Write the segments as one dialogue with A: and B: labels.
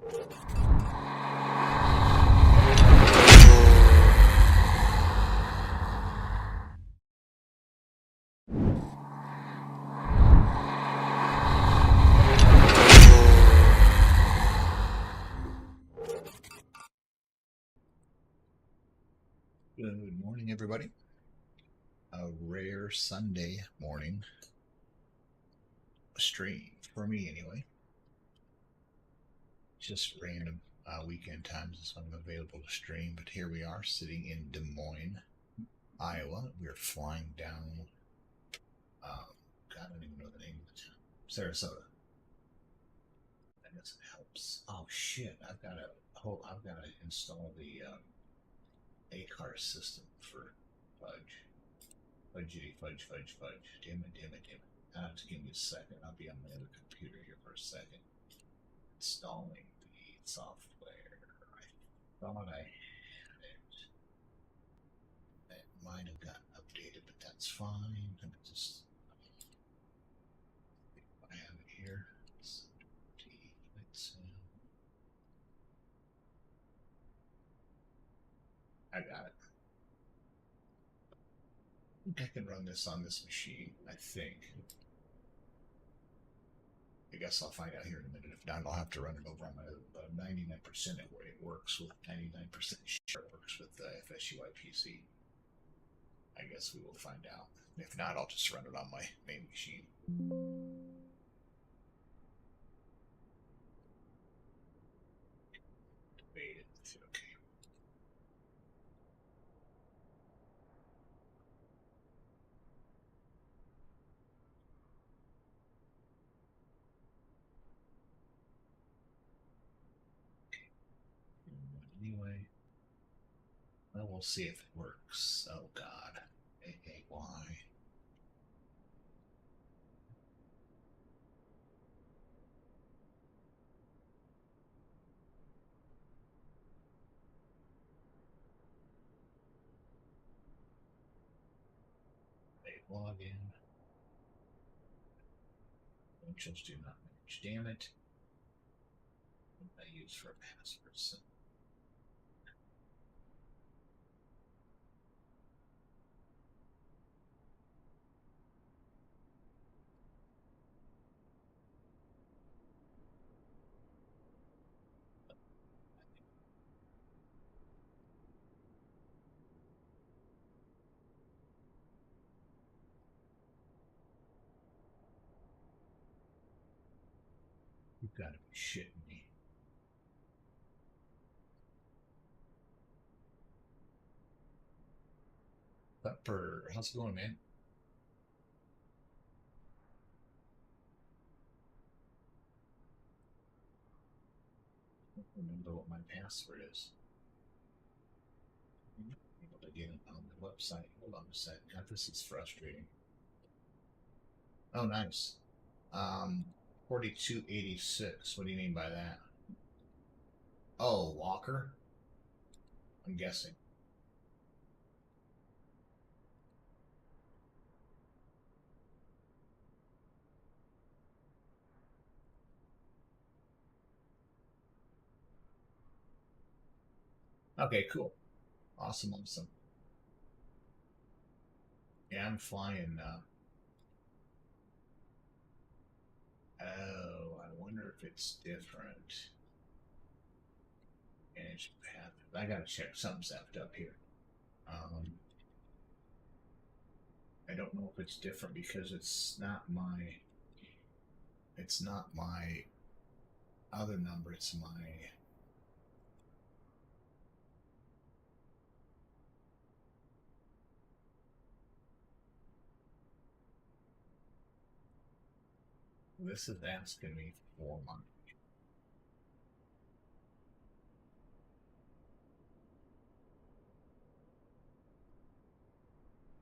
A: Good morning, everybody. A rare Sunday morning stream for me, anyway. Just random weekend times when I'm available to stream, but here we are sitting in Des Moines, Iowa. We're flying down. God, I don't even know the name of the town. Sarasota. I guess it helps. Oh shit! I've got to install the ACAR system for Fudge. Fudgety fudge. Damn it. Just give me a second. I'll be on my other computer here for a second. Installing the software. I thought I had it. That might have gotten updated, but that's fine. Let me just. I have it here. I got it. I think I can run this on this machine. I think. I guess I'll find out here in a minute. If not, I'll have to run it over on my 99% it works with 99% sure it works with FSUI PC. I guess we will find out. If not, I'll just run it on my main machine. Debate it. Okay. Anyway, well, we'll see if it works. Oh God, AAY. Login. Functions do not match. Damn it. What did I use for passwords? You've got to be shitting me. Pepper, how's it going, man? I don't remember what my password is. I'm not able to get it on the website. Hold on a second. God, this is frustrating. Oh, nice. 4286. What do you mean by that? Oh, Walker? I'm guessing. Okay, cool. Awesome. Yeah, I'm flying. Oh, I wonder if it's different. Managed path. I gotta check. Something's effed up here. I don't know if it's different because it's not my other number. It's my. This is asking me for money.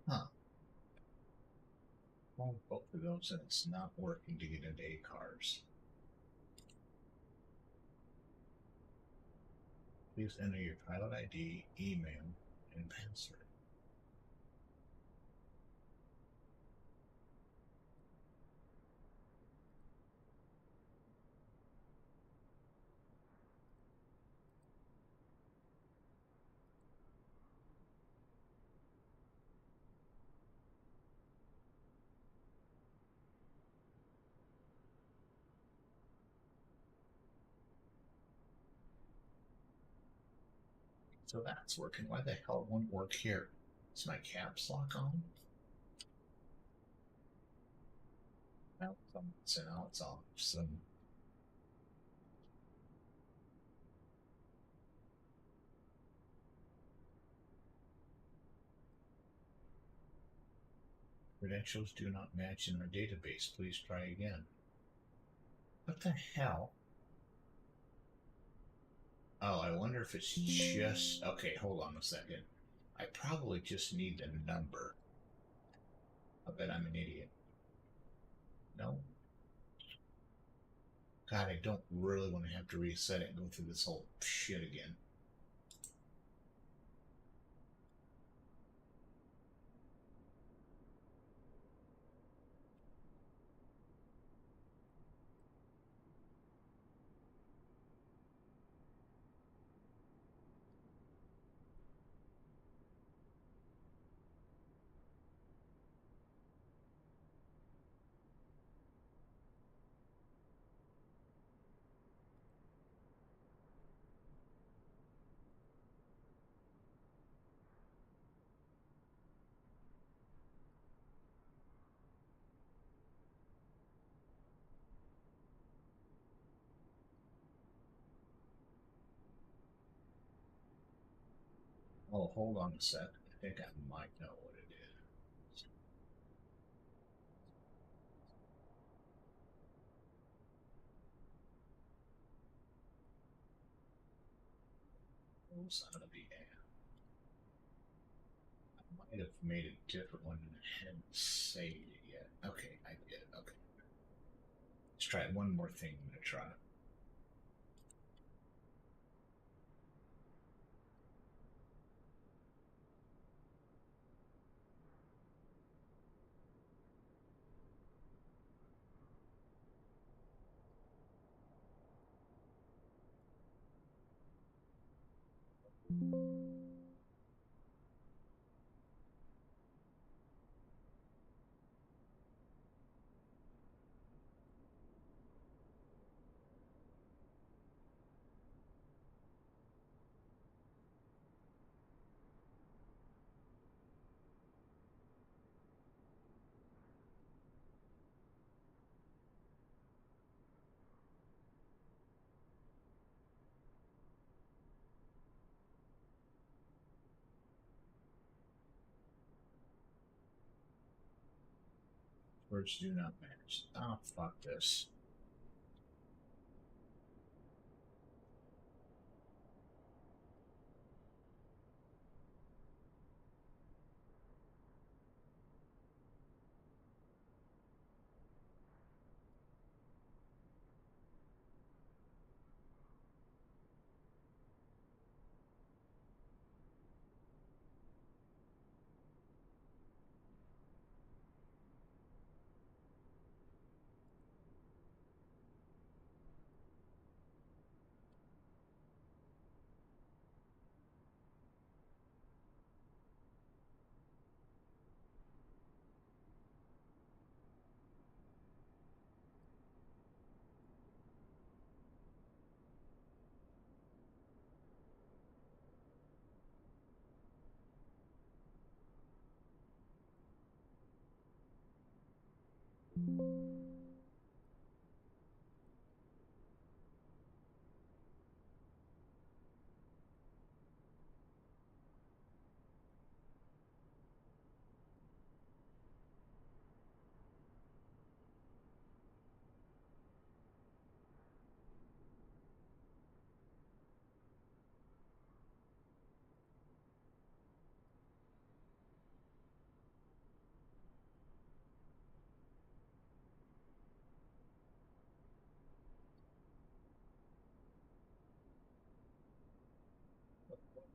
A: Huh. Well, both of those, and it's not working to get into ACARs. Please enter your pilot ID, email, and password. So that's working. Why the hell won't work here? Is my caps lock on? No, so now it's off. So credentials do not match in our database. Please try again. What the hell? Oh, I wonder if it's just... Okay, hold on a second. I probably just need the number. I bet I'm an idiot. No? God, I don't really want to have to reset it and go through this whole shit again. Oh, hold on a sec. I think I might know what it is. Oh, son of a I might have made a different one and I hadn't saved it yet. Okay, I get it. Okay. Let's try one more thing I'm going to try. Words do not match. Oh, fuck this.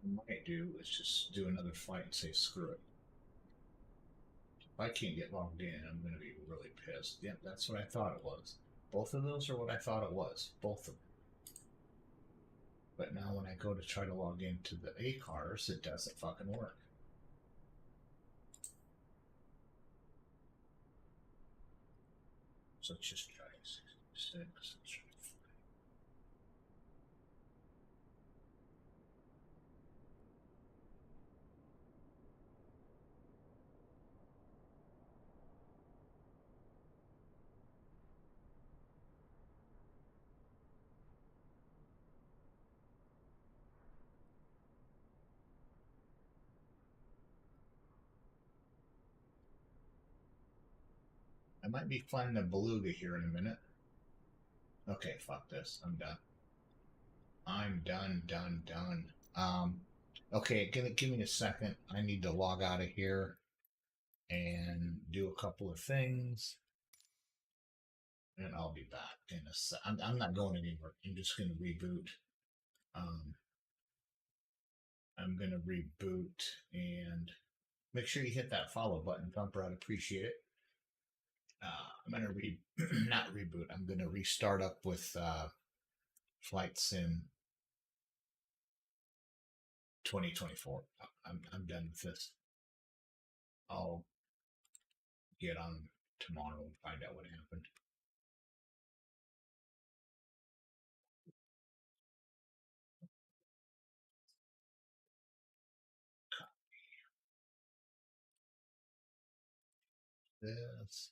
A: What I might do is just do another fight and say screw it. If I can't get logged in, I'm going to be really pissed. Yep, that's what I thought it was. Both of those are what I thought it was. Both of them. But now when I go to try to log into the ACARS, it doesn't fucking work. So let's just try 66. might be flying the Beluga here in a minute. Okay, fuck this. I'm done. I'm done. Okay, give me a second. I need to log out of here and do a couple of things, and I'll be back in a sec. I'm not going anywhere. I'm just going to reboot. Um, I'm going to reboot and make sure you hit that follow button, Thumper. I'd appreciate it. I'm going to not reboot. I'm going to restart up with Flight Sim 2024. I'm done with this. I'll get on tomorrow and find out what happened. This.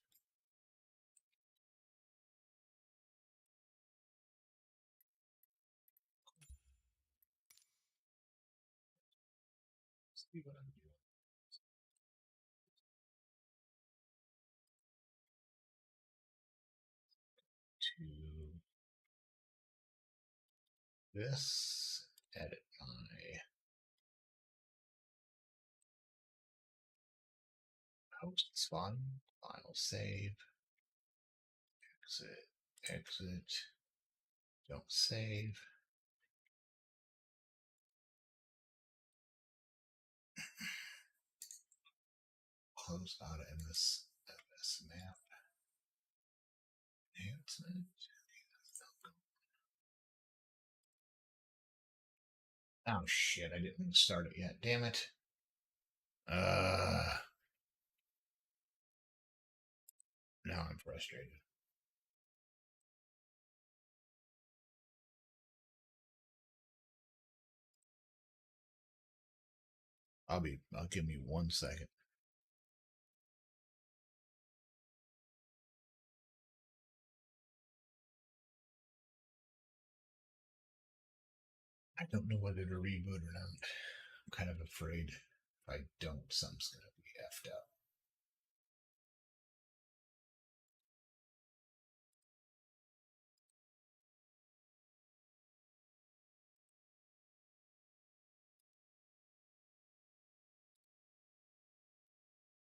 A: See what I'm doing. To this, edit my hosts file, save, exit, don't save. Close out of MS map enhancement. Oh shit, I didn't start it yet. Damn it. Now I'm frustrated. I'll give me 1 second. I don't know whether to reboot or not. I'm kind of afraid if I don't, something's gonna be effed up.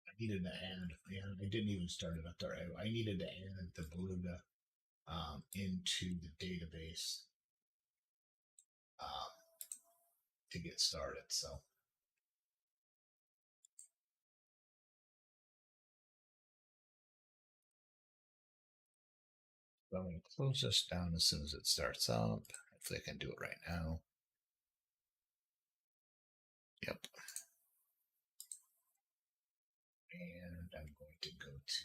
A: I needed to add, yeah, I didn't even start it up there. I needed to add the Beluga into the database um, to get started. So I'm going to close this down as soon as it starts up. Hopefully I can do it right now. Yep. And I'm going to go to,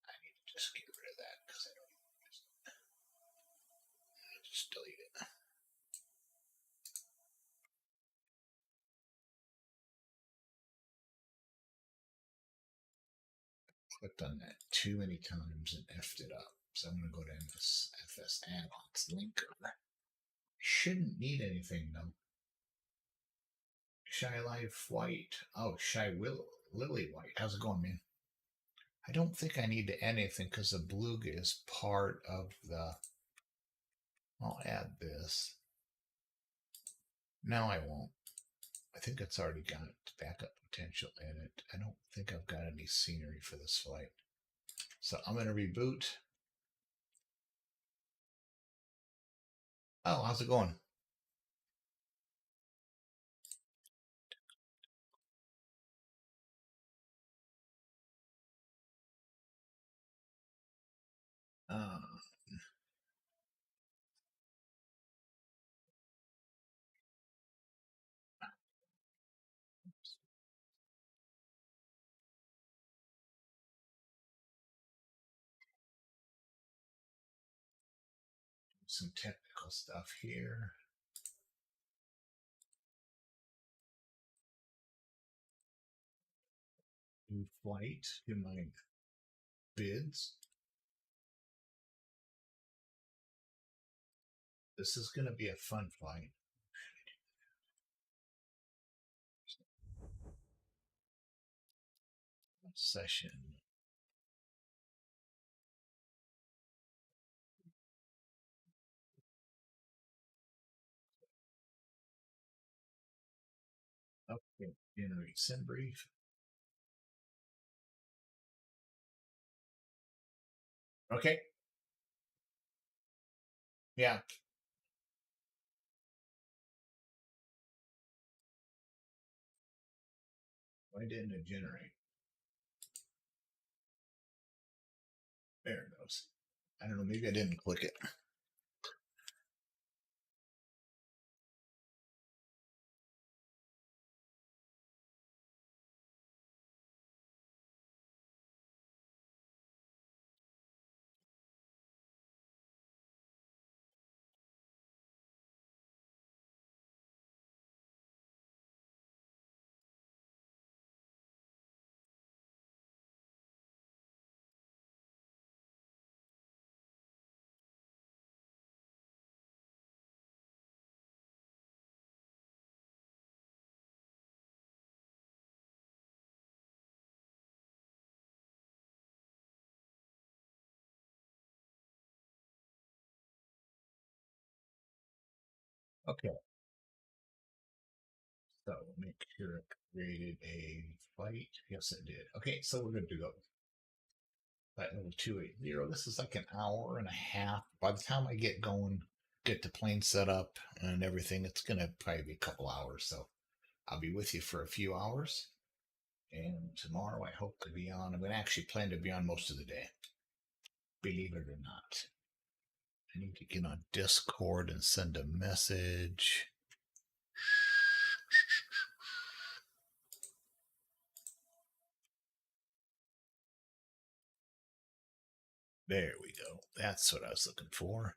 A: I need to just get rid of that because I don't even use it. I'll just delete it. Clicked on that too many times and effed it up. So I'm going to go to FS add-ons linker. Shouldn't need anything though. Shy Life White. Oh, Lily White. How's it going, man? I don't think I need to add anything because the Beluga is part of the. I'll add this. No, I won't. I think it's already got backup potential in it. I don't think I've got any scenery for this flight. So I'm going to reboot. Oh, how's it going? Uh, some technical stuff here. New flight to my bids. This is going to be a fun flight. Session. Okay, generate sim brief. Okay. Yeah. Why didn't it generate? There it goes. I don't know. Maybe I didn't click it. Okay. So make sure it created a fight. Yes, it did. Okay, so we're good to go. That level 280. This is like an hour and a half. By the time I get going, get the plane set up and everything, it's gonna probably be a couple hours. So I'll be with you for a few hours. And tomorrow I hope to be on. I'm gonna actually plan to be on most of the day. Believe it or not. I need to get on Discord and send a message. There we go. That's what I was looking for.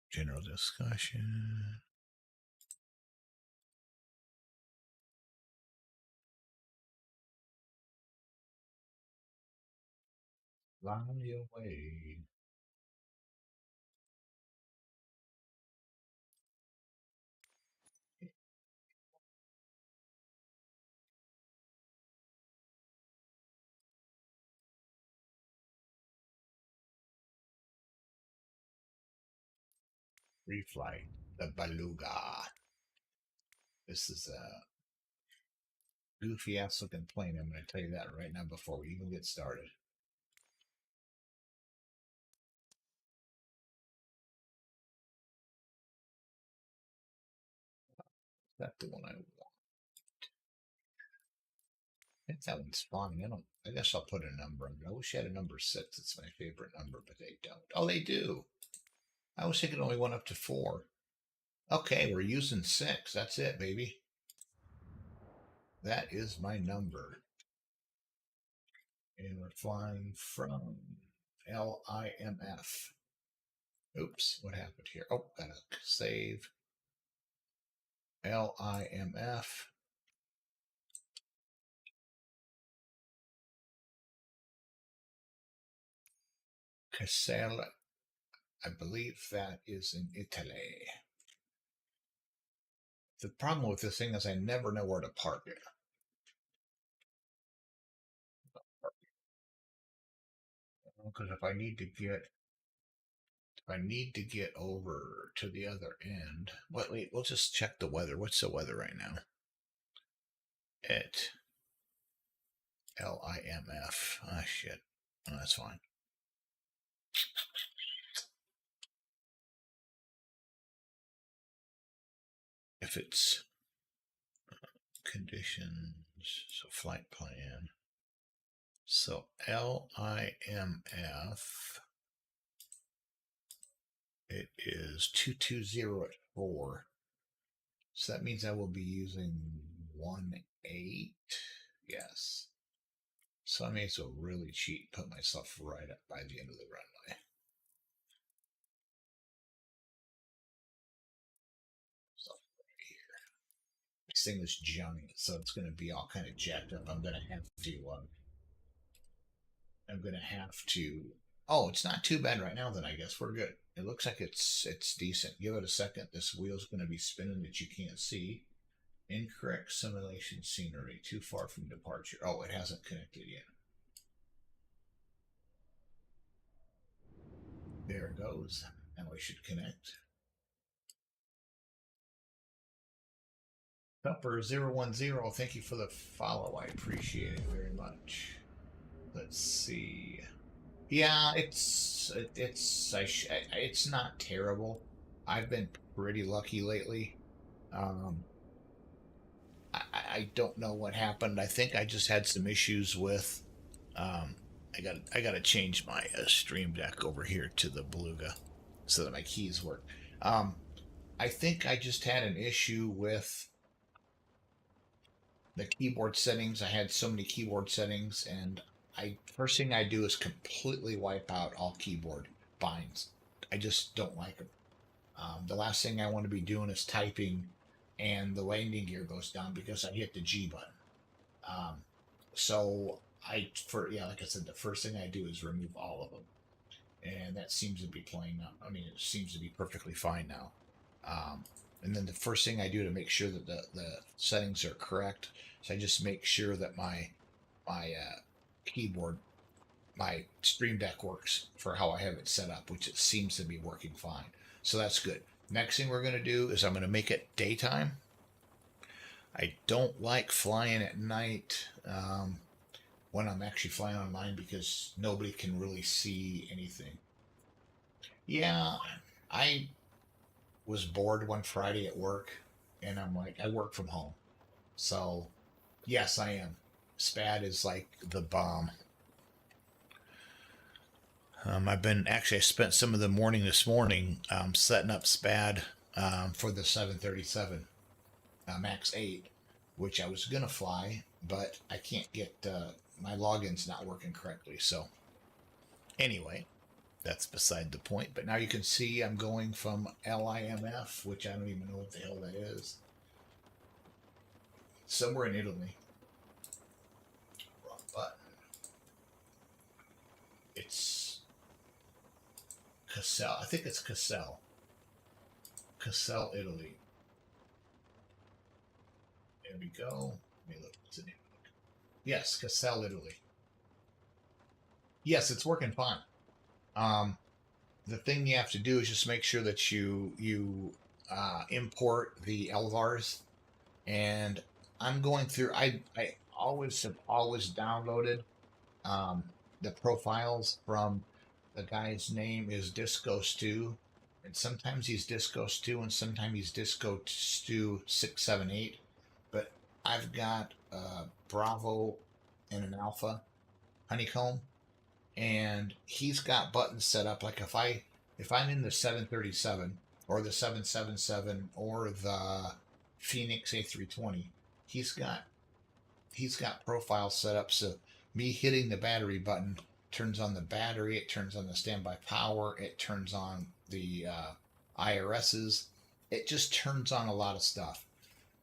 A: General discussion. Fly away. Reflight. The Beluga. This is a goofy ass looking plane. I'm going to tell you that right now before we even get started. Is that the one I want? I think that one's fine. I guess I'll put a number on it. I wish I had a number 6. It's my favorite number, but they don't. Oh, they do. I was thinking only went up to 4. Okay, we're using 6. That's it, baby. That is my number. And we're flying from LIMF. Oops, what happened here? Oh, gotta save. LIMF. Casella. I believe that is in Italy. The problem with this thing is I never know where to park it. Because if I need to get over to the other end, wait, we'll just check the weather. What's the weather right now? At LIMF. Ah, shit. Oh, that's fine. If it's conditions, so flight plan. So LIMF, it is 220 at 4. So that means I will be using 1.8. Yes. So I may as well really cheat, put myself right up by the end of the runway. So right here. This thing is giant, so it's going to be all kind of jacked up. I'm going to have to Oh, it's not too bad right now. Then I guess we're good. It looks like it's decent. Give it a second. This wheel's going to be spinning that you can't see. Incorrect simulation scenery. Too far from departure. Oh, it hasn't connected yet. There it goes. Now we should connect. Pepper010, thank you for the follow. I appreciate it very much. Let's see. Yeah, it's not terrible. I've been pretty lucky lately. Um, I don't know what happened. I think I just had some issues with. Um, I got to change my Stream Deck over here to the Beluga so that my keys work. Um, I think I just had an issue with the keyboard settings. I had so many keyboard settings, and I first thing I do is completely wipe out all keyboard binds. I just don't like them. The last thing I want to be doing is typing, and the landing gear goes down because I hit the G button. Um, so like I said, the first thing I do is remove all of them, and that seems to be playing out. I mean, it seems to be perfectly fine now. Um, and then the first thing I do to make sure that the settings are correct, so I just make sure that my keyboard, my Stream Deck works for how I have it set up, which it seems to be working fine. So that's good. Next thing we're going to do is I'm going to make it daytime. I don't like flying at night when I'm actually flying online because nobody can really see anything. Yeah, I was bored one Friday at work, and I'm like, I work from home. So, yes, I am. SPAD is like the bomb. I spent some of the morning this morning setting up SPAD for the 737 Max 8, which I was going to fly, but I can't get my login's not working correctly. So, anyway, that's beside the point. But now you can see I'm going from LIMF, which I don't even know what the hell that is, somewhere in Italy. Wrong button. It's Cassel. I think it's Cassel. Cassel, Italy. There we go. Let me look. What's the name? Yes, Cassel, Italy. Yes, it's working fine. Um, the thing you have to do is just make sure that you import the LVARs, and I'm going through. I always have always downloaded um, the profiles from the guy's name is Disco Stew, and sometimes he's Disco Stew, and sometimes he's Disco Stew 678. But I've got Bravo and an Alpha honeycomb, and he's got buttons set up like if I'm in the 737 or the 777 or the Phoenix A320, he's got he's got profiles set up so me hitting the battery button turns on the battery, it turns on the standby power, it turns on the IRSs, it just turns on a lot of stuff.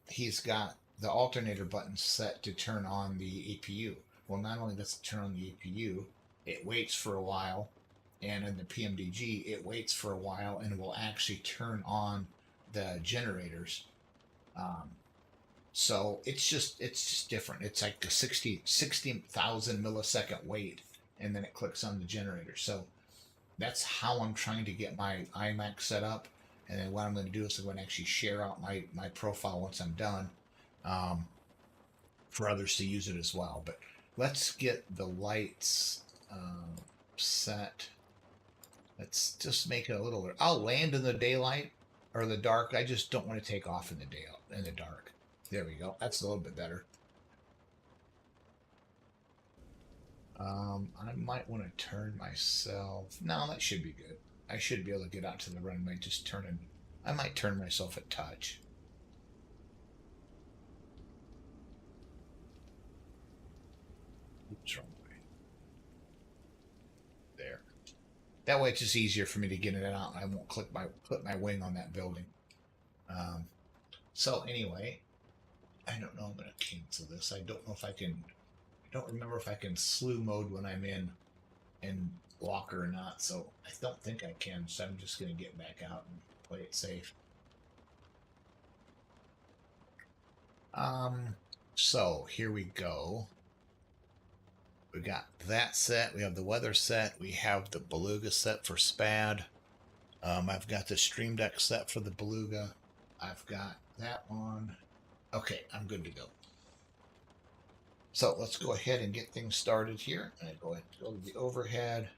A: He's got the alternator button set to turn on the APU. Well, not only does it turn on the APU, it waits for a while, and in the PMDG, it waits for a while and will actually turn on the generators. Um, so it's just different. It's like a 60,000 millisecond wait, and then it clicks on the generator. So that's how I'm trying to get my iMac set up. And then what I'm going to do is I'm going to actually share out my profile once I'm done um, for others to use it as well. But let's get the lights set. Let's just make it a little. I'll land in the daylight or the dark. I just don't want to take off in the dark. There we go. That's a little bit better. I might want to turn myself. No, that should be good. I should be able to get out to the runway. Just turning. I might turn myself a touch. Oops, wrong way. There. That way, it's just easier for me to get it out. I won't click my wing on that building. Um, so anyway, I don't know. I'm going to cancel this. I don't know if I can. I don't remember if I can slew mode when I'm in blocker or not, so I don't think I can, so I'm just going to get back out and play it safe. So here we go. We got that set. We have the weather set. We have the Beluga set for SPAD. I've got the Stream Deck set for the Beluga. I've got that one. Okay, I'm good to go. So let's go ahead and get things started here. I'm going to go ahead and go to the overhead.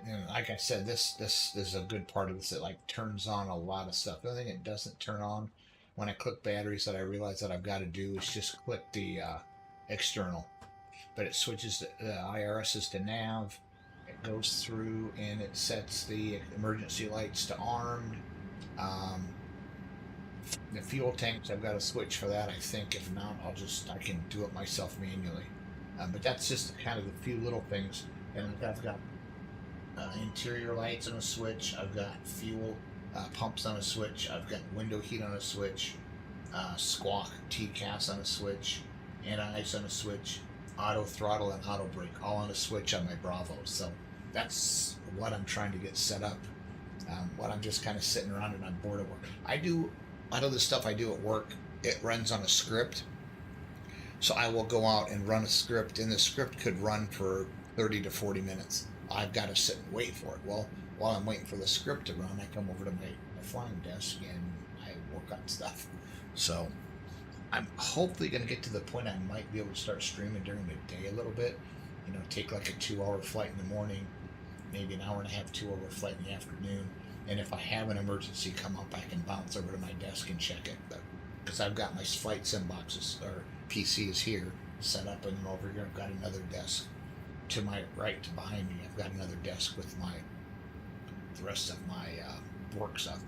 A: And like I said, this is a good part of this. It like turns on a lot of stuff. The only thing it doesn't turn on when I click batteries that I realize that I've got to do is just click the external. But it switches the IRSs to nav. It goes through and it sets the emergency lights to armed. The fuel tanks, I've got to switch for that, I think. If not, I can do it myself manually. But that's just kind of the few little things. And I've got interior lights on a switch. I've got fuel pumps on a switch. I've got window heat on a switch. Squawk TCAS on a switch. Anti-ice on a switch. Auto throttle and auto brake all on a switch on my Bravo. So that's what I'm trying to get set up. What I'm just kind of sitting around and I'm bored of work. A lot of the stuff I do at work, it runs on a script. So I will go out and run a script, and the script could run for 30 to 40 minutes. I've got to sit and wait for it. Well, while I'm waiting for the script to run, I come over to my flying desk and I work on stuff. So I'm hopefully going to get to the point I might be able to start streaming during the day a little bit. You know, take like a 2-hour flight in the morning, maybe an hour and a half, 2-hour flight in the afternoon. And if I have an emergency come up, I can bounce over to my desk and check it. But because I've got my flight sim boxes or PCs here set up, and over here I've got another desk to my right, behind me. I've got another desk with the rest of my work stuff.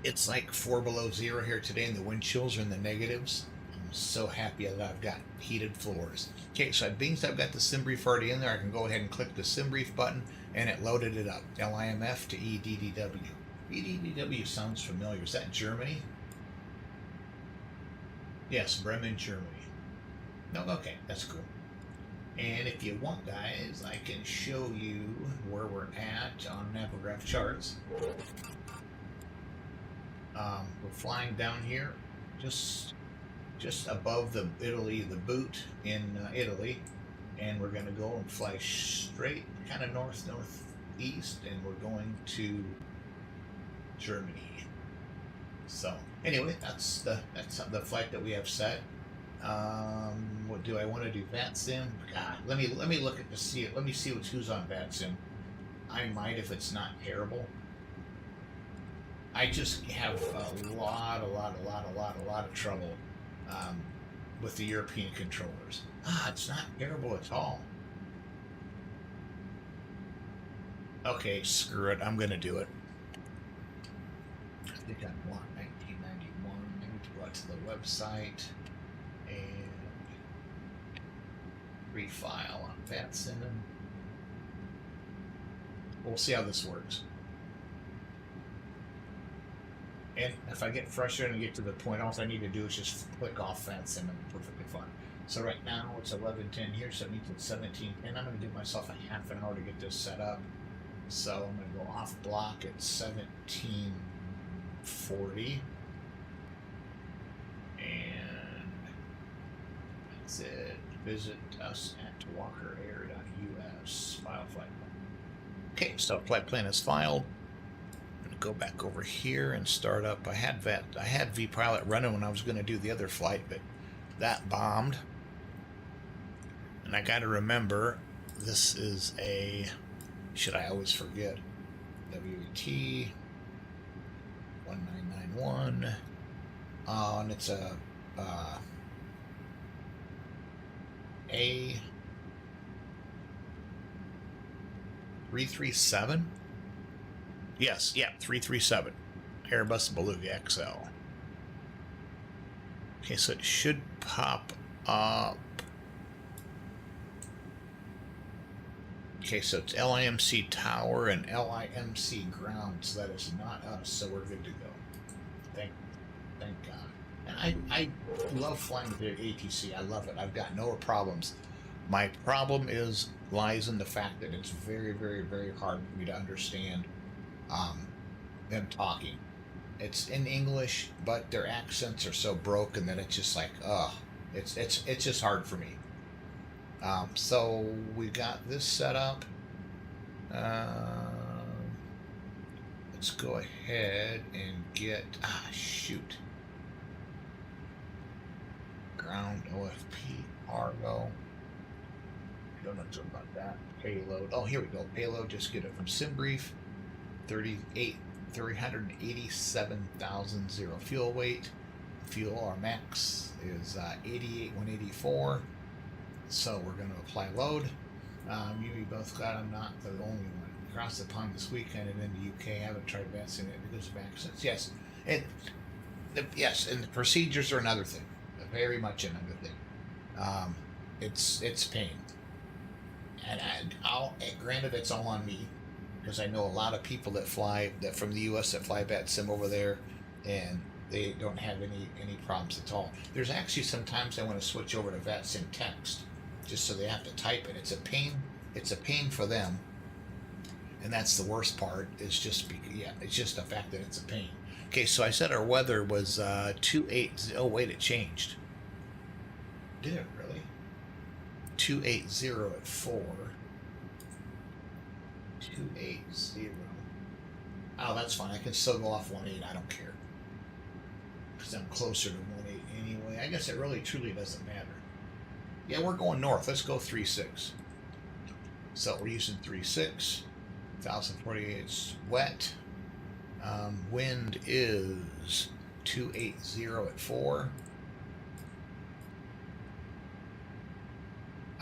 A: It's like 4 below zero here today, and the wind chills are in the negatives. So happy that I've got heated floors. Okay, so being that I've got the SimBrief already in there, I can go ahead and click the SimBrief button, and it loaded it up. LIMF to EDDW. EDDW sounds familiar. Is that Germany? Yes, Bremen, Germany. No, okay, that's cool. And if you want, guys, I can show you where we're at on Napograph charts. We're flying down here, just above the boot in Italy, and we're going to go and fly straight kind of northeast, and we're going to Germany. So anyway, that's the flight that we have set. What do I want to do? VATSIM? God, let me look at let me see who's on VATSIM. I might, if it's not terrible. I just have a lot of trouble with the European controllers. It's not terrible at all. Okay, screw it. I'm gonna do it. I think I want 1991. I need to go out to the website and refile on VATSIM. We'll see how this works. And if I get frustrated and get to the point, all I need to do is just click off VATSIM and I'm perfectly fine. So right now it's 11:10 here, so it means it's 17:10. I'm going to give myself a half an hour to get this set up. So I'm going to go off block at 17:40. And that's it. Visit us at walkerair.us. File flight. Okay, so flight plan is filed. Go back over here and start up. I had vPilot running when I was going to do the other flight, but that bombed. And I got to remember, this is a, should I always forget, WT 1991, and it's a A337. Yes, yeah, 337. Airbus Beluga XL. Okay, so it should pop up. Okay, so it's LIMC Tower and LIMC Ground, so that is not us, so we're good to go. Thank God. I love flying with the ATC. I love it. I've got no problems. My problem lies in the fact that it's very, very, very hard for me to understand um, them talking. It's in English, but their accents are so broken that it's just like, it's just hard for me. So we got this set up. Let's go ahead and get shoot, ground OFP cargo. Don't know about that. Payload. Oh, here we go. Payload. Just get it from SimBrief. 387,000 zero fuel weight. Fuel, our max is 88,184. So we're going to apply load. You both glad I'm not the only one. Across the pond this weekend and in the UK. I haven't tried VATSIM it because of accents. Yes, and yes, and the procedures are another thing. Very much another thing. It's pain. And granted, it's all on me because I know a lot of people that from the U.S. that fly VATSIM over there, and they don't have any problems at all. There's actually sometimes I want to switch over to VATSIM text, just so they have to type it. It's a pain. It's a pain for them, and that's the worst part. It's just it's just the fact that it's a pain. Okay, so I said our weather was 280. Oh wait, it changed. Did it really? 280 at 4. 280. Oh, that's fine. I can still go off 18. I don't care. Because I'm closer to 18 anyway. I guess it really truly doesn't matter. Yeah, we're going north. Let's go 36. So we're using 36. 1048. It's wet. Wind is 280 at 4.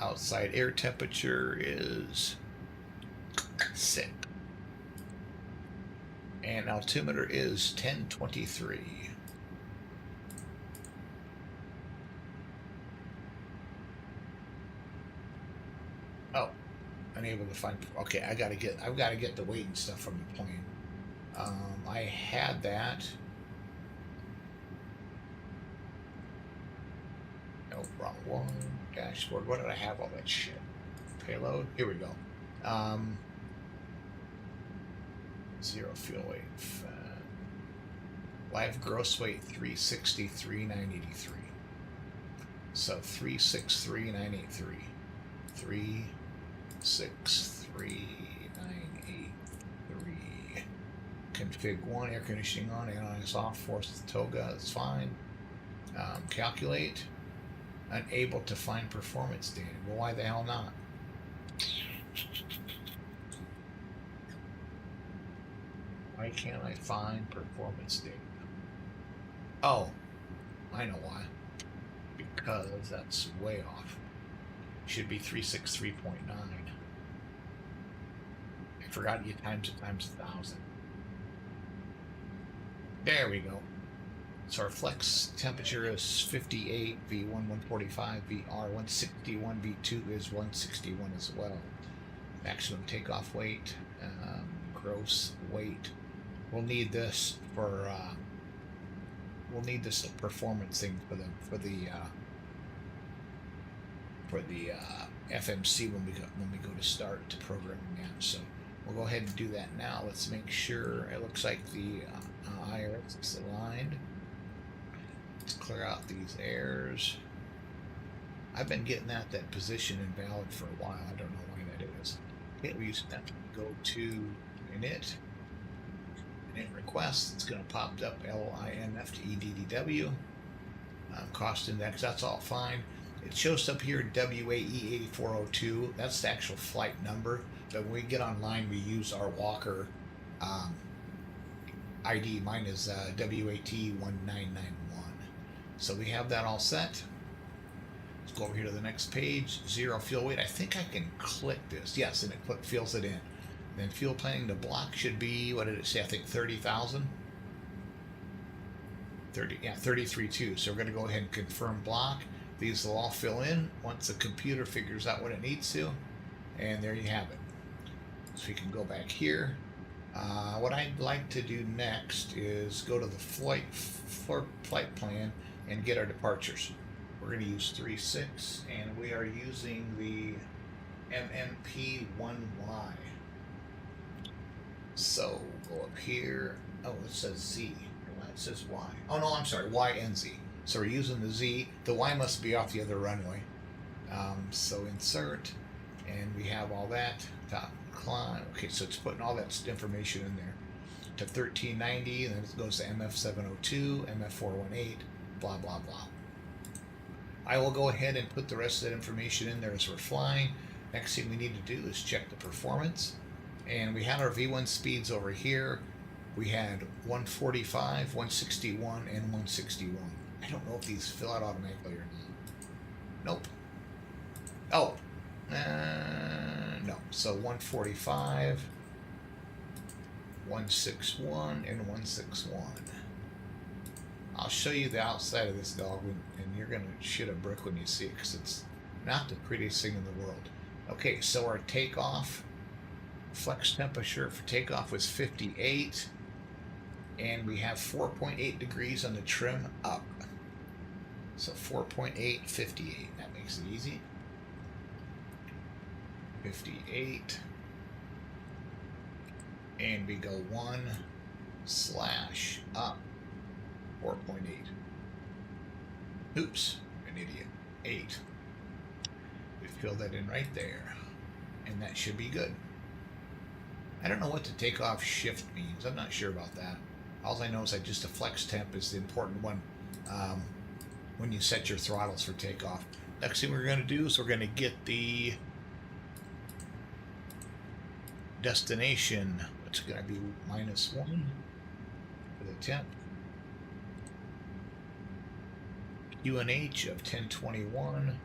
A: Outside air temperature is 6. And altimeter is 1023. Oh, unable to find. Okay, I've got to get the weight and stuff from the plane. I had that. No, wrong one. Dashboard. What did I have all that shit? Payload. Here we go. Zero fuel weight. Live gross weight 363,983. So 363,983. 363,983. Config 1, air conditioning on, analyze off, force the toga, that's fine. Calculate. Unable to find performance data. Well, why the hell not? Why can't I find performance data? Oh, I know why. Because that's way off. Should be 363.9. I forgot you times it times 1,000. There we go. So our flex temperature is 58, V1 145, VR 161, V2 is 161 as well. Maximum takeoff weight, gross weight. We'll need this for performance thing for the FMC when we go to start to programming that. So we'll go ahead and do that now. Let's make sure it looks like the IRS is aligned. Let's clear out these errors. I've been getting that position invalid for a while. I don't know why that is. Okay, we use that to go to init request. It's going to pop up LINF to EDDW. Cost index, that's all fine. It shows up here WAE 8402. That's the actual flight number. But when we get online, we use our Walker ID. Mine is WAT 1991. So we have that all set. Let's go over here to the next page. Zero fuel weight. I think I can click this. Yes, and it fills it in. Then fuel planning to block should be, what did it say? I think 30,000. 33.2. So we're going to go ahead and confirm block. These will all fill in once the computer figures out what it needs to. And there you have it. So we can go back here. What I'd like to do next is go to the flight plan and get our departures. We're going to use 36, and we are using the MMP1Y. So go up here. Oh, it says Z. It says Y. Oh no, I'm sorry, Y and Z. So we're using the Z. The Y must be off the other runway. So insert, and we have all that. Top climb. Okay, so it's putting all that information in there. To 1390, and then it goes to MF702, MF418, blah blah blah. I will go ahead and put the rest of that information in there as we're flying. Next thing we need to do is check the performance. And we had our V1 speeds over here. We had 145, 161, and 161. I don't know if these fill out automatically or not. Nope. Oh. No. So 145, 161, and 161. I'll show you the outside of this dog, and you're going to shit a brick when you see it, because it's not the prettiest thing in the world. Okay, so our takeoff, flex temperature for takeoff was 58, and we have 4.8 degrees on the trim up. So 4.8, 58. That makes it easy. 58. And we go 1 / up 4.8. Oops, an idiot. 8. We fill that in right there. And that should be good. I don't know what the takeoff shift means. I'm not sure about that. All I know is that just the flex temp is the important one when you set your throttles for takeoff. Next thing we're going to do is we're going to get the destination. It's going to be -1 for the temp. UNH of 1021.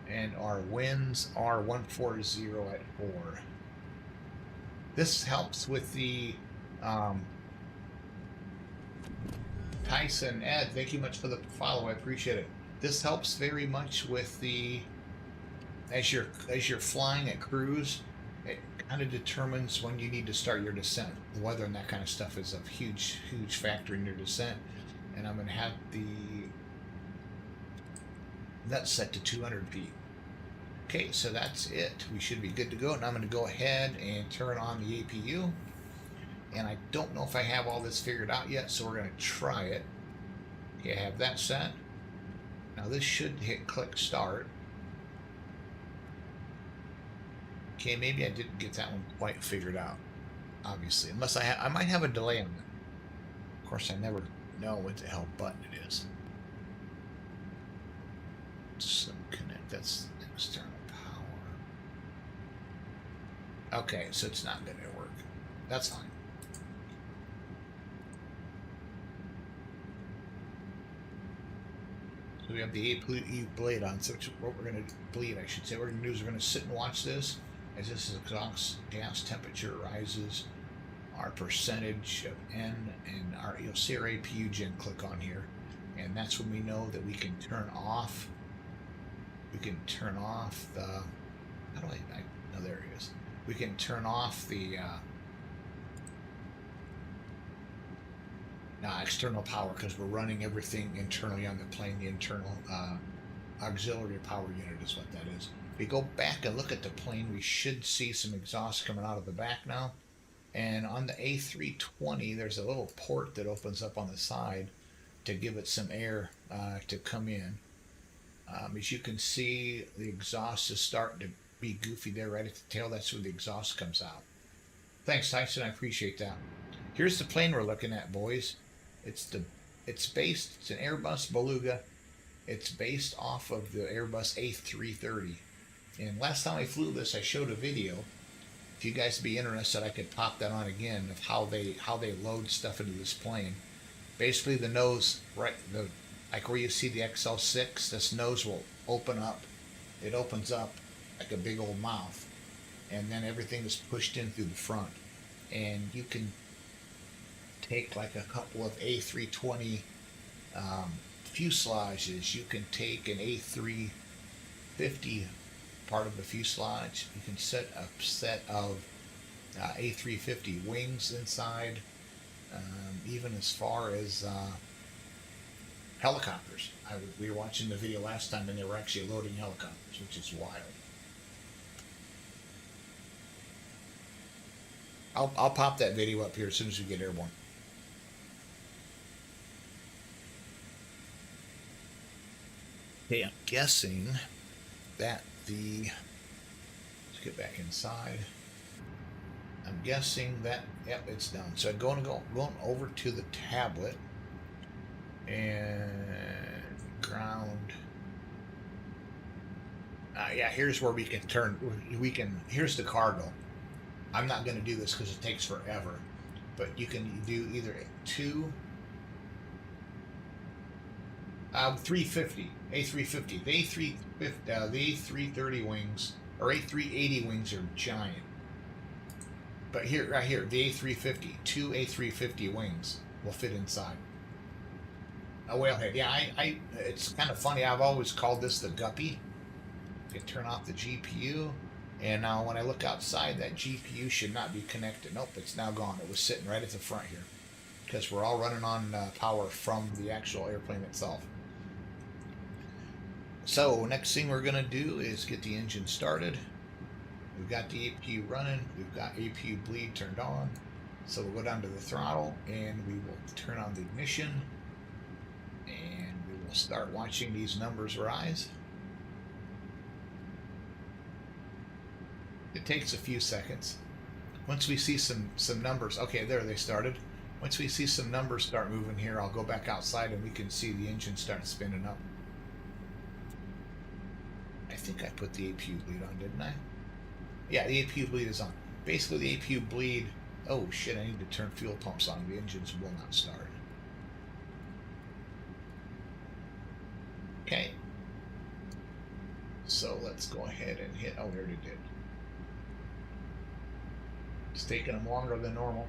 A: And our winds are 140 at 4. This helps with the Tyson Ed, thank you much for the follow. I appreciate it. This helps very much with the as you're flying at cruise. It kind of determines when you need to start your descent. The weather and that kind of stuff is a huge factor in your descent. And I'm going to have that's set to 200 feet. Okay, so that's it. We should be good to go. And I'm going to go ahead and turn on the APU. And I don't know if I have all this figured out yet, so we're going to try it. Okay, I have that set. Now this should hit click start. Okay, maybe I didn't get that one quite figured out, obviously. Unless I might have a delay on that. Of course, I never know what the hell button it is. Some connect, that's external power. Okay, so it's not going to work. That's fine. So we have the APU blade on, so what we're going to bleed, I should say. What we're going to do is we're going to sit and watch this as this exhaust gas temperature rises. Our percentage of N and our, you'll see our APU gen click on here, and that's when we know that we can turn off. We can turn off the. How do I? No, there it is. We can turn off the external power because we're running everything internally on the plane. The internal auxiliary power unit is what that is. If we go back and look at the plane, we should see some exhaust coming out of the back now. And on the A320, there's a little port that opens up on the side to give it some air to come in. As you can see, the exhaust is starting to be goofy there right at the tail. That's where the exhaust comes out. Thanks, Tyson. I appreciate that. Here's the plane we're looking at, boys. It's an Airbus Beluga. It's based off of the Airbus A330. And last time I flew this, I showed a video. If you guys be interested, I could pop that on again of how they load stuff into this plane. Basically, the nose, like where you see the XL6, this nose will open up. It opens up like a big old mouth, and then everything is pushed in through the front. And you can take like a couple of A320 fuselages. You can take an A350 part of the fuselage. You can set a set of A350 wings inside, even as far as helicopters. We were watching the video last time, and they were actually loading helicopters, which is wild. I'll pop that video up here as soon as we get airborne. Okay, I'm guessing that let's get back inside. I'm guessing that, yep, it's done. So I'm going over to the tablet and ground. Yeah, here's where we can turn. Here's the cargo. I'm not going to do this because it takes forever, but you can do either 350, A350. The A330 wings or A380 wings are giant. But here, right here, the A350, two A350 wings will fit inside. A whalehead. Yeah, it's kind of funny. I've always called this the guppy. You can turn off the GPU, and now when I look outside, that GPU should not be connected. Nope, it's now gone. It was sitting right at the front here because we're all running on power from the actual airplane itself. So next thing we're going to do is get the engine started. We've got the APU running. We've got APU bleed turned on. So we'll go down to the throttle and we will turn on the ignition. And we will start watching these numbers rise. It takes a few seconds. Once we see some numbers, okay, there they started. Once we see some numbers start moving here, I'll go back outside and we can see the engine start spinning up. I think I put the APU bleed on, didn't I? Yeah, the APU bleed is on. Basically, the APU bleed... Oh, shit, I need to turn fuel pumps on. The engines will not start. Okay. So let's go ahead and hit... Oh, there it did. It's taking them longer than normal.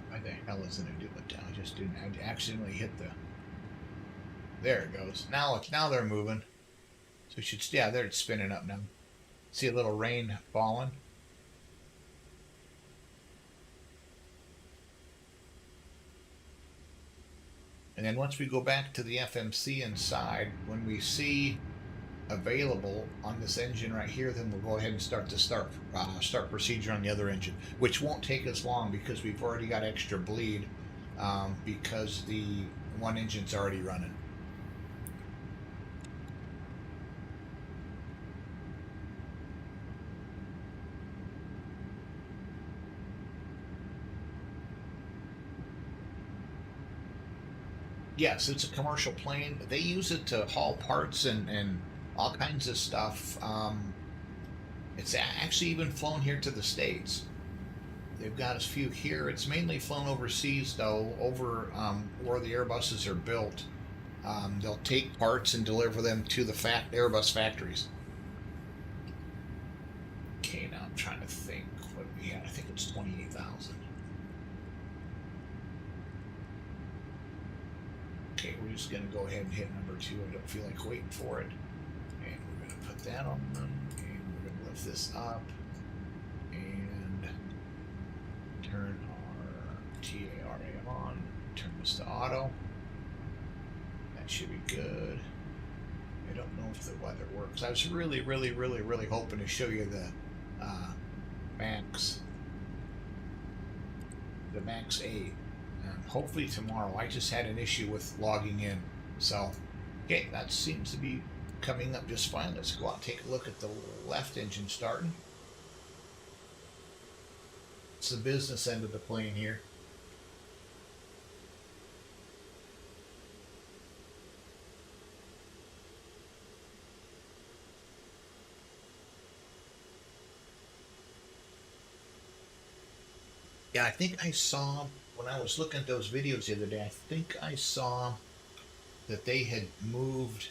A: Why the hell isn't it doing it? I just didn't. I accidentally hit the... There it goes. Now they're moving. So it should... Yeah, there it's spinning up now. See a little rain falling. And then once we go back to the FMC inside, when we see available on this engine right here, then we'll go ahead and start procedure on the other engine, which won't take us long because we've already got extra bleed because the one engine's already running. Yes, it's a commercial plane. They use it to haul parts and all kinds of stuff. It's actually even flown here to the States. They've got a few here. It's mainly flown overseas, though, over where the Airbuses are built. They'll take parts and deliver them to the Airbus factories. Okay, now I'm trying to think what we had. I think it's 28,000. Okay, we're just going to go ahead and hit number 2. I don't feel like waiting for it. And we're going to put that on them. And we're going to lift this up. And turn our TARAM on. Turn this to auto. That should be good. I don't know if the weather works. I was really hoping to show you the Max. The Max 8. Hopefully tomorrow. I just had an issue with logging in. So, okay, that seems to be coming up just fine. Let's go out and take a look at the left engine starting. It's the business end of the plane here. Yeah, I think I saw, when I was looking at those videos the other day, I think I saw that they had moved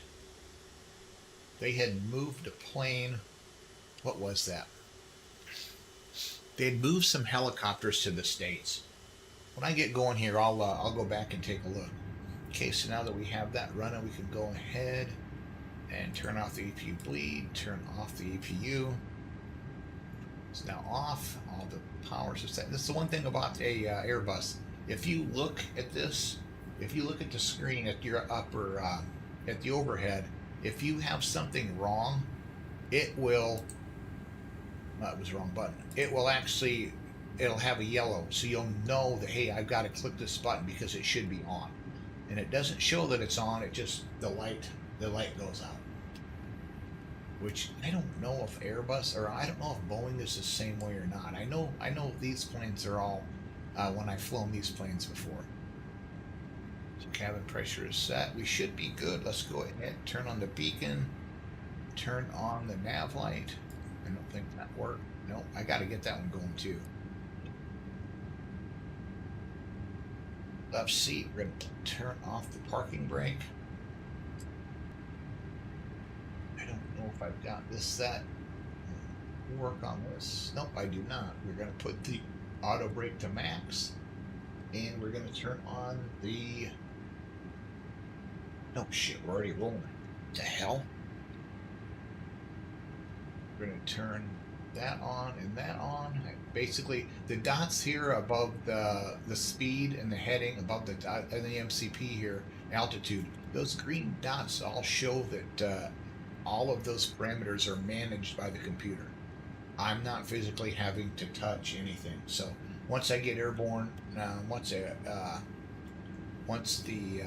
A: they had moved a plane. What was that? They had moved some helicopters to the States. When I get going here, I'll go back and take a look. Okay, so now that we have that running, we can go ahead and turn off the EPU bleed, turn off the EPU. It's now off. All the powers are set. This is the one thing about a Airbus. If you look at this, if you look at the screen at your upper, at the overhead, if you have something wrong, it will. It was the wrong button. It will actually, it'll have a yellow, so you'll know that, hey, I've got to click this button because it should be on. And it doesn't show that it's on. It just the light goes out. Which I don't know if Airbus, or I don't know if Boeing is the same way or not. I know these planes are all when I've flown these planes before. So cabin pressure is set. We should be good. Let's go ahead, turn on the beacon, turn on the nav light. I don't think that worked. No, I got to get that one going too. Left seat, we're going to turn off the parking brake. I don't know if I've got this set. Work on this. Nope, I do not. We're going to put the auto brake to max, and we're going to turn on the. No shit, we're already rolling. What the hell? We're going to turn that on and that on. Basically, the dots here above the speed and the heading above the and the MCP here, altitude. Those green dots all show that all of those parameters are managed by the computer. I'm not physically having to touch anything. So once I get airborne, once the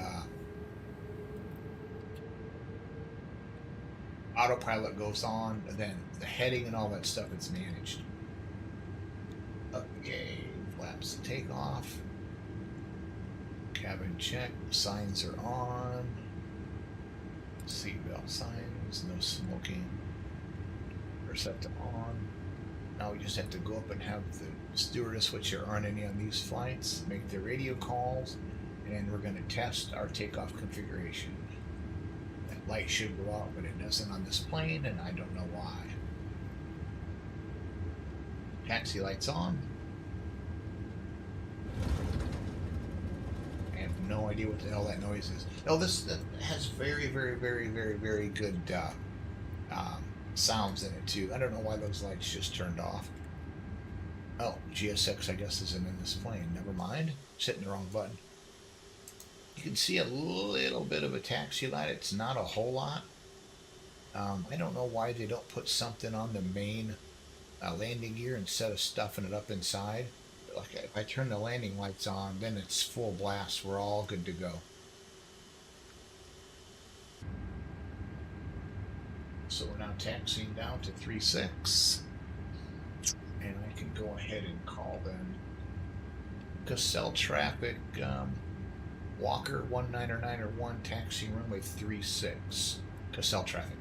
A: autopilot goes on, then the heading and all that stuff is managed. Okay, flaps to take off. Cabin check, signs are on. Seatbelt signs, no smoking. We're set to on. Now we just have to go up and have the stewardess, which there aren't any on these flights, make the radio calls, and we're going to test our takeoff configuration. That light should go out, but it doesn't on this plane, and I don't know why. Taxi lights on. I have no idea what the hell that noise is. Oh, this has very, very, very, very, very good sounds in it too. I don't know why those lights just turned off. Oh, GSX I guess isn't in this plane. Never mind. Just hitting the wrong button. You can see a little bit of a taxi light. It's not a whole lot. I don't know why they don't put something on the main landing gear instead of stuffing it up inside. Like if I turn the landing lights on, then it's full blast. We're all good to go. So we're now taxiing down to 36, and I can go ahead and call them Cassell traffic, Walker 19901, taxi runway 36, Cassell traffic.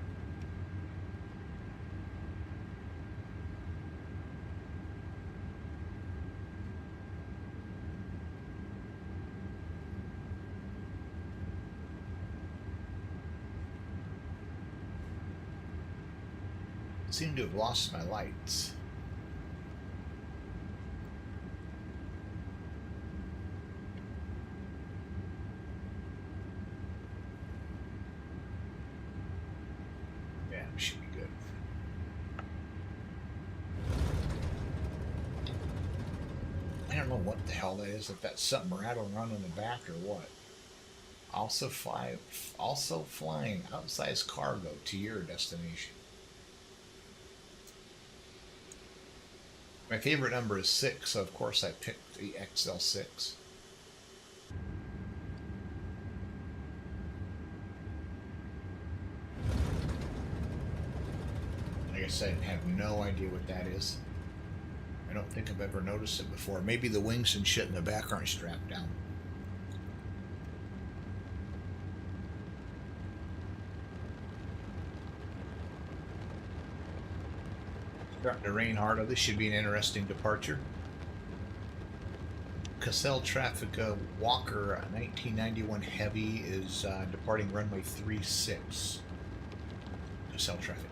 A: Seem to have lost my lights. Yeah, we should be good. I don't know what the hell that is, if that's something rattling around in the back or what. Also flying outsized cargo to your destination. My favorite number is 6, so of course I picked the XL6. Like I said, I have no idea what that is. I don't think I've ever noticed it before. Maybe the wings and shit in the back aren't strapped down. Starting to rain hard. This should be an interesting departure. Cassell traffic, Walker 1991 Heavy is departing runway 36. cell traffic.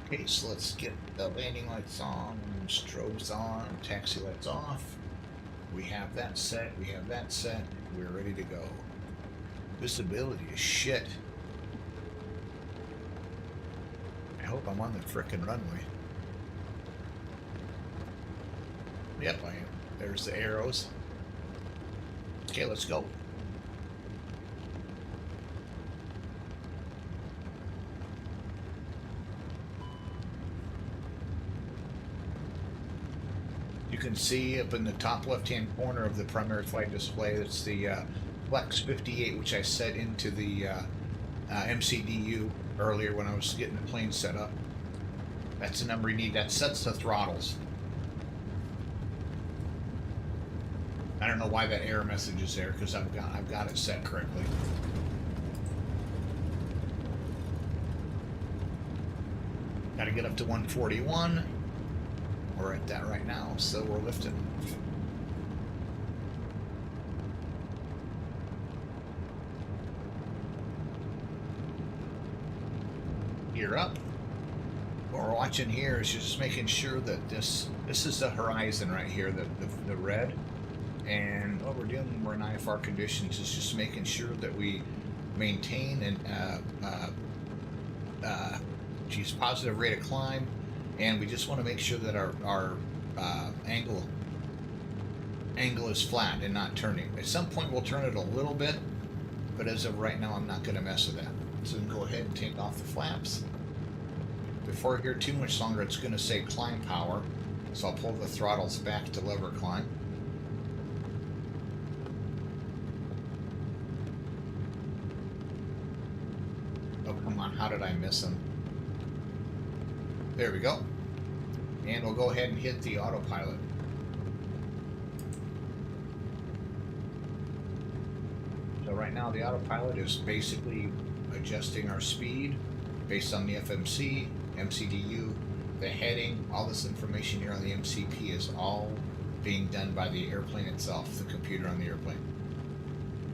A: Okay, so let's get the landing lights on, strobes on, taxi lights off. We have that set, we have that set, we're ready to go. Visibility is shit. I hope I'm on the frickin' runway. Yep, I am. There's the arrows. Okay, let's go. You can see up in the top left-hand corner of the primary flight display, that's the Flex 58, which I set into the MCDU earlier when I was getting the plane set up. That's the number you need. That sets the throttles. I don't know why that error message is there, because I've got it set correctly. Got to get up to 141. We're at that right now, so we're lifting. Gear up. What we're watching here is just making sure that this is the horizon right here, the red. And what we're doing when we're in IFR conditions is just making sure that we maintain an positive rate of climb, and we just want to make sure that our angle is flat and not turning. At some point we'll turn it a little bit, but as of right now I'm not going to mess with that. So we can go ahead and take off the flaps. Before I hear too much longer, it's going to say climb power, so I'll pull the throttles back to lever climb. Oh, come on, how did I miss them? There we go. And we'll go ahead and hit the autopilot. So right now the autopilot is basically adjusting our speed based on the FMC, MCDU, the heading. All this information here on the MCP is all being done by the airplane itself, the computer on the airplane.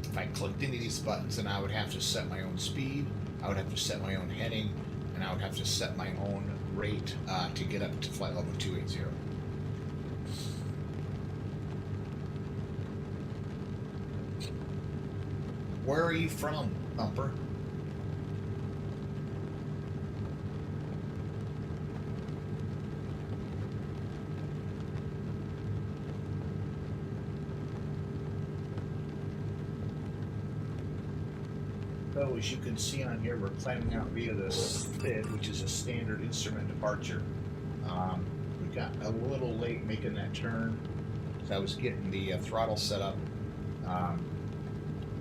A: If I clicked any of these buttons, then I would have to set my own speed, I would have to set my own heading, and I would have to set my own rate to get up to flight level 280. Where are you from, Thumper? So as you can see on here, we're climbing out via the SID, which is a standard instrument departure. We got a little late making that turn, so I was getting the throttle set up.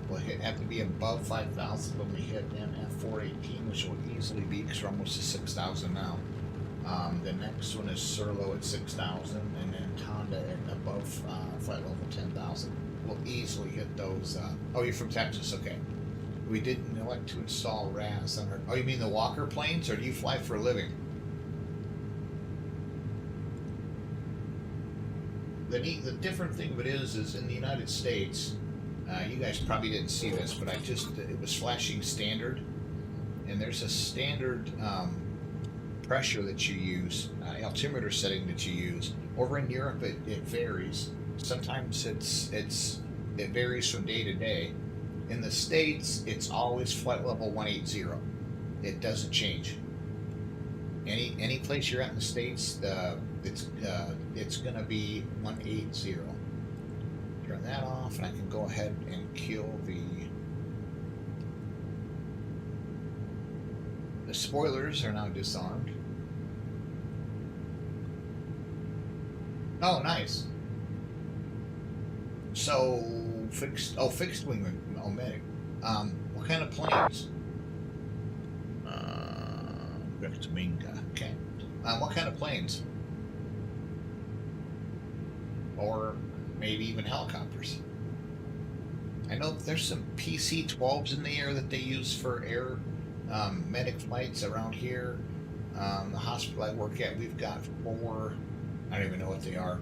A: We'll have to be above 5,000 when we hit MF 418, which will easily be, because we're almost to 6,000 now. The next one is Surlo at 6,000, and then Tonda at above flight level 10,000. We'll easily hit those. Oh, you're from Texas, okay. We didn't elect to install RAS on our... Oh, you mean the Walker planes, or do you fly for a living? The different thing of it is in the United States, you guys probably didn't see this, but it was flashing standard, and there's a standard pressure that you use, altimeter setting that you use. Over in Europe, it varies. Sometimes it varies from day to day. In the States, it's always flight level 180. It doesn't change. Any place you're at in the States, it's going to be 180. Turn that off, and I can go ahead and kill the spoilers are now disarmed. Oh, nice. So fixed wing medic. What kind of planes? Okay. What kind of planes? Or maybe even helicopters. I know there's some PC-12s in the air that they use for air medic flights around here. The hospital I work at, we've got 4, I don't even know what they are,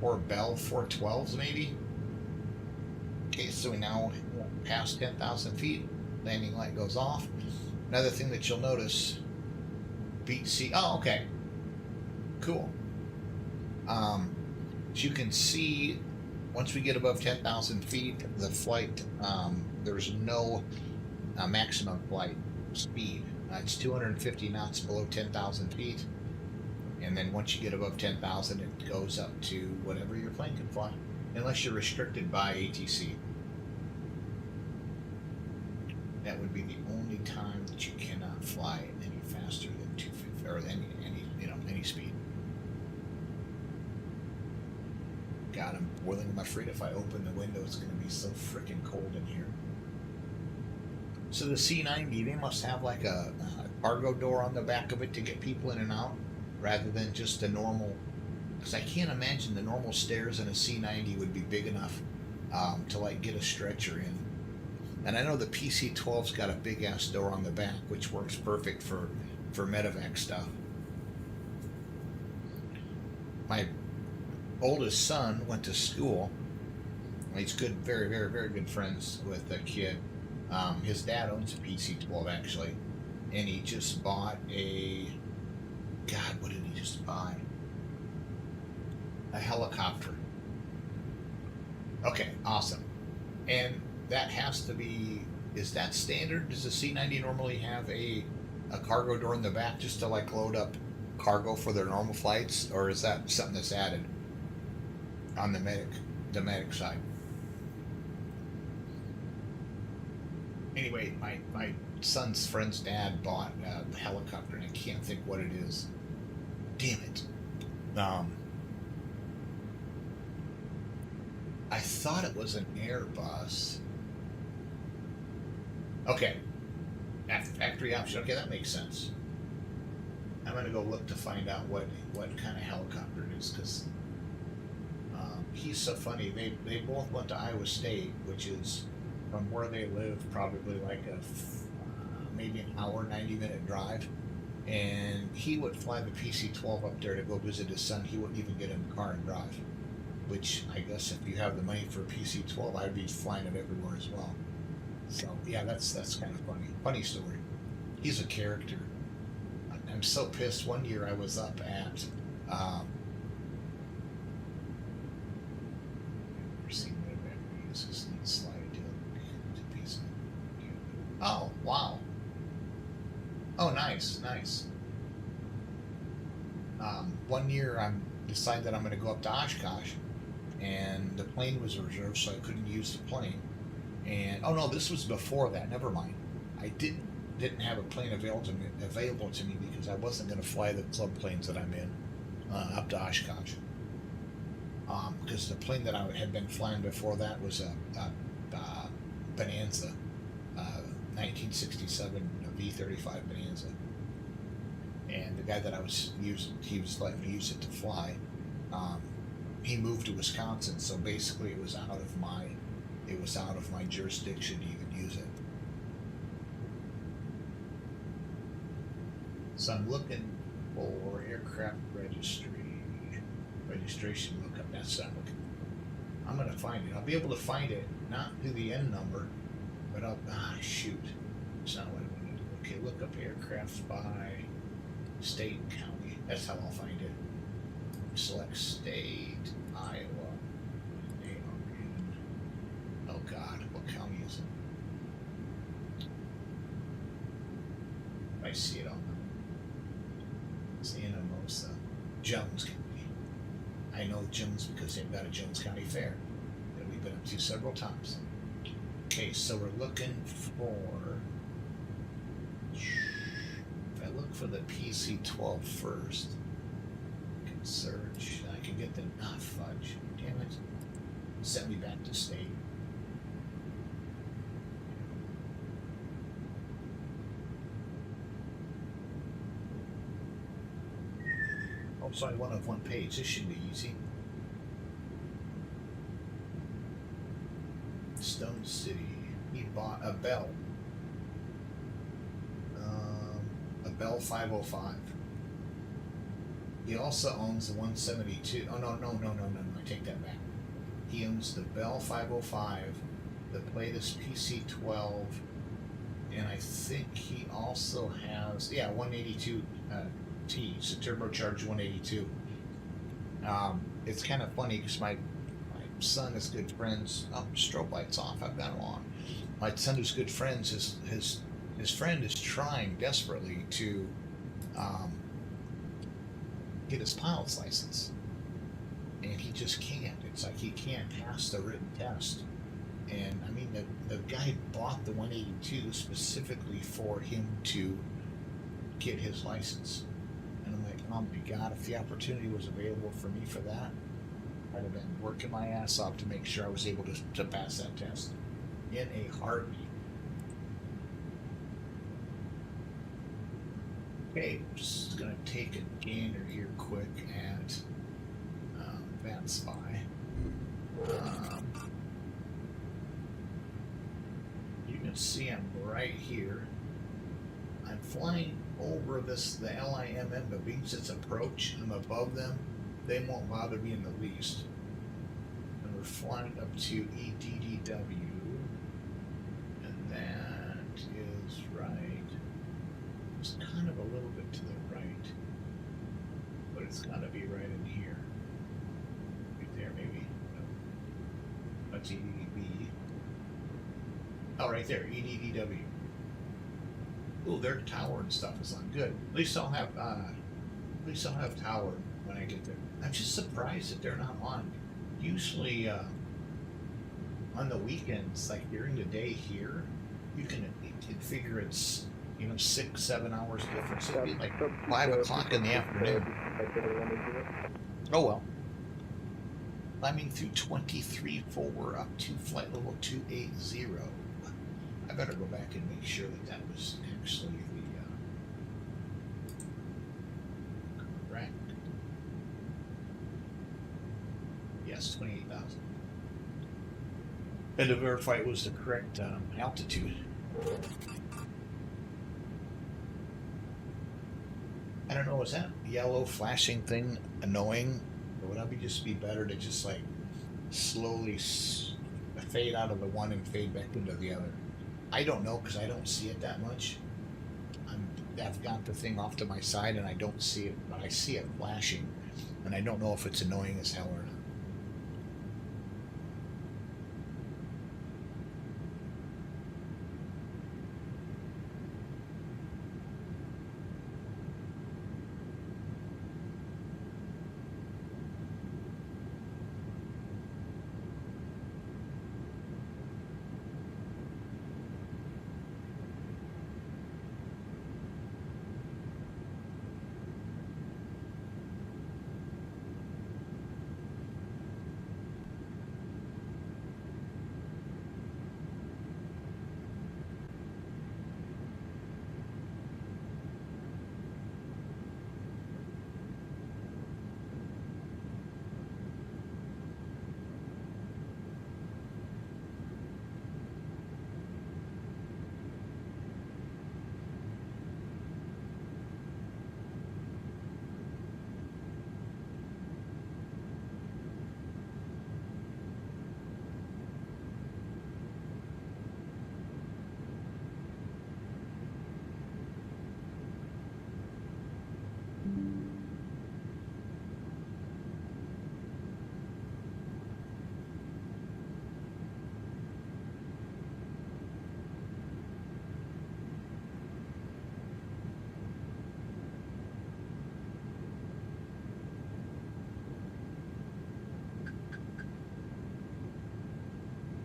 A: 4 Bell 412s maybe. Okay, so we now past 10,000 feet, landing light goes off. Another thing that you'll notice, beat C. Oh, okay, cool. As you can see, once we get above 10,000 feet, the flight, there's no maximum flight speed. It's 250 knots below 10,000 feet. And then once you get above 10,000, it goes up to whatever your plane can fly, unless you're restricted by ATC. That would be the only time that you cannot fly any faster than 250 or any speed. God, I'm boiling. I'm afraid if I open the window, it's going to be so freaking cold in here. So the C-90, they must have like a cargo door on the back of it to get people in and out, rather than just a normal. Because I can't imagine the normal stairs in a C-90 would be big enough to like get a stretcher in. And I know the PC-12's got a big ass door on the back, which works perfect for medevac stuff. My oldest son went to school. He's good, very, very, very good friends with the kid. His dad owns a PC-12 actually, and he just bought a. God, what did he just buy? A helicopter. Okay, awesome. And that has to be. Is that standard? Does the C-90 normally have a cargo door in the back just to like load up cargo for their normal flights, or is that something that's added on the medic side? Anyway, my son's friend's dad bought a helicopter, and I can't think what it is. Damn it. I thought it was an Airbus. Okay. Factory option. Okay, that makes sense. I'm going to go look to find out what kind of helicopter it is, because he's so funny. They both went to Iowa State, which is from where they live probably like maybe an hour, 90-minute drive. And he would fly the PC-12 up there to go visit his son. He wouldn't even get in the car and drive. Which I guess if you have the money for a PC-12, I'd be flying it everywhere as well. So yeah, that's kind of funny. Funny story. He's a character. I'm so pissed. One year I was up at. Oh wow. Oh nice. One year I decided that I'm going to go up to Oshkosh, and the plane was reserved, so I couldn't use the plane. And oh no, this was before that. Never mind. I didn't have a plane available to me because I wasn't going to fly the club planes that I'm in up to Oshkosh. Because the plane that I had been flying before that was a Bonanza, 1967 V-35 Bonanza. And the guy that I was using, he was letting me use it to fly. He moved to Wisconsin, so basically it was out of my jurisdiction to even use it. So I'm looking for aircraft registration lookup. That's what I'm looking for. I'm gonna find it. I'll be able to find it not through the N number, but shoot, it's not what I want to do. Okay, look up aircraft by state and county. That's how I'll find it. Select state, Iowa. Oh God, what county is it? I see it on it's Anamosa, Jones County. I know Jones because they've got a Jones County Fair that we've been up to several times. Okay, so we're looking for. If I look for the PC-12 first, I can search. I can get the fudge. Damn it! Send me back to state. Oh, sorry, one of one page. This should be easy. Stone City. He bought a Bell. A Bell 505. He also owns the 172. Oh, no. I take that back. He owns the Bell 505, the latest PC-12, and I think he also has, yeah, 182 T, it's a turbocharged 182. It's kind of funny because my son is good friends. Oh, strobe lights off. I've got them on. My son is good friends. His friend is trying desperately to get his pilot's license, and he just can't. It's like he can't pass the written test. And I mean, the guy bought the 182 specifically for him to get his license. And I'm like, oh my God, if the opportunity was available for me for that, I'd have been working my ass off to make sure I was able to pass that test in a heartbeat. Okay, just gonna take a gander here quick at VATSIM. You can see I'm right here. I'm flying over the LIMM, but because it's approach, I'm above them. They won't bother me in the least. And we're flying up to EDDW, and that is right. It's kind of a little bit to the right, but it's got to be right in here. Right there, maybe. No. That's EDDB. Oh, right there, EDDW. Oh, their tower and stuff is on. Good. At least I'll have tower when I get there. I'm just surprised that they're not on. Usually, on the weekends, like during the day here, you can figure it's 6-7 hours difference. It'd be like 5 o'clock in the afternoon. Oh well. Climbing through 23-4 up to flight level 280. I better go back and make sure that was actually the correct. Yes, 28,000. And to verify it was the correct altitude. I don't know, is that yellow flashing thing annoying? Or would it just be better to just like slowly fade out of the one and fade back into the other? I don't know because I don't see it that much. I've got the thing off to my side and I don't see it, but I see it flashing, and I don't know if it's annoying as hell or not.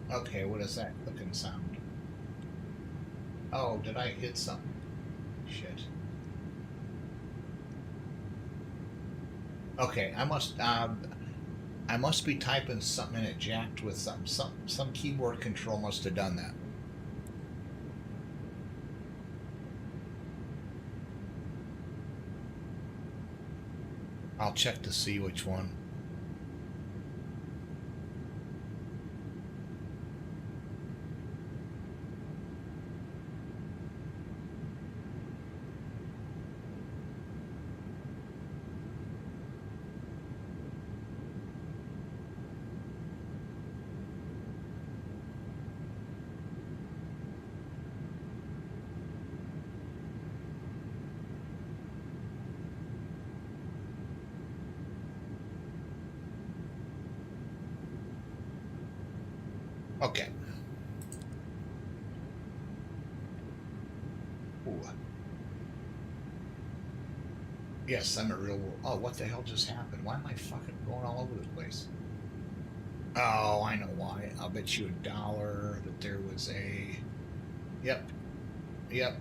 A: Okay, what is that clicking sound? Oh, did I hit something? Shit. Okay, I must be typing something and it jacked with some keyboard control must have done that. I'll check to see which one. Okay. Ooh. Yes, I'm a real world. Oh, what the hell just happened? Why am I fucking going all over the place? Oh, I know why. I'll bet you $1 that there was a. Yep, yep.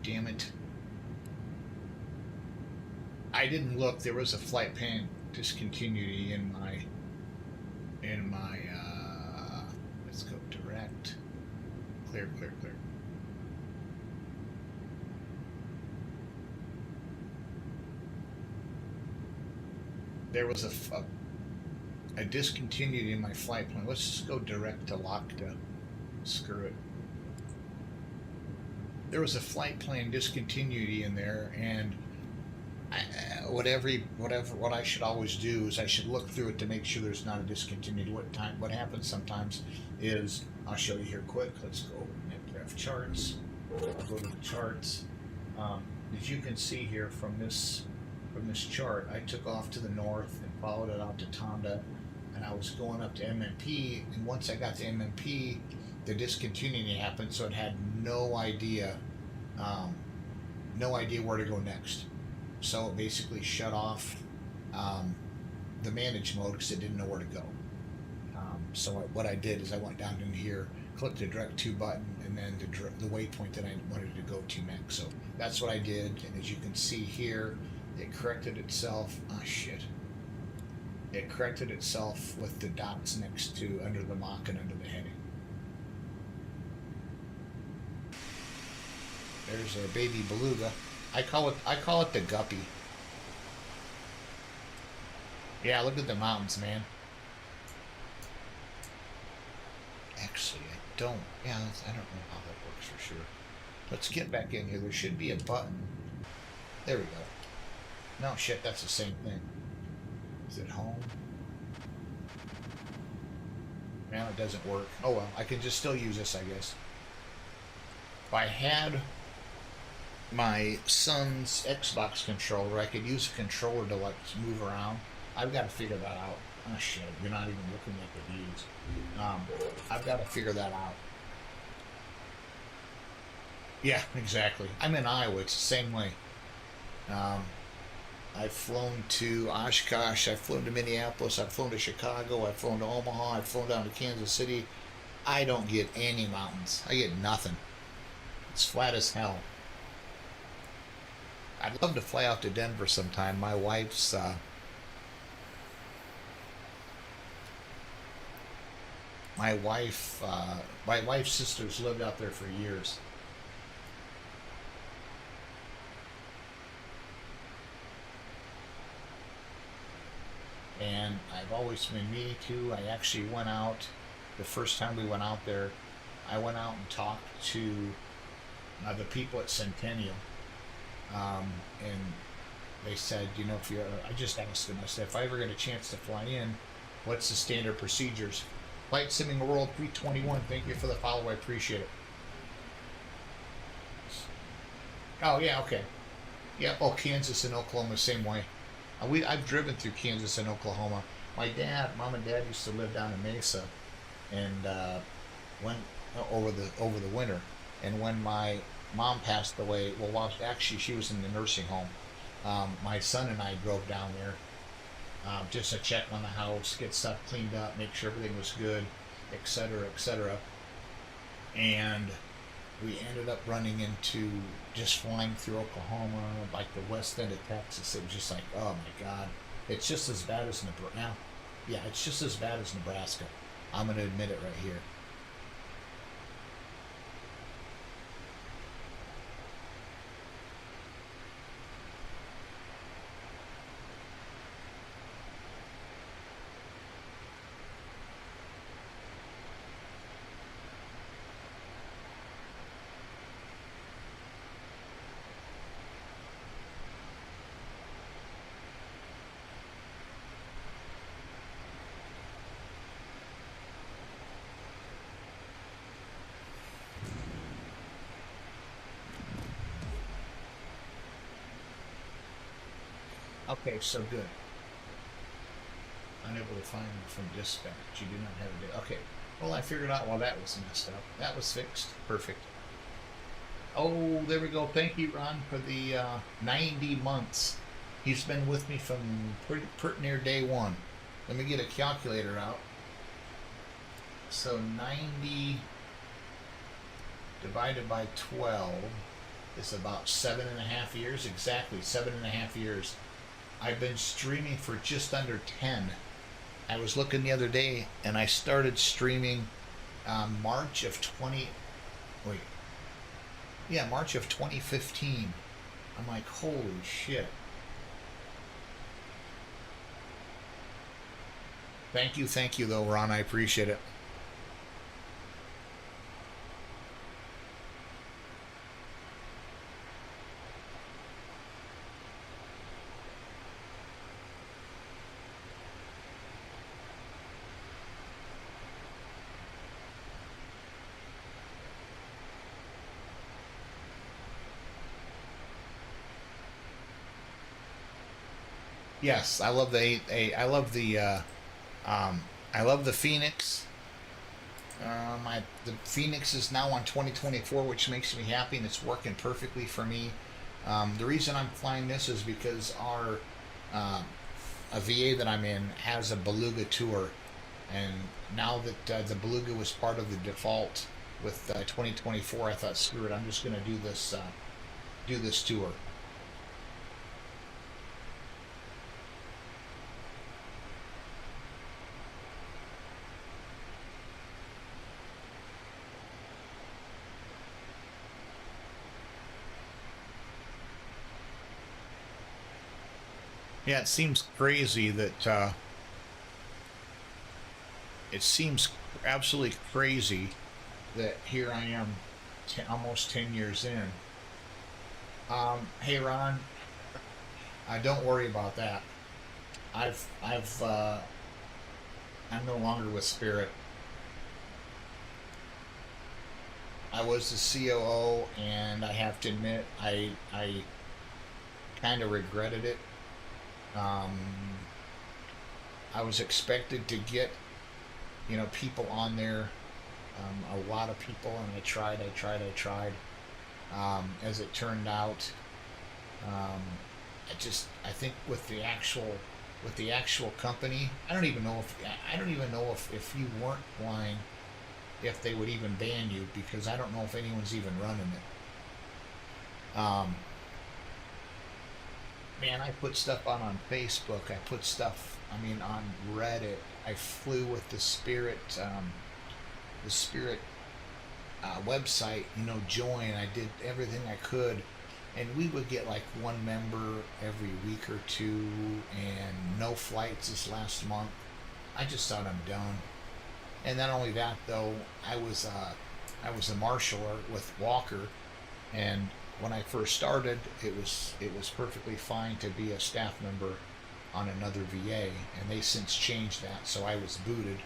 A: Damn it. I didn't look. There was a flight plan discontinuity in my. Let's go direct. Clear. There was a discontinuity in my flight plan. Let's just go direct to Lakta. Screw it. There was a flight plan discontinuity in there, and what I should always do is I should look through it to make sure there's not a discontinuity. What happens sometimes is I'll show you here quick. Let's go Netgraph charts. I'll go to the charts. As you can see here from this chart, I took off to the north and followed it out to Tonda, and I was going up to MMP. And once I got to MMP, the discontinuity happened, so it had um, no idea where to go next. So it basically shut off um, the manage mode because it didn't know where to go. So what I did is I went down in here, clicked the direct to button, and then the waypoint that I wanted to go to next. So that's what I did, and as you can see here, it corrected itself. Ah, shit. It corrected itself with the dots next to under the mock and under the heading. There's our baby beluga. I call it the guppy. Yeah, look at the mountains, man. Actually, I don't. Yeah, I don't know how that works for sure. Let's get back in here. There should be a button. There we go. No, shit, that's the same thing. Is it home? Now it doesn't work. Oh well, I can just still use this, I guess. If I had my son's Xbox controller, I could use a controller to like move around. I've got to figure that out. Oh shit, you're not even looking at the views. I've got to figure that out. Yeah, exactly. I'm in Iowa. It's the same way. Um, I've flown to Oshkosh. I've flown to Minneapolis. I've flown to Chicago. I've flown to Omaha. I've flown down to Kansas City. I don't get any mountains. I get nothing. It's flat as hell. I'd love to fly out to Denver sometime. My wife's sisters lived out there for years, and I've always been meaning to. I actually went out the first time we went out there. I went out and talked to the people at Centennial, and they said, if you, I just asked them. I said, if I ever get a chance to fly in, what's the standard procedures? Flight Simming World 321. Thank you for the follow. I appreciate it. Oh yeah, okay. Yeah. Oh, Kansas and Oklahoma, same way. I've driven through Kansas and Oklahoma. Mom and Dad used to live down in Mesa, and when over the winter, and when my mom passed away, well, actually she was in the nursing home. My son and I drove down there just to check on the house, get stuff cleaned up, make sure everything was good, etc., etc. And we ended up running into just flying through Oklahoma, like the west end of Texas. It was just like, oh my God, it's just as bad as Nebraska. Now, yeah, it's just as bad as Nebraska. I'm going to admit it right here. Okay, so good. Unable to find from dispatch. You do not have a date. Okay. Well, I figured out why that was messed up. That was fixed. Perfect. Oh, there we go. Thank you, Ron, for the 90 months. He's been with me from pretty near day one. Let me get a calculator out. So 90 divided by 12 is about 7.5 years. Exactly, 7.5 years. I've been streaming for just under 10. I was looking the other day, and I started streaming March of 20. Wait, yeah, March of 2015. I'm like, holy shit. Thank you, though, Ron. I appreciate it. Yes, I love the 8A. Um, I love the Phoenix. The Phoenix is now on 2024, which makes me happy, and it's working perfectly for me. The reason I'm flying this is because our a VA that I'm in has a Beluga tour, and now that the Beluga was part of the default with 2024, I thought, screw it, I'm just going to do this tour. Yeah, it seems absolutely crazy that here I am, almost 10 years in. Hey Ron, don't worry about that. I've I'm no longer with Spirit. I was the COO, and I have to admit, I kind of regretted it. Um, I was expected to get people on there, a lot of people, and I tried. As it turned out, um, I think with the actual company, I don't even know if you weren't flying, if they would even ban you, because I don't know if anyone's even running it. Man, I put stuff on Facebook. I put stuff, I mean, on Reddit. I flew with the Spirit website. Join. I did everything I could, and we would get like one member every week or two, and no flights this last month. I just thought I'm done. And not only that, though, I was a marshaller with Walker, and when I first started, it was perfectly fine to be a staff member on another VA, and they since changed that, so I was booted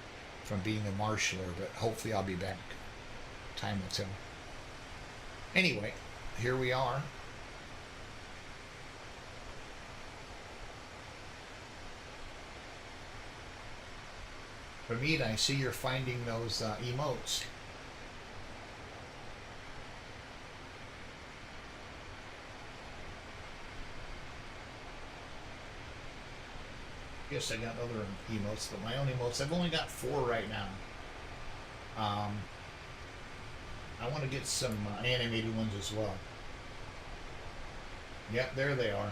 A: from being a marshaller. But hopefully, I'll be back. Time will tell. Anyway, here we are. Ramit, I see you're finding those emotes. Yes, I got other emotes, but my own emotes, I've only got 4 right now. Um, I want to get some animated ones as well. Yep, there they are.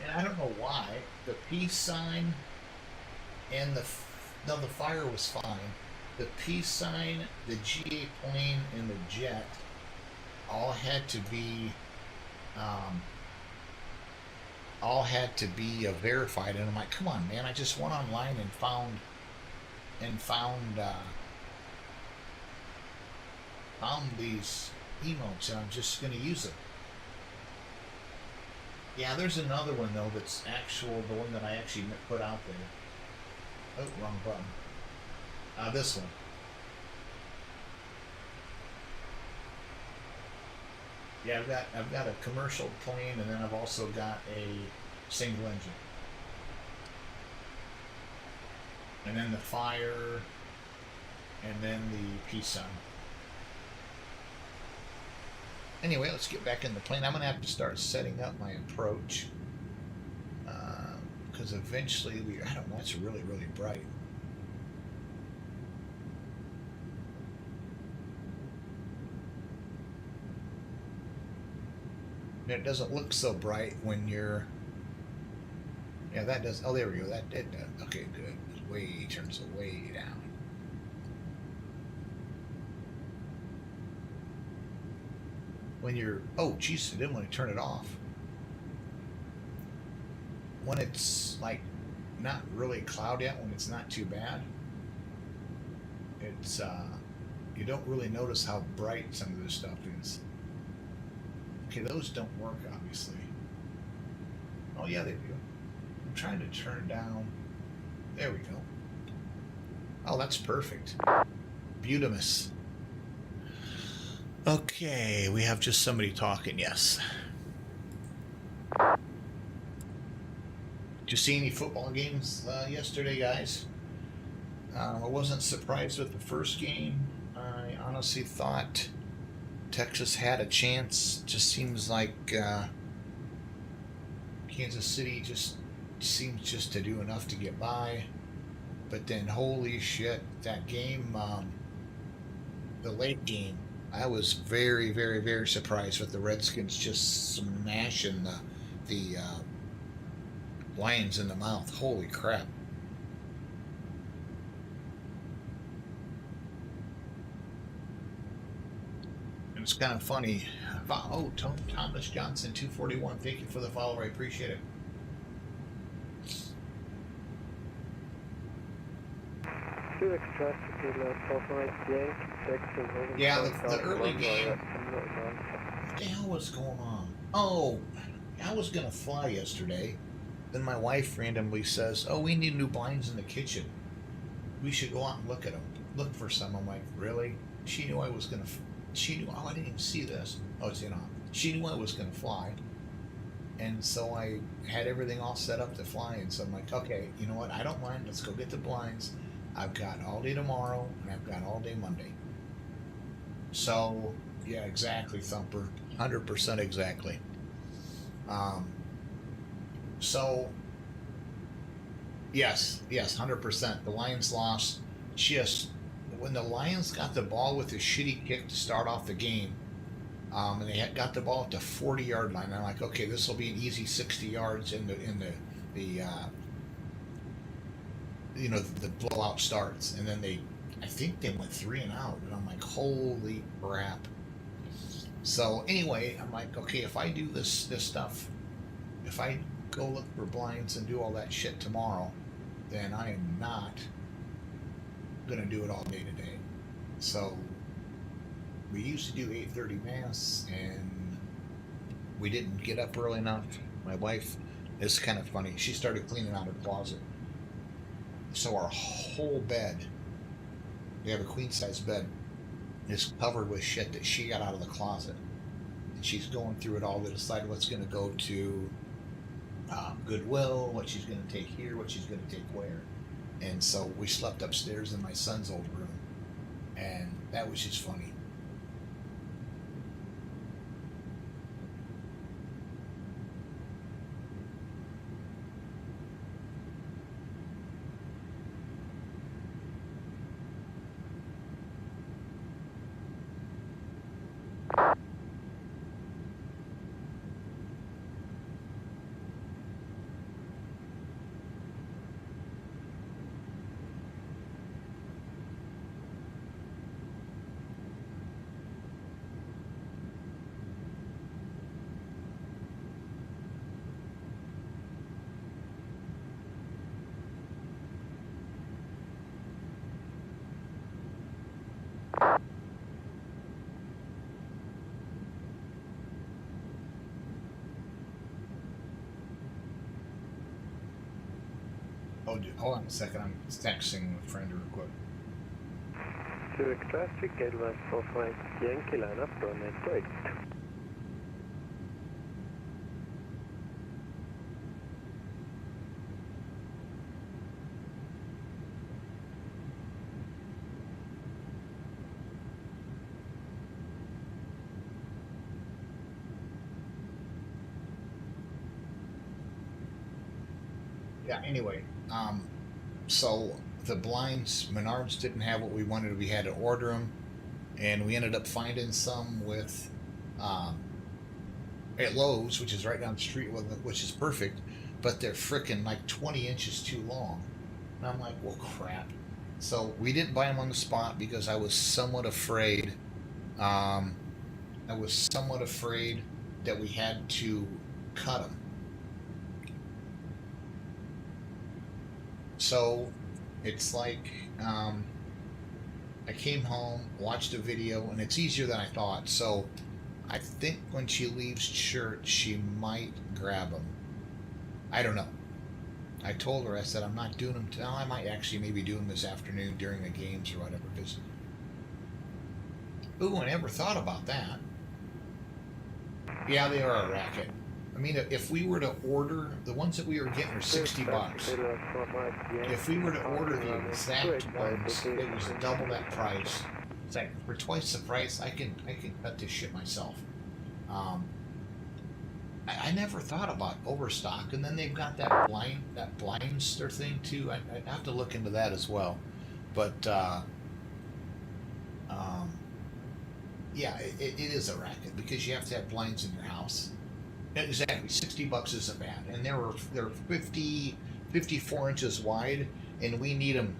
A: And I don't know why the peace sign and no, the fire was fine. The peace sign, the GA plane, and the jet all had to be um, verified. And I'm like, come on, man! I just went online and found found these emotes, and I'm just gonna use them. Yeah, there's another one though that's the one that I actually put out there. Oh, wrong button. This one. Yeah, I've got a commercial plane, and then I've also got a single engine, and then the fire, and then the peace sign. Anyway, let's get back in the plane. I'm gonna have to start setting up my approach because eventually I don't know. It's really really bright. And it doesn't look so bright when you're. Yeah, that does. Oh, there we go. That it does. Okay, good. Turns it way down. When you're. Oh, geez, I didn't want to turn it off. When it's like not really cloudy out, when it's not too bad, it's you don't really notice how bright some of this stuff is. Okay, those don't work obviously. Oh yeah, they do. I'm trying to turn down. There we go. Oh, that's perfect. Beautimus. Okay, we have just somebody talking. Yes. Did you see any football games yesterday, guys? I wasn't surprised with the first game. I honestly thought Texas had a chance. Just seems like Kansas City just seems just to do enough to get by. But then, holy shit, that game, the late game, I was very, very, very surprised with the Redskins just smashing the Lions in the mouth. Holy crap! And it's kind of funny. Oh, Thomas Johnson, 241. Thank you for the follow. I appreciate it. Yeah, the early game. What the hell was going on? Oh, I was gonna fly yesterday. Then my wife randomly says, "Oh, we need new blinds in the kitchen. We should go out and look at them. Look for some." I'm like, "Really?" She knew I was gonna. She knew. Oh, I didn't even see this. Oh, it's on. She knew I was gonna fly, and so I had everything all set up to fly. And so I'm like, "Okay, you know what? I don't mind. Let's go get the blinds. I've got all day tomorrow, and I've got all day Monday." So yeah, exactly, Thumper. 100% exactly. Um, so yes, 100%. The Lions lost. Just when the Lions got the ball with a shitty kick to start off the game, and they got the ball at the 40-yard line. I'm like, okay, this will be an easy 60 yards in the blowout starts, and then I think they went 3 and out, and I'm like, holy crap. So anyway, I'm like, okay, if I do this stuff, if I go look for blinds and do all that shit tomorrow, then I am not gonna do it all day today. So we used to do 8:30 mass, and we didn't get up early enough. My wife is kind of funny. She started cleaning out her closet, so our whole bed, we have a queen size bed, is covered with shit that she got out of the closet, and she's going through it all to decide what's going to go to Goodwill, what she's going to take here, what she's going to take where. And so we slept upstairs in my son's old room, and that was just funny. Oh, dude, hold on a second. I'm texting a friend real quick.
B: To Classic 11 for flight Yankee line up on network.
A: Yeah. Anyway, so the blinds, Menards didn't have what we wanted. We had to order them, and we ended up finding some with um, at Lowe's, which is right down the street, which is perfect, but they're freaking like 20 inches too long. And I'm like, well, crap. So we didn't buy them on the spot because I was somewhat afraid. Um, I was somewhat afraid that we had to cut them. So it's like I came home, watched a video, and it's easier than I thought. So I think when she leaves church, she might grab them. I don't know. I told her, I said, I'm not doing them. Now I might actually maybe do them this afternoon during the games or whatever. Because, ooh, I never thought about that. Yeah, they are a racket. I mean, if we were to order the ones that we were getting are $60. If we were to order the exact ones, it was double that price. It's like for twice the price, I can cut this shit myself. Um, I never thought about overstock, and then they've got that blindster thing too. I have to look into that as well. But um, yeah, it is a racket because you have to have blinds in your house. Exactly, $60 isn't bad, and they're 54 inches wide, and we need them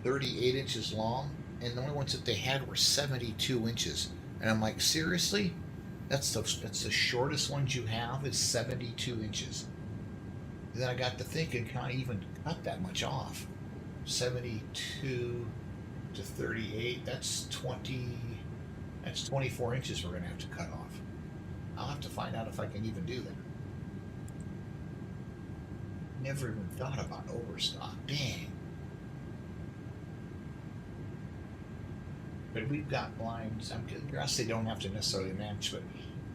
A: 38 inches long, and the only ones that they had were 72 inches. And I'm like, seriously? That's the shortest ones you have is 72 inches. And then I got to thinking, can I even cut that much off? 72 to 38, that's 20, that's 24 inches we're gonna have to cut off. I'll have to find out if I can even do that. Never even thought about overstock. Dang. But we've got blinds. I guess they don't have to necessarily match, but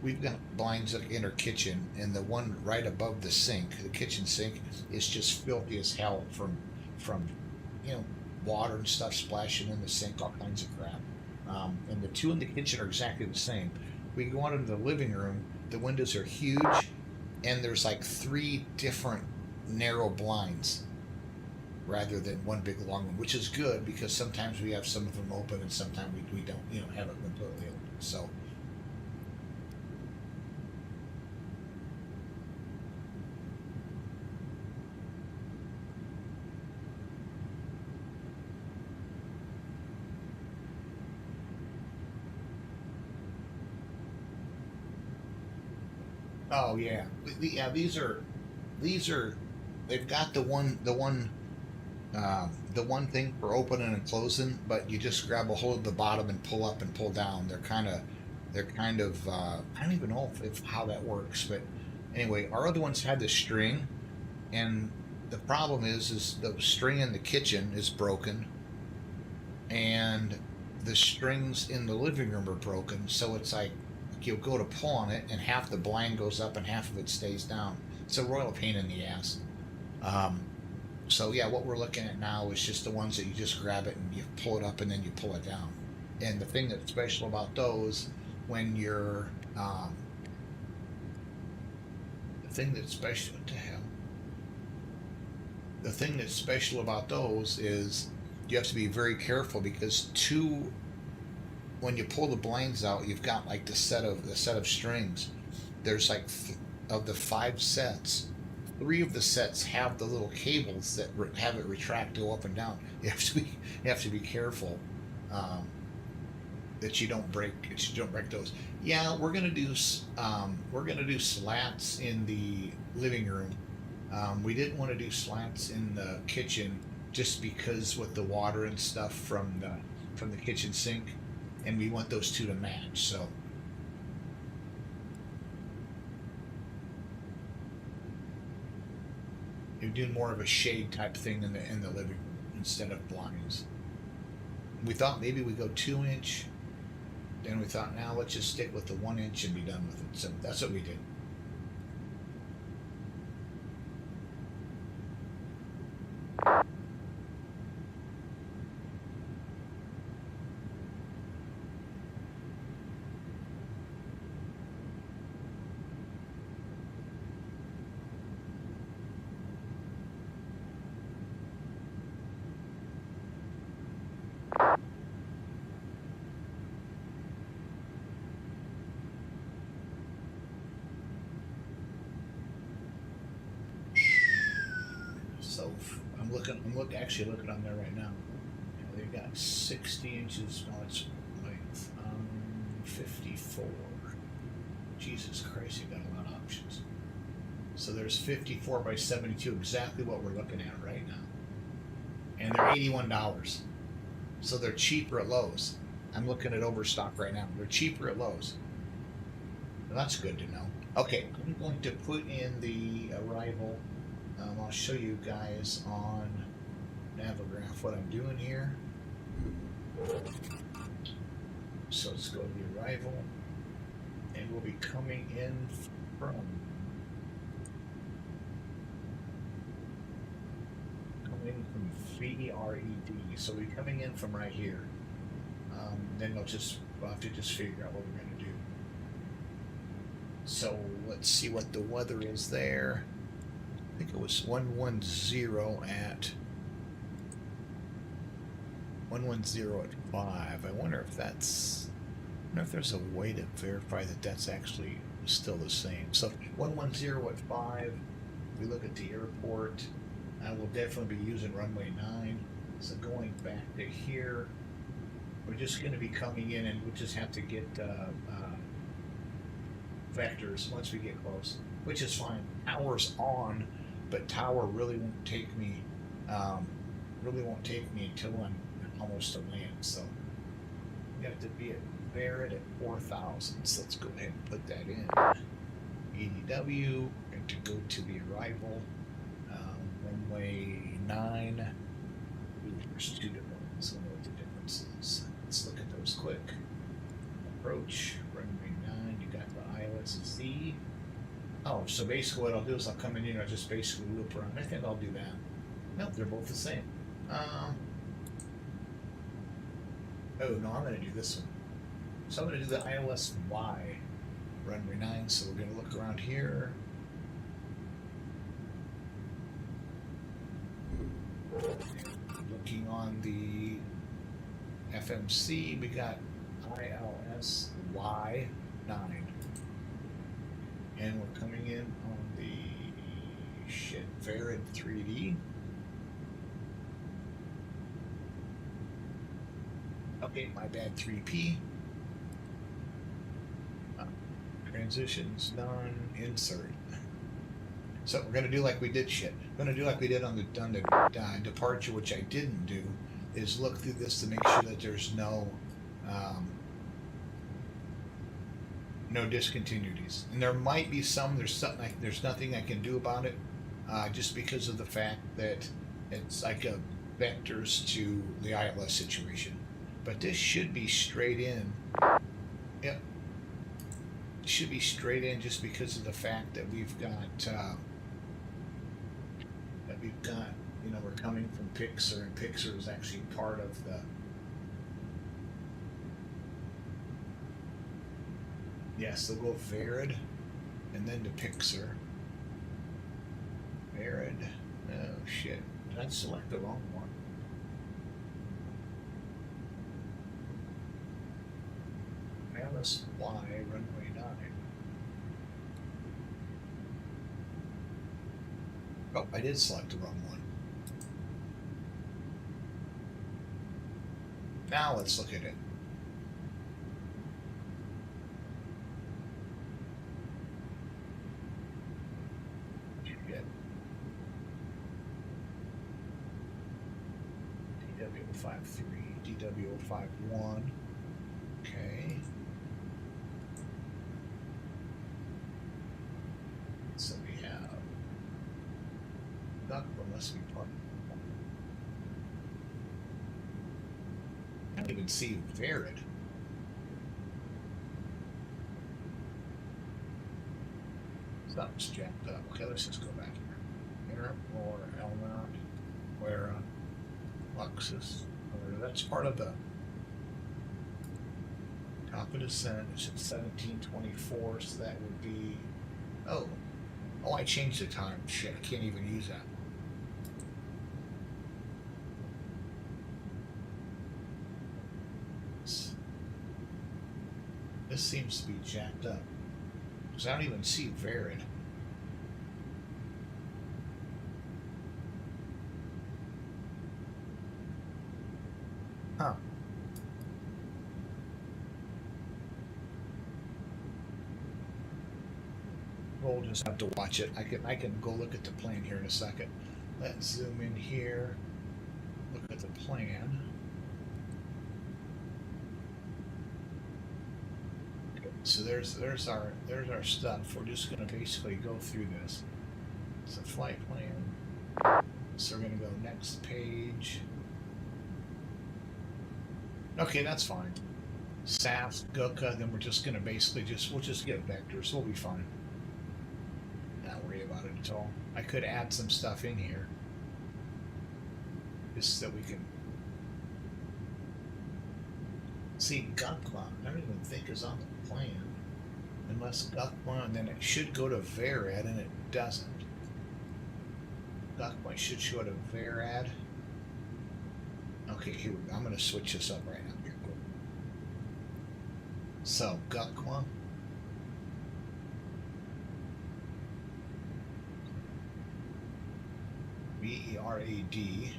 A: we've got blinds in our kitchen, and the one right above the sink, the kitchen sink, is just filthy as hell from you know water and stuff splashing in the sink, all kinds of crap. And the two in the kitchen are exactly the same. We go out into the living room. The windows are huge, and there's like three different narrow blinds rather than one big long one, which is good because sometimes we have some of them open and sometimes we don't, have it completely open. So, oh yeah, yeah. These are, they've got the one thing for opening and closing, but you just grab a hold of the bottom and pull up and pull down. They're kind of I don't even know if how that works, but anyway, our other ones had the string, and the problem is the string in the kitchen is broken, and the strings in the living room are broken. So it's like you'll go to pull on it, and half the blind goes up and half of it stays down. It's a royal pain in the ass. Um, so yeah, what we're looking at now is just the ones that you just grab it and you pull it up and then you pull it down. And the thing that's special about those, when you're the thing that's special, what the hell? The thing that's special about those is you have to be very careful because when you pull the blinds out, you've got like the set of strings. There's like of the five sets, three of the sets have the little cables that have it retract, go up and down. You have to be careful um, that you don't break those. Yeah, we're gonna do slats in the living room. We didn't want to do slats in the kitchen just because with the water and stuff from the kitchen sink, and we want those two to match. So you're doing more of a shade type thing in the living room instead of blinds. We thought maybe we go 2 inch. Then we thought, now let's just stick with the 1 inch and be done with it. So that's what we did. So I'm actually looking on there right now. They've got 60 inches. No, it's length. 54. Jesus Christ, you've got a lot of options. So there's 54 by 72, exactly what we're looking at right now. And they're $81. So they're cheaper at Lowe's. I'm looking at Overstock right now. They're cheaper at Lowe's. Well, that's good to know. Okay, I'm going to put in the arrival. I'll show you guys on Navigraph what I'm doing here. So let's go to the arrival. And we'll be coming in from VRED. So we're coming in from right here. Then we'll have to just figure out what we're going to do. So let's see what the weather is there. I think it was 110 at 5. I wonder if there's a way to verify that that's actually still the same. So 110 at 5. We look at the airport. I will definitely be using runway 9. So going back to here, we're just going to be coming in, and we'll just have to get vectors once we get close, which is fine. Tower's on, but tower really won't take me until I'm almost to land. So we got to be at Barrett at 4,000. So let's go ahead and put that in. EDW, and to go to the arrival. Runway 9. There's 2 different ones. I don't know what the difference is. Let's look at those quick. Approach, runway 9. You got the ILSZ. Oh, so basically what I'll do is I'll come in here and I'll just basically loop around. I think I'll do that. Nope, they're both the same. Oh, no, I'm going to do this one. So I'm going to do the ILSY, runway 9. So we're going to look around here. Looking on the FMC, we got ILSY 9. And we're coming in on the Varied 3D. Okay, my bad, 3P. Transitions done, insert. So we're going to do like we did We're going to do like we did on the departure, which I didn't do, is look through this to make sure that there's no discontinuities. And there might be some. There's nothing I can do about it, just because of the fact that it's like a vectors to the ILS situation. But this should be straight in. Yep. It should be straight in just because of the fact that we've got we're coming from Pixar, and Pixar is actually part of the. Yes, they'll go Varied, and then to Pixar. Varied. Oh shit! Did I select the wrong one? ILSY runway 9. Oh, I did select the wrong one. Now let's look at it. What you get? DW53, DW51. Okay. So we have Duckburn must be part. I don't even see Varied. Something's jacked up. Okay, let's just go back here. Europe or Elmont, where Luxus. That's part of the top of descent. It's at 1724, so that would be. Oh, I changed the time. Shit, I can't even use that. This seems to be jacked up. Because I don't even see Varied. Huh. We'll just have to watch it. I can go look at the plan here in a second. Let's zoom in here. Look at the plan. Okay, so there's our stuff. We're just gonna basically go through this. It's a flight plan. So we're gonna go next page. Okay, that's fine. SAS, Guka, then we're just gonna basically we'll just get vectors. We'll be fine. Not worry about it at all. I could add some stuff in here. Just so we can see Gukla. I don't even think is on the plan. Unless Gukla, then it should go to Varad, and it doesn't. Gukla should show to Varad. Okay, here we go. I'm gonna switch this up right now. Here, cool. So Gukla. VERAD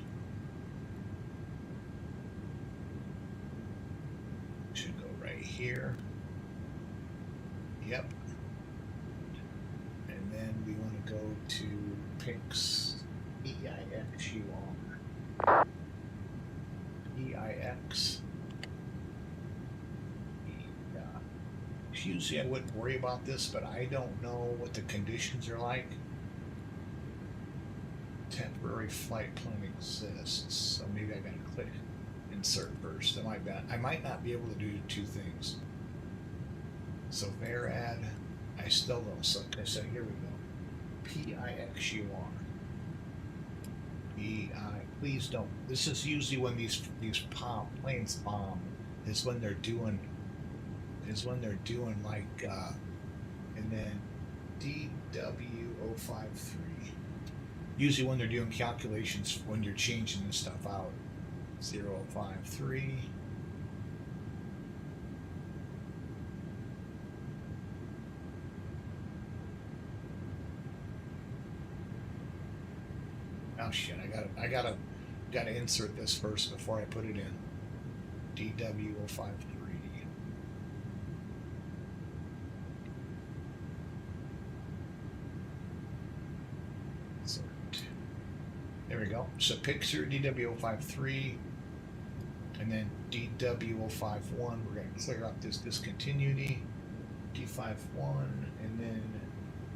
A: should go right here. Yep. And then we want to go to PIX EIX. EIX. Usually I wouldn't worry about this, but I don't know what the conditions are like. Temporary flight plan exists, so maybe I gotta click insert first. I might not be able to do two things. So Varad, I still don't. So here we go. PIXUR. Please don't. This is usually when these planes bomb. Is when they're doing like and then DW053. Usually when they're doing calculations when you're changing this stuff out. 053. Oh shit, I gotta insert this first before I put it in. DW053. There we go. So picture DW053 and then DW051. We're going to clear up this discontinuity. D51 and then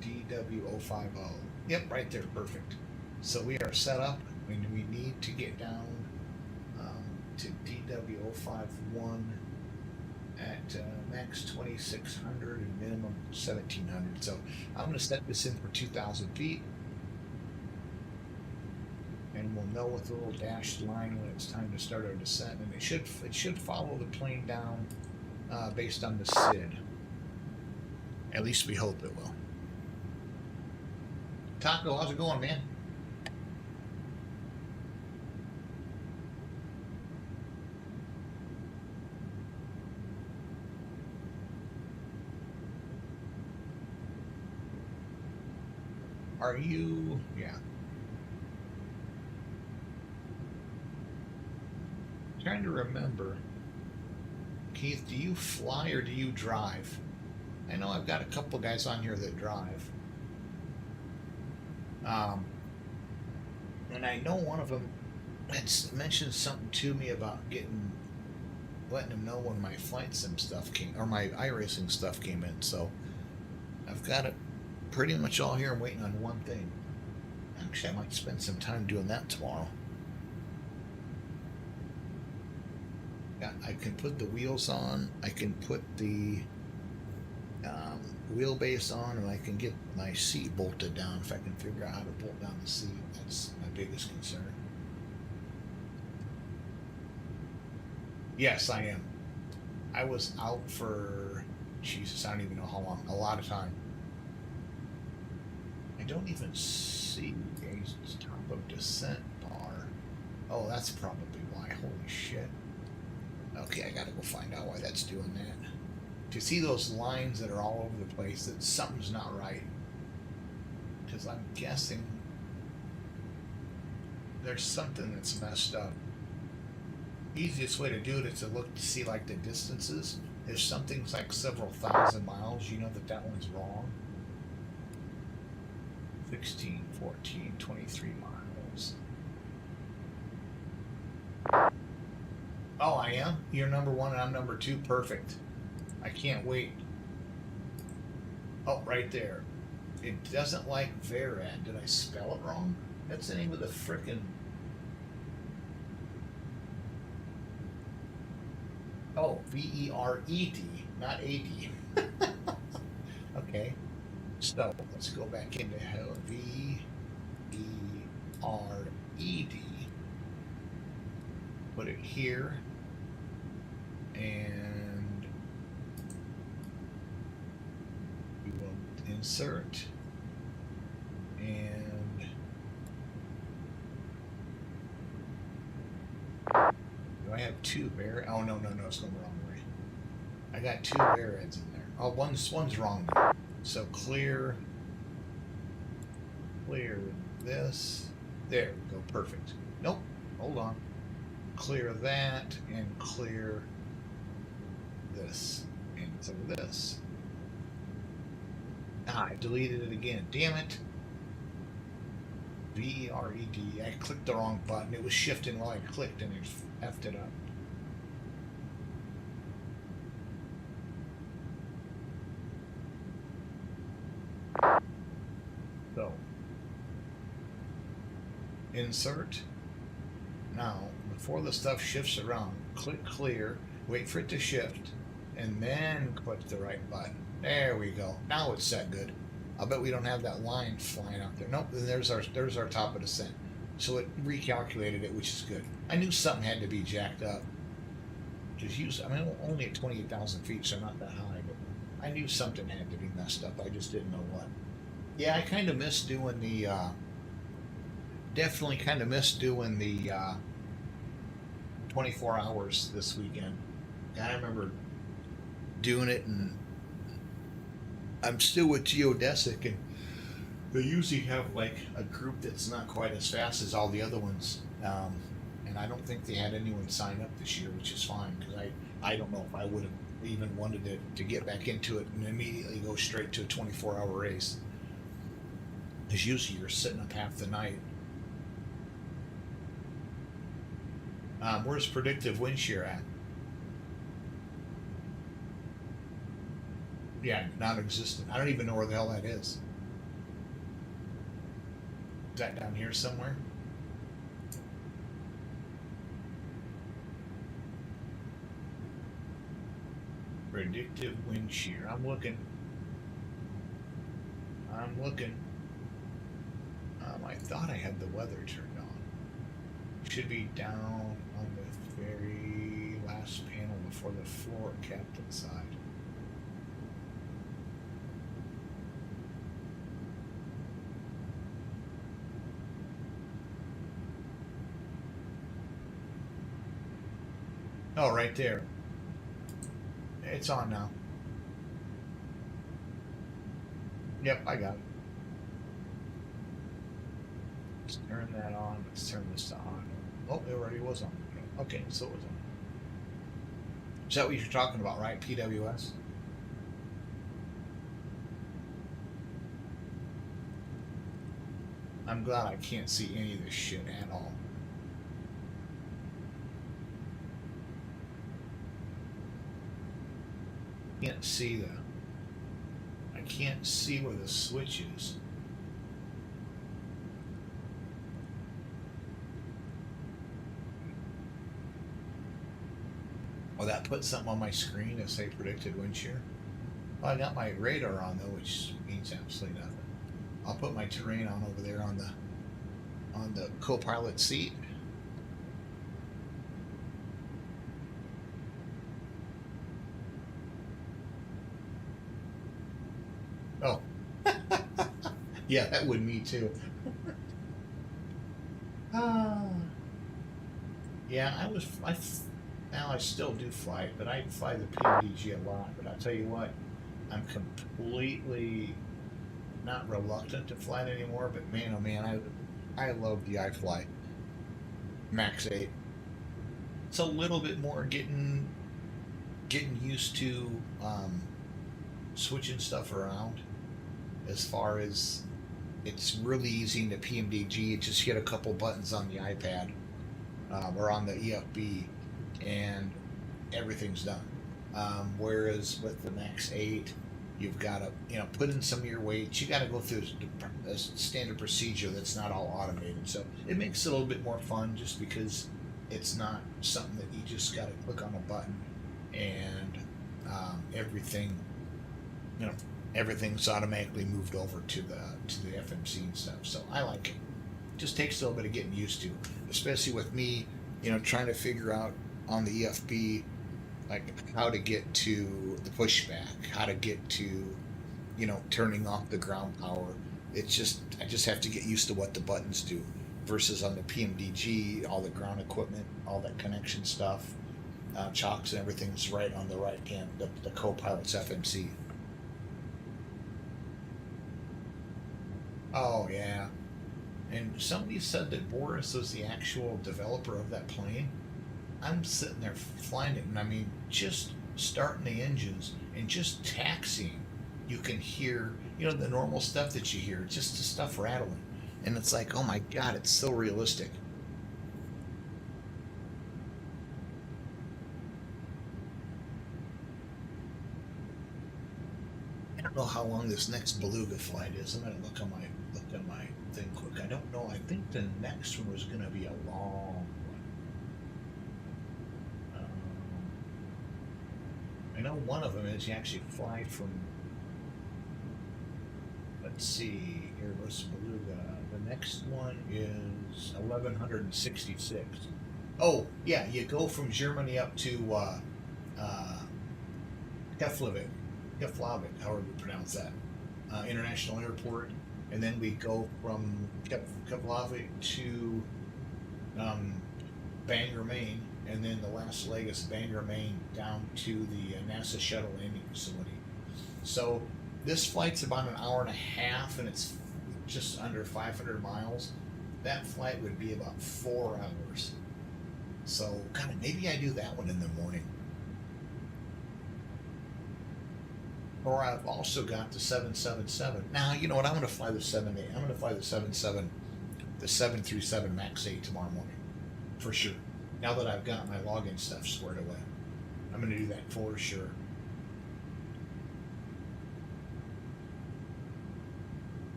A: DW050. Yep, right there. Perfect. So we are set up and we need to get down to DW051 at max 2600 and minimum 1700. So I'm going to set this in for 2000 feet. And we'll know with the little dashed line when it's time to start our descent, and it should follow the plane down based on the SID. At least we hope it will. Taco, how's it going, man? Are you? Yeah. Trying to remember, Keith, do you fly or do you drive? I know I've got a couple guys on here that drive. And I know one of them had mentioned something to me about letting them know when my flight sim stuff came, or my iRacing stuff came in. So I've got it pretty much all here. I'm waiting on one thing. Actually, I might spend some time doing that tomorrow. I can put the wheels on, I can put the wheelbase on, and I can get my seat bolted down if I can figure out how to bolt down the seat. That's my biggest concern. Yes, I am. I was out for, Jesus, I don't even know how long, a lot of time. I don't even see a top of descent bar. Oh, that's probably why. Holy shit. Okay, I gotta go find out why that's doing that. To see those lines that are all over the place, that something's not right. Because I'm guessing there's something that's messed up. easiest way to do it is to look to see like the distances. If something's like several thousand miles, you know that that one's wrong. 16, 14, 23 miles. Oh, I am? You're number one and I'm number two. Perfect. I can't wait. Oh, right there. It doesn't like Verad. Did I spell it wrong? That's the name of the frickin'. Oh, V-E-R-E-D, not A-D. Okay. So let's go back into V-E-R-E-D. Put it here. And we will insert. And do I have two bear? Oh, no, it's going the wrong way. I got two bear heads in there. Oh, one's wrong there. So clear this. There we go. Perfect. Nope. Hold on. Clear that and clear this and clear this. Ah, I deleted it again. Damn it. V-E-R-E-D. I clicked the wrong button. It was shifting while I clicked and it effed it up. So, insert. Now, before the stuff shifts around, click clear, wait for it to shift, and then click the right button. There we go. Now it's set good. I bet we don't have that line flying out there. Nope, there's our top of descent. So it recalculated it, which is good. I knew something had to be jacked up. Just I mean, only at 28,000 feet, so not that high, but I knew something had to be messed up. I just didn't know what. Yeah, I kind of miss doing the, definitely kind of miss doing the 24 hours this weekend. I remember doing it, and I'm still with Geodesic, and they usually have like a group that's not quite as fast as all the other ones. And I don't think they had anyone sign up this year, which is fine, because I don't know if I would have even wanted to get back into it and immediately go straight to a 24-hour race. Because usually you're sitting up half the night. Where's predictive wind shear at? Yeah, non-existent. I don't even know where the hell that is. Is that down here somewhere? Predictive wind shear. I'm looking. I thought I had the weather turned on. Should be down on the very last panel before the floor captain side. Oh, right there. It's on now. Yep, I got it. Let's turn that on. Let's turn this to on. Oh, it already was on. Okay, so it was on. Is that what you're talking about, right? PWS? I'm glad I can't see any of this shit at all. Can't see I can't see where the switch is. Well, that put something on my screen to say predicted wind shear. Well, I got my radar on though, which means absolutely nothing. I'll put my terrain on over there on the co-pilot seat. Oh, yeah, that would me too. Yeah, now I still do fly it, but I fly the PDG a lot. But I'll tell you what, I'm completely not reluctant to fly it anymore. But man, oh man, I love the iFly Max 8. it's a little bit more getting used to switching stuff around. As far as it's really easy in the PMDG, you just hit a couple buttons on the iPad or on the EFB, and everything's done. Whereas with the Max 8, you've got to put in some of your weights. You got to go through a standard procedure that's not all automated. So it makes it a little bit more fun, just because it's not something that you just got to click on a button and everything everything's automatically moved over to the FMC and stuff. So I like it. Just takes a little bit of getting used to, especially with me, trying to figure out on the EFB, like how to get to the pushback, how to get to, turning off the ground power. I just have to get used to what the buttons do. Versus on the PMDG, all the ground equipment, all that connection stuff, chocks and everything's right on the right hand, the co-pilot's FMC. Oh yeah. And somebody said that Boris was the actual developer of that plane. I'm sitting there flying it, and I mean, just starting the engines and just taxiing, you can hear, the normal stuff that you hear, just the stuff rattling. And it's like, oh my God, it's so realistic. I don't know how long this next Beluga flight is. I'm gonna look at my thing quick. I don't know. I think the next one was gonna be a long one. I know one of them is you actually fly from. Let's see. Here was Beluga. The next one is 1166. Oh yeah, you go from Germany up to Keflavik, Keflavik, however you pronounce that, International Airport, and then we go from Keflavik to um, Bangor, Maine, and then the last leg is Bangor, Maine, down to the NASA shuttle landing facility. So this flight's about an hour and a half, and it's just under 500 miles. That flight would be about 4 hours. So, kind of, maybe I do that one in the morning. Or I've also got the 777. Now, you know what? I'm going to fly the 78. I'm going to fly the 77, the 737 Max 8 tomorrow morning, for sure. Now that I've got my login stuff squared away, I'm going to do that for sure.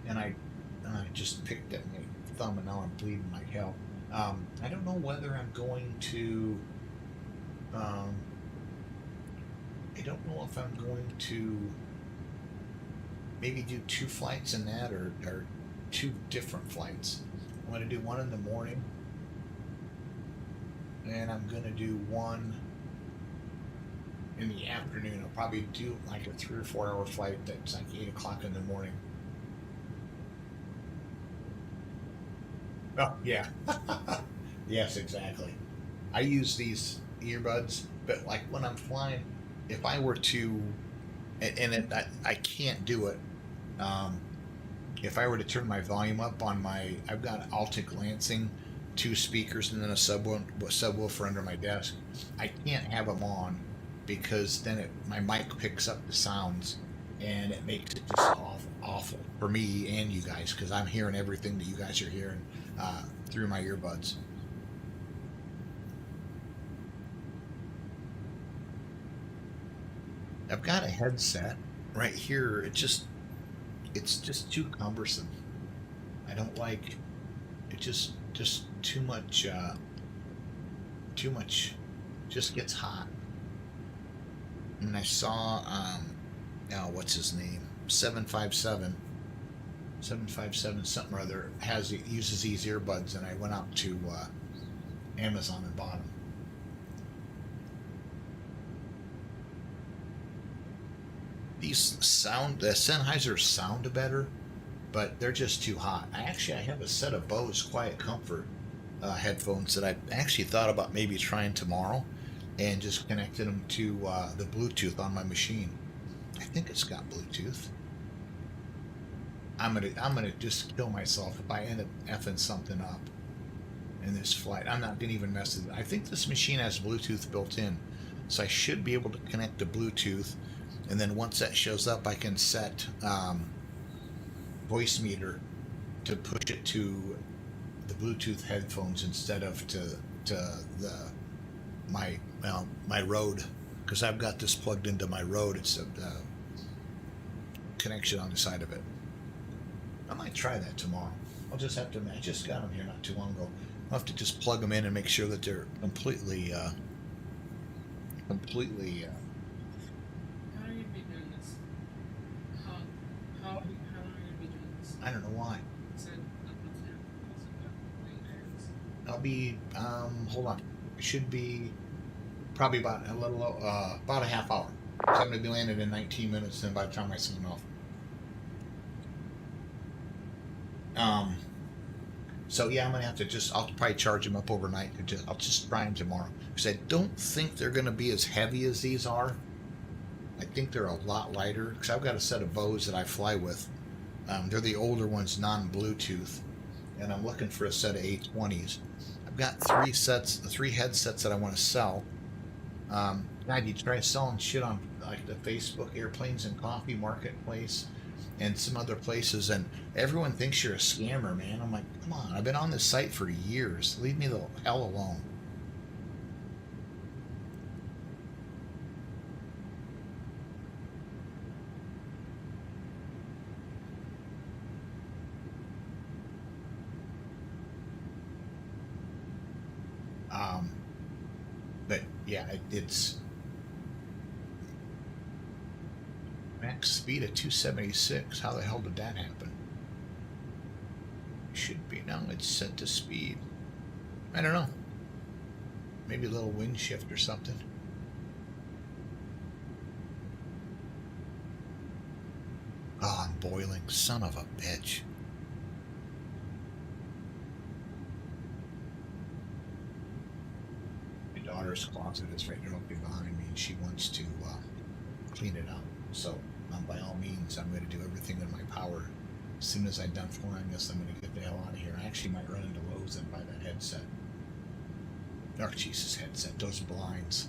A: And I just picked at my thumb, and now I'm bleeding like hell. I don't know whether I'm going to. I don't know if I'm going to maybe do 2 flights in that, or 2 different flights. I'm going to do one in the morning, and I'm going to do one in the afternoon. I'll probably do like a 3 or 4 hour flight that's like 8 o'clock in the morning. Oh, yeah. Yes, exactly. I use these earbuds, but like when I'm flying, if I were to, I can't do it. Um, if I were to turn my volume up on I've got Altic Lansing, 2 speakers, and then a subwoofer under my desk. I can't have them on because then my mic picks up the sounds, and it makes it just awful for me and you guys, because I'm hearing everything that you guys are hearing through my earbuds. I've got a headset right here. It's just too cumbersome. I don't like it. Just too much. Too much. Just gets hot. And I saw oh, what's his name? 757. 757 something or other uses these earbuds, and I went out to Amazon and bought them. The Sennheisers sound better, but they're just too hot. I have a set of Bose Quiet Comfort headphones that I actually thought about maybe trying tomorrow, and just connected them to the Bluetooth on my machine. I think it's got Bluetooth. I'm gonna just kill myself if I end up effing something up. in this flight. I'm not going to even mess with it. I think this machine has Bluetooth built in, so I should be able to connect to Bluetooth, and then once that shows up, I can set voice meter to push it to the Bluetooth headphones instead of to the my Rode, because I've got this plugged into my Rode. It's a connection on the side of it. I might try that tomorrow. I'll just have to. I just got them here not too long ago. I'll have to just plug them in and make sure that they're completely.
B: How are you be doing this? How are you be doing this?
A: I don't know why.
B: Said
A: I'll be. Hold on. It should be probably about about a half hour. So I'm going to be landed in 19 minutes. Then by the time I sign off. So yeah, I'm gonna have to I'll probably charge them up overnight. I'll just try them tomorrow, because I don't think they're gonna be as heavy as these are. I think they're a lot lighter, because I've got a set of bows that I fly with. They're the older ones, non-Bluetooth, and I'm looking for a set of A20s. I've got three headsets that I want to sell. God, you try selling shit on like the Facebook Airplanes and Coffee Marketplace and some other places, and everyone thinks you're a scammer, man. I'm like, come on, I've been on this site for years. Leave me the hell alone. But yeah, it's max speed at 276. How the hell did that happen? Should be now. It's set to speed. I don't know. Maybe a little wind shift or something. Oh, I'm boiling. Son of a bitch. My daughter's closet is right directly behind me, and she wants to clean it up. So, by all means, I'm going to do everything in my power. As soon as I'm done flying this, I'm going to get the hell out of here. I actually might run into Lowe's and buy that headset. Oh, Jesus, headset. Those blinds.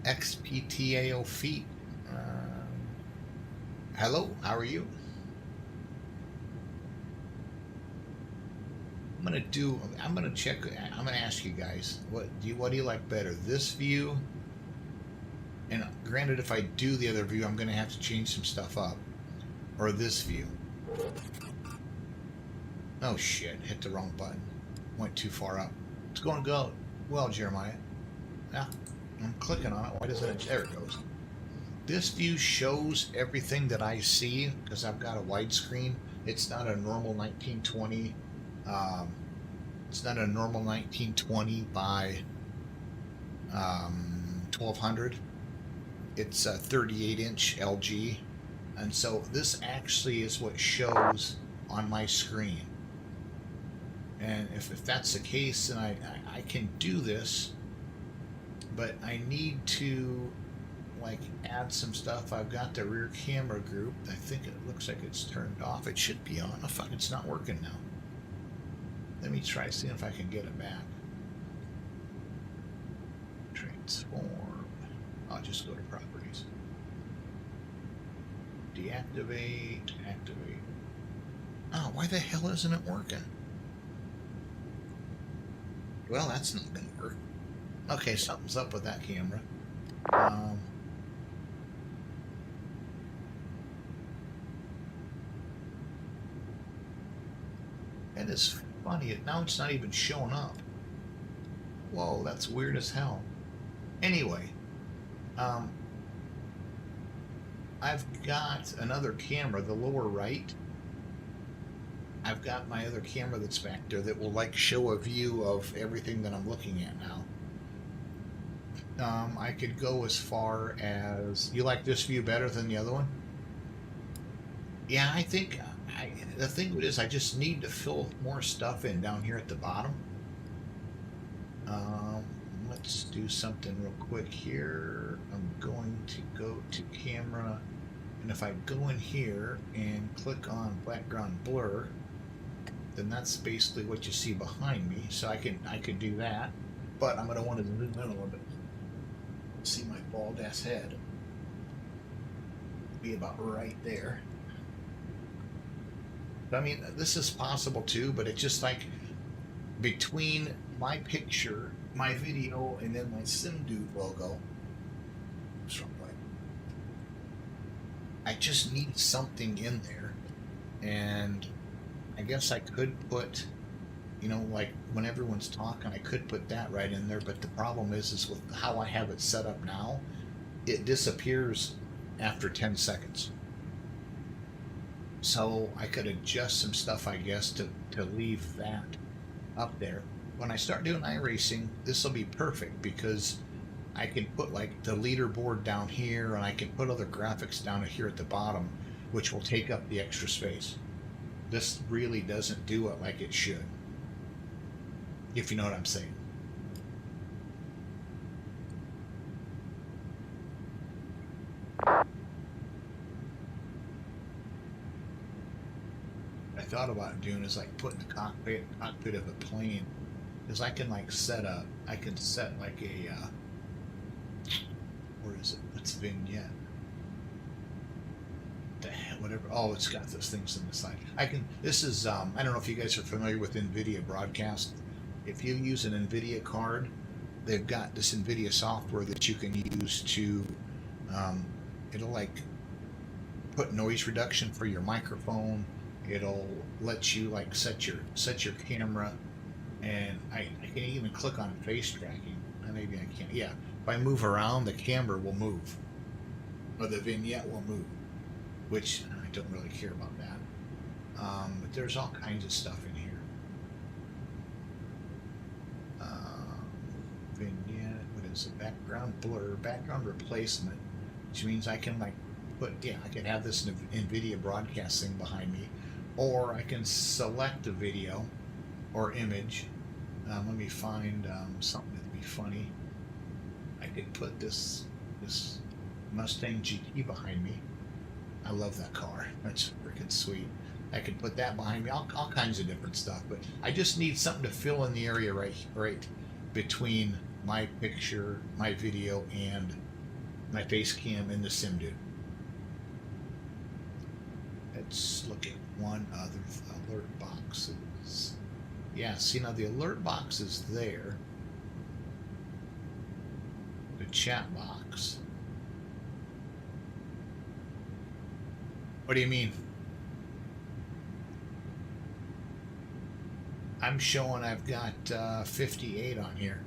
A: XPTAO feet. Hello, how are you? I'm gonna check. I'm gonna ask you guys, what do you like better, this view? And granted, if I do the other view, I'm gonna have to change some stuff up, or this view. Oh shit! Hit the wrong button. Went too far up. It's going to go well, Jeremiah. Yeah, I'm clicking on it. Why doesn't it? There it goes. This view shows everything that I see because I've got a widescreen. It's not a normal 1920. It's not a normal 1920 by 1200. It's a 38-inch LG, and so this actually is what shows on my screen. And if that's the case, then I can do this, but I need to like add some stuff. I've got the rear camera group. I think it looks like it's turned off. It should be on. Oh fuck, it's not working now. Let me try seeing if I can get it back. Transform. I'll just go to properties. Deactivate. Activate. Oh, why the hell isn't it working? Well, that's not gonna work. Okay, something's up with that camera. That is funny. Now it's not even showing up. Whoa, that's weird as hell. Anyway, I've got another camera, the lower right. I've got my other camera that's back there that will like show a view of everything that I'm looking at now. I could go as far as, you like this view better than the other one? Yeah, I think the thing is I just need to fill more stuff in down here at the bottom. Let's do something real quick here. I'm going to go to camera, and if I go in here and click on background blur, then that's basically what you see behind me. So I could do that, but I'm going to want to zoom in a little bit. See my bald ass head. Be about right there. I mean, this is possible too, but it's just like between my picture, my video, and then my SimDude logo. I just need something in there, and I guess I could put, like when everyone's talking, I could put that right in there. But the problem is with how I have it set up now, it disappears after 10 seconds. So I could adjust some stuff, I guess, to leave that up there. When I start doing iRacing, this will be perfect because I can put like the leaderboard down here, and I can put other graphics down here at the bottom, which will take up the extra space. This really doesn't do it like it should, if you know what I'm saying. I thought about doing is like putting the cockpit of a plane, because I can like set like a where is it? What's vignette? The hell, whatever. Oh, it's got those things on the side. This is I don't know if you guys are familiar with NVIDIA Broadcast. If you use an NVIDIA card, they've got this NVIDIA software that you can use to it'll like put noise reduction for your microphone. It'll let you like set your camera, and I can even click on face tracking. Maybe I can't. Yeah, if I move around, the camera will move, or the vignette will move, which I don't really care about that. But there's all kinds of stuff in here. Vignette. What is it? Background blur, background replacement, which means I can like I can have this NVIDIA broadcast thing behind me, or I can select a video or image. Let me find something that'd be funny. I could put this Mustang GT behind me. I love that car. That's freaking sweet. I could put that behind me. All kinds of different stuff. But I just need something to fill in the area right between my picture, my video, and my face cam in the SimDude. Let's look at one other alert boxes. Yeah, see now the alert box is there. The chat box. What do you mean? I'm showing I've got 58 on here.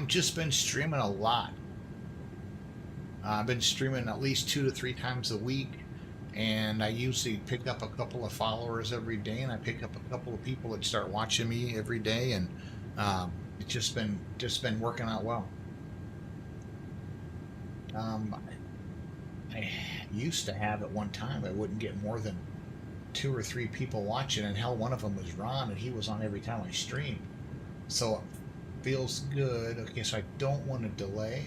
A: Just been streaming a lot. I've been streaming at least 2 to 3 times a week, and I usually pick up a couple of followers every day, and I pick up a couple of people that start watching me every day, and it's just been working out well. I used to have at one time I wouldn't get more than 2 or 3 people watching, and hell, one of them was Ron, and he was on every time I streamed. So it feels good. Okay, so I don't want to delay.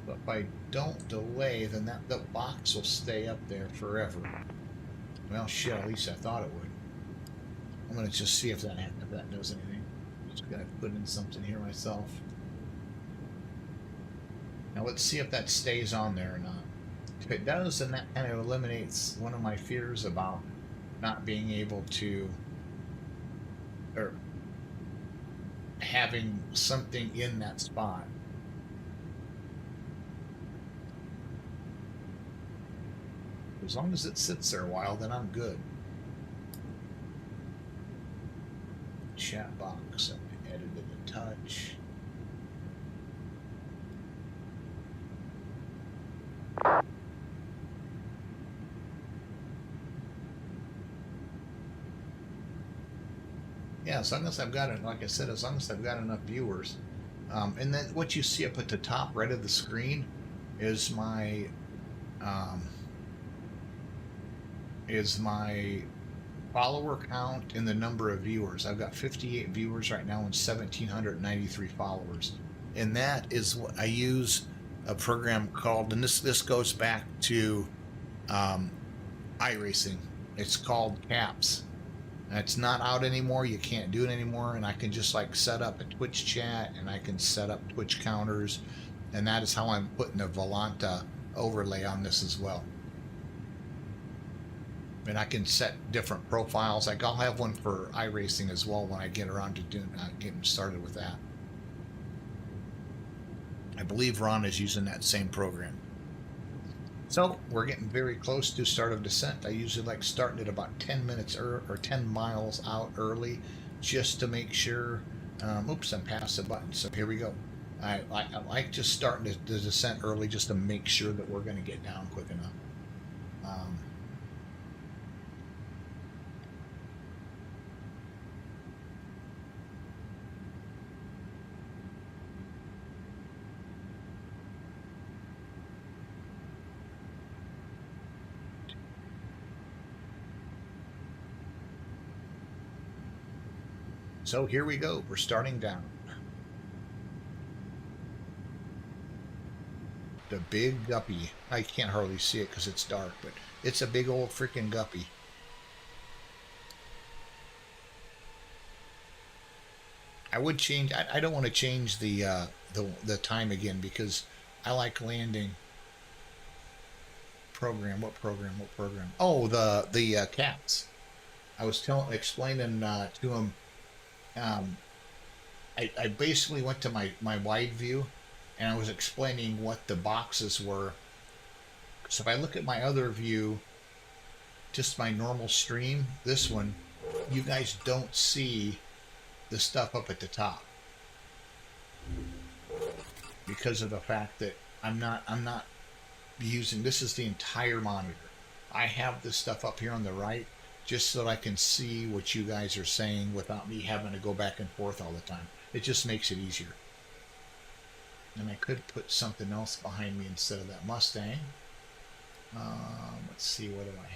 A: But if I don't delay, then that box will stay up there forever. Well, shit, at least I thought it would. I'm going to just see if that does anything. Just got to put in something here myself. Now let's see if that stays on there or not. If it does, then that kind of eliminates one of my fears about not being able to, or having something in that spot. As long as it sits there a while, then I'm good. Chat box, I edited a touch. Yeah, as long as I've got it, like I said, as long as I've got enough viewers. And then what you see up at the top right of the screen is um, my follower count and the number of viewers. I've got 58 viewers right now and 1,793 followers. And that is what I use a program called, and this goes back to um, iRacing. It's called Caps. And it's not out anymore. You can't do it anymore. And I can just like set up a Twitch chat and I can set up Twitch counters. And that is how I'm putting a Volanta overlay on this as well. And I can set different profiles. Like I'll have one for iRacing as well when I get around to doing getting started with that. I believe Ron is using that same program. So we're getting very close to start of descent. I usually like starting at about 10 minutes or 10 miles out early just to make sure. Oops, I'm past the button. So here we go. I like just starting the descent early just to make sure that we're going to get down quick enough. So here we go. We're starting down. The big guppy. I can't hardly see it because it's dark, but it's a big old freaking guppy. I would change. I don't want to change the time again because I like landing. Program. What program? What program? Oh, the cats. I was explaining to him. Um, I basically went to my wide view, and I was explaining what the boxes were. So if I look at my other view, just my normal stream, this one, you guys don't see the stuff up at the top because of the fact that I'm not using, this is the entire monitor. I have this stuff up here on the right just so that I can see what you guys are saying without me having to go back and forth all the time. It just makes it easier. And I could put something else behind me instead of that Mustang. Let's see, what do I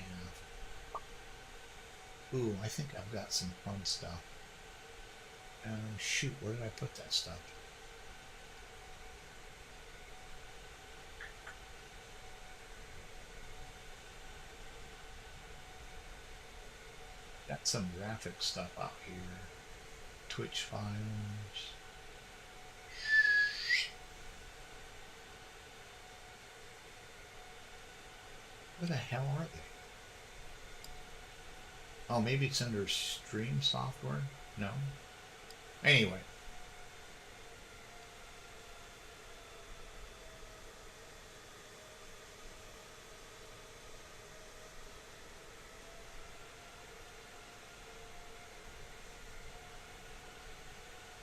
A: have? Ooh, I think I've got some fun stuff. Shoot, where did I put that stuff? Got some graphic stuff out here. Twitch files. Where the hell are they? Oh, maybe it's under stream software? No. Anyway.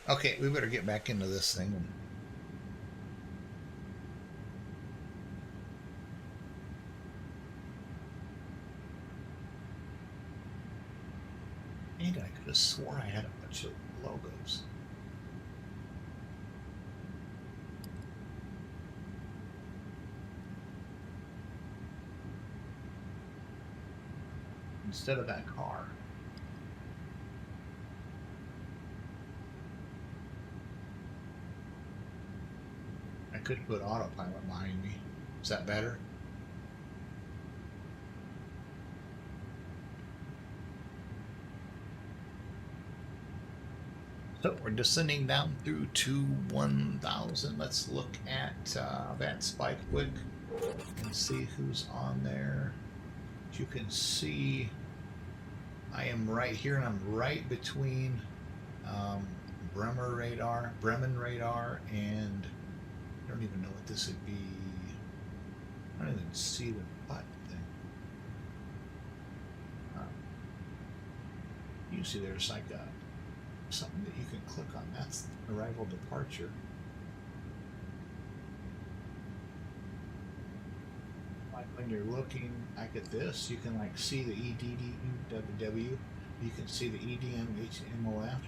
A: Okay, we better get back into this thing. And I could have swore I had a bunch of logos. Instead of that car. I could put autopilot behind me. Is that better? So we're descending down through to 1,000. Let's look at that spike quick and see who's on there. As you can see, I am right here, and I'm right between Bremen radar, and I don't even know what this would be. I don't even see the button thing. Usually there's like something that you can click on. That's arrival departure. Like when you're looking like at this, you can like see the EDDW. You can see the EDM, HMOF.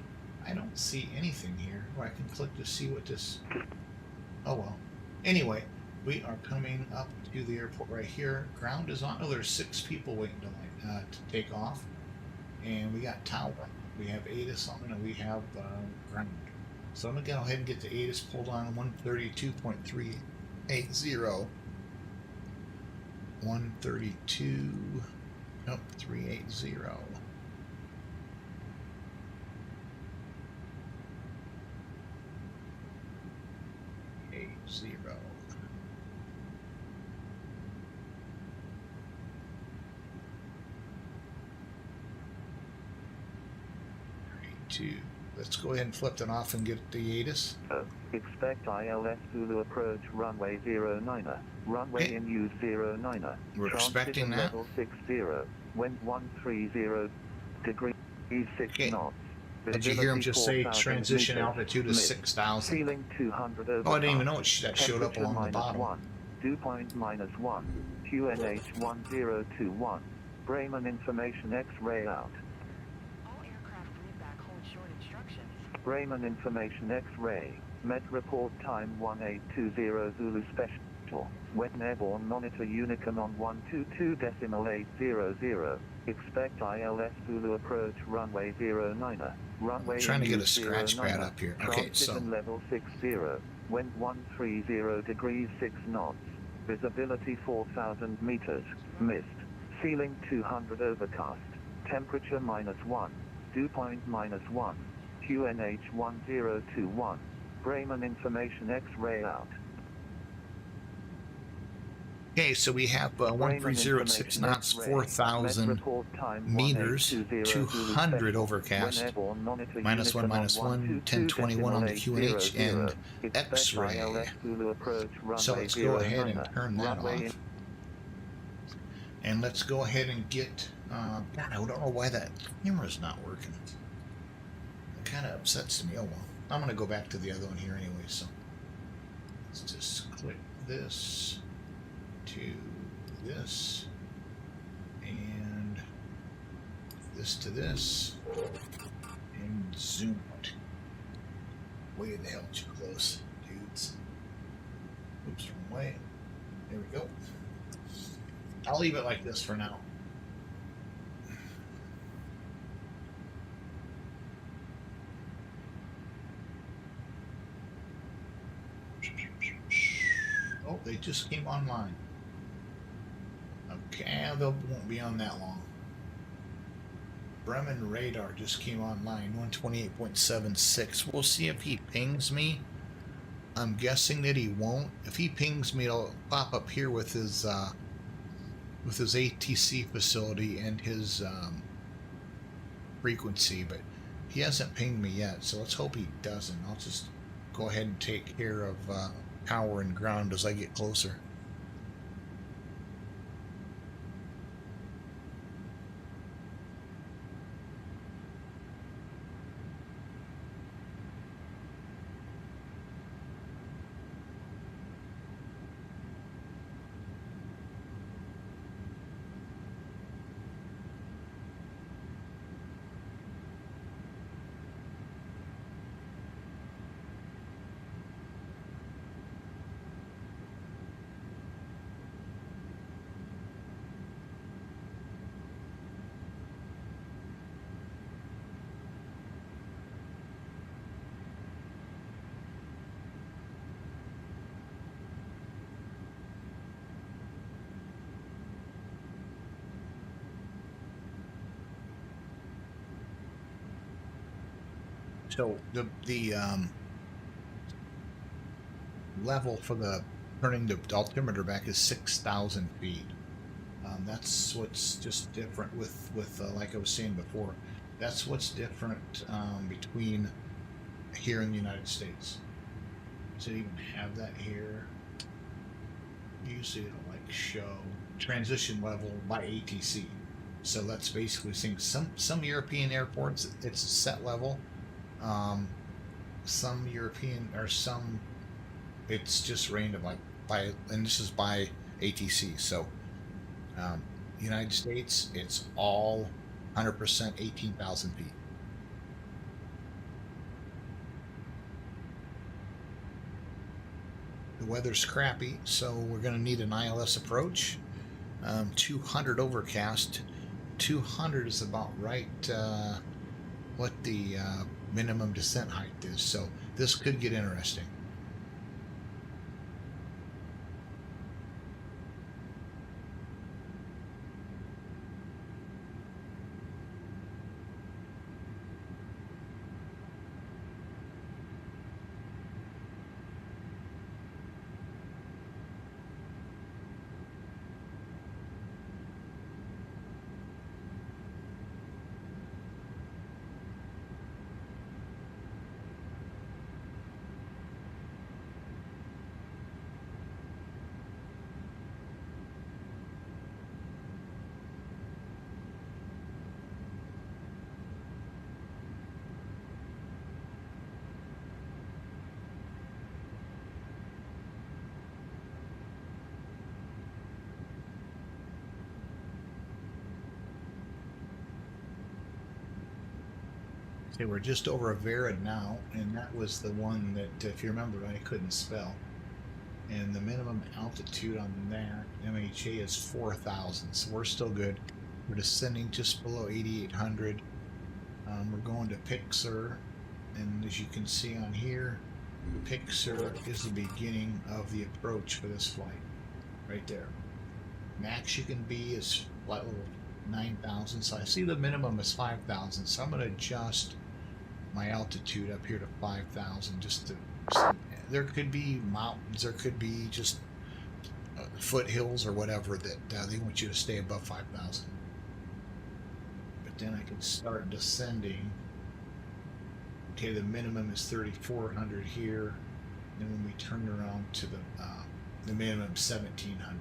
A: I don't see anything here. Or I can click to see what this... Oh well. Anyway, we are coming up to the airport right here. Ground is on. Oh, there's 6 people waiting to take off. And we got tower. We have ATIS on, and we have ground. So I'm going to go ahead and get the ATIS pulled on 132.380. 132. Nope, 380. 80. 32. Let's go ahead and flip it off and get the ATIS.
C: Expect ILS Zulu approach runway 09er. Runway
A: Okay.
C: in use 09er.
A: We're expecting that.
C: Level 60. Wind 130 degrees 6
A: Okay.
C: knots.
A: Did you hear him just say
C: 4,000
A: transition
C: meters.
A: altitude is
C: Mist.
A: 6,000?
C: Ceiling 200 over.
A: Oh, I didn't even know that showed up along the bottom.
C: 1. Dew point -1. QNH 1021. Bremen information X-ray out.
D: All aircraft read back hold short instructions.
C: Bremen information X-ray. Met report time 1820 Zulu special. When airborne monitor Unicon on 122.800. Expect ILS Zulu approach runway 09er. Runway
A: Trying to get a
C: use
A: scratch pad
C: 09er.
A: up here. Okay, so
C: Transition level 60. Wind 130 degrees 6 knots. Visibility 4,000 meters. Mist. Ceiling 200 overcast. Temperature -1. Dew point -1. QNH 1021. Bremen information X-ray out.
A: okay, so we have 130 at 6 knots, 4,000 meters, 200 overcast, -1, -1, 1021 on the QNH, and X-ray. So let's go ahead and turn that off. And let's go ahead and get, God, I don't know why that camera's not working. It kind of upsets me. Oh well. I'm going to go back to the other one here anyway, so let's just click this to this and this to this and zoom out. Way the hell too close, dudes. Oops, wrong way. There we go. I'll leave it like this for now. Oh, they just came online. Okay, they won't be on that long. Bremen radar just came online, 128.76. We'll see if he pings me. I'm guessing that he won't. If he pings me, it'll pop up here with his ATC facility and his frequency, but he hasn't pinged me yet, so let's hope he doesn't. I'll just go ahead and take care of power and ground as I get closer. So the level for the turning the altimeter back is 6,000 feet. That's what's just different with like I was saying before. That's what's different between here in the United States. So you even have that here. Usually it'll like show transition level by ATC. So that's basically saying some European airports it's a set level. Some European or some it's just random like by, and this is by ATC. So United States it's all 100%, 18,000 feet. The weather's crappy, so we're going to need an ILS approach. 200 overcast. 200 is about right what the minimum descent height is, so this could get interesting. Okay, we're just over a Vera now, and that was the one that, if you remember, I couldn't spell. And the minimum altitude on that MHA is 4,000, so we're still good. We're descending just below 8,800. We're going to Pixar, and as you can see on here, Pixar is the beginning of the approach for this flight, right there. Max you can be is flight level 9,000, so I see the minimum is 5,000, so I'm going to adjust my altitude up here to 5,000 just to, there could be mountains, there could be just foothills or whatever that they want you to stay above 5,000. But then I can start descending. Okay, the minimum is 3,400 here. And when we turn around to the minimum 1,700.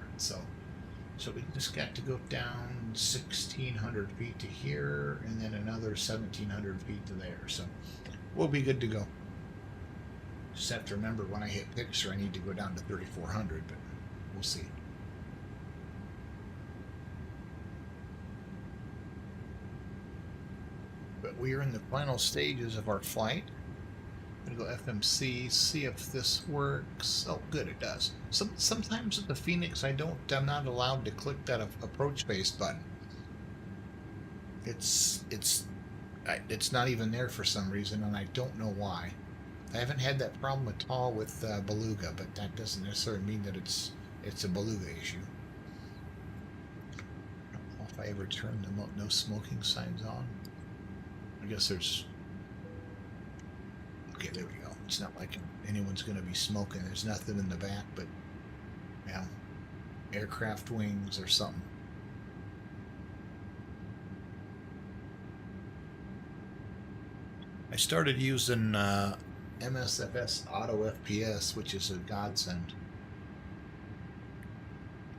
A: So we just got to go down 1,600 feet to here, and then another 1,700 feet to there. So we'll be good to go. Just have to remember when I hit Pixar, I need to go down to 3,400, but we'll see. But we are in the final stages of our flight. I'm gonna go FMC, see if this works. Oh, good, it does. Sometimes at the Phoenix, I'm not allowed to click that approach base button. It's not even there for some reason, and I don't know why. I haven't had that problem at all with Beluga, but that doesn't necessarily mean that it's a Beluga issue. I don't know if I ever turn the no smoking signs on. I guess there's. Okay, there we go. It's not like anyone's going to be smoking. There's nothing in the back, but yeah, aircraft wings or something. I started using MSFS Auto FPS, which is a godsend.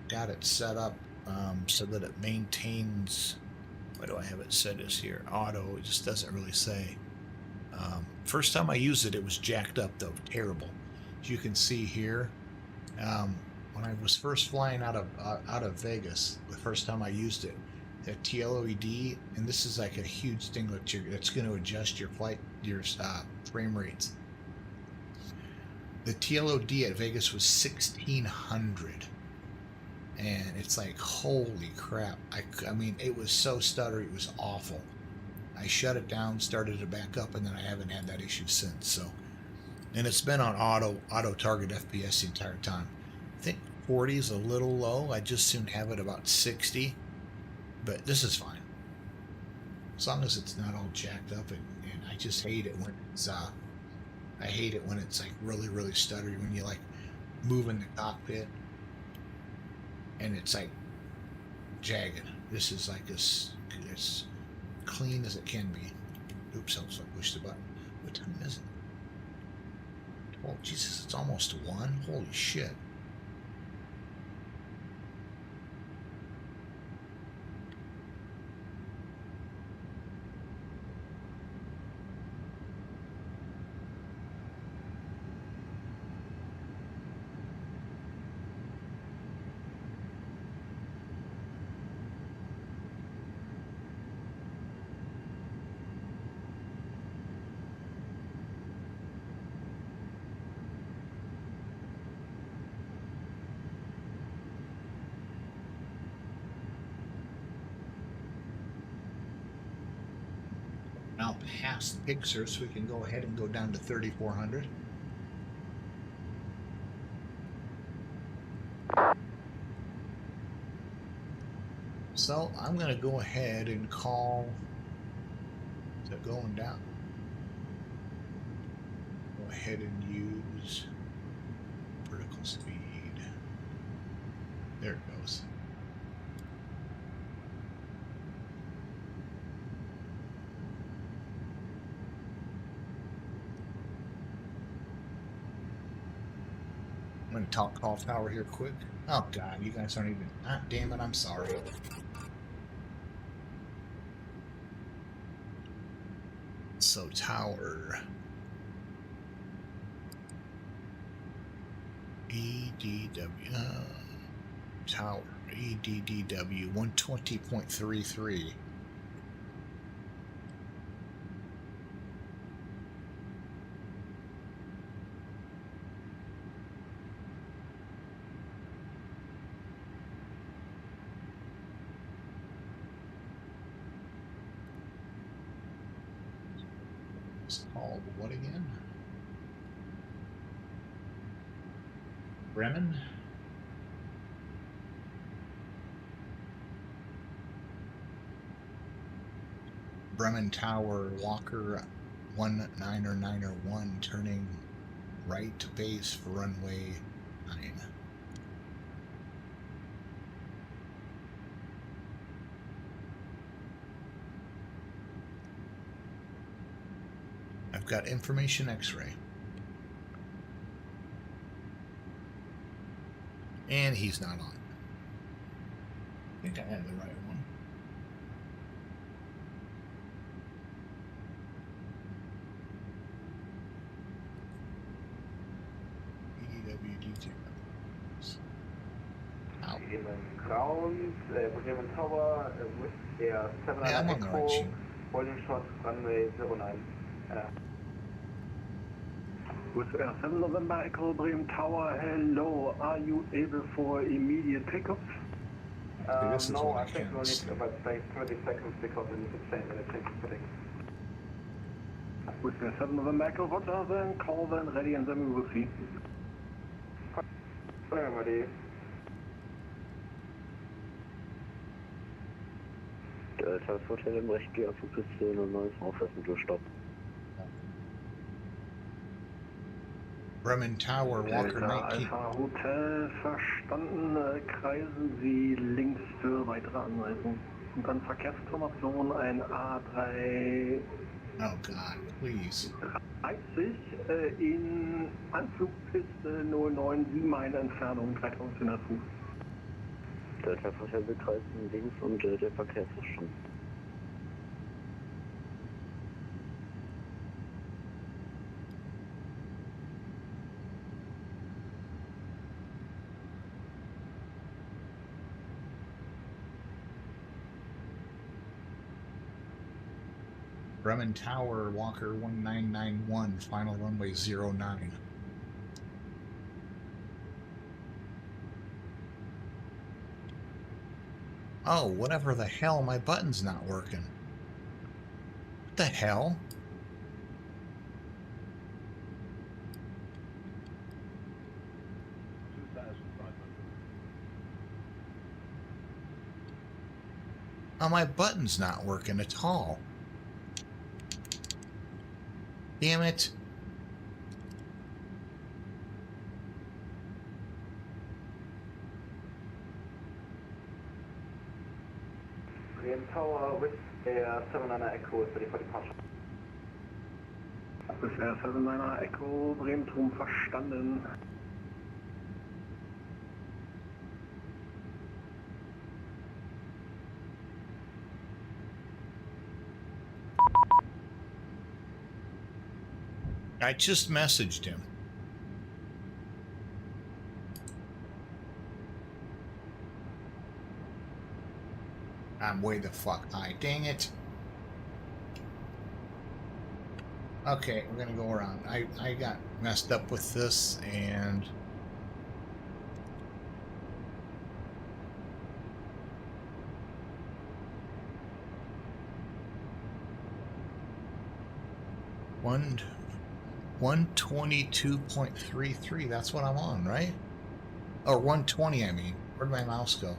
A: Got it set up so that it maintains. Why do I have it set as here? Auto. It just doesn't really say. First time I used it, it was jacked up though, terrible. As you can see here, when I was first flying out of Vegas, the first time I used it, that TLOED, and this is like a huge thing that's going to adjust your frame rates. The TLOD at Vegas was 1,600, and it's like, holy crap! I mean, it was so stuttery, it was awful. I shut it down, started it back up, and then I haven't had that issue since. So, and it's been on auto target FPS the entire time. I think 40 is a little low. I just soon have it about 60, but this is fine as long as it's not all jacked up. And I just hate it when it's I hate it when it's like really stuttery, when you like move in the cockpit and it's like jagged. This is like as clean as it can be. Oops, I pushed the button. What time is it? Oh, Jesus, it's almost 1. Holy shit. now past Pixar, so we can go ahead and go down to 3,400. So I'm going to go ahead and call to going down. Go ahead and use vertical speed. There it goes. I'm going to talk call tower here quick. Oh God, you guys aren't even. Ah, damn it! I'm sorry. So tower. EDW. Tower. EDDW 120.33. It's called what again? Bremen? Bremen Tower, Walker 1991, turning right to base for runway 9. I've got information X-ray. And he's not on. I think I had the right one. EDW details. Out.
E: Ground, Bremen Tower, with Air 7
A: Yeah, I'm on the right
E: Echo,
A: sheet.
E: holding shot, runway 09.
C: With Air 7 November Echo Bremen Tower, hello. Are you able for immediate takeoff?
A: Okay, this is
E: No,
A: what
E: I
A: I
E: think we'll
A: can
E: need
A: see.
E: about like 30 seconds because we need to change the change fitting.
C: With Air 7 November Echo, roger, then call when ready and then we will see.
E: I'm ready.
F: Delta Hotel im Recht, geh auf die Piste und neues aufpassen, du Stopp.
A: Bremen Tower, Walker
C: Delta
A: 19.
C: Alpha Hotel, verstanden. Kreisen Sie links für weitere Anweisungen. Und dann Verkehrsinformation, ein A330
A: Oh God, please.
C: in Anflugpiste 09, 7 Meilen Entfernung, 3400 Fuß.
F: Delta Hotel bekreisen links und der Verkehr ist verstanden.
A: Bremen Tower, Walker 1991, final runway 09. Oh, whatever the hell, my button's not working. What the hell? Oh, my button's not working at all. Damn it.
E: Bremen Tower with Air 7 Echo is ready for departure.
C: With Air 7 Echo, Bremen Turm verstanden.
A: I just messaged him. I'm way the fuck high. Dang it. Okay, we're gonna go around. I got messed up with this and 122.33. That's what I'm on, right? Or 120, I mean. Where'd my mouse go?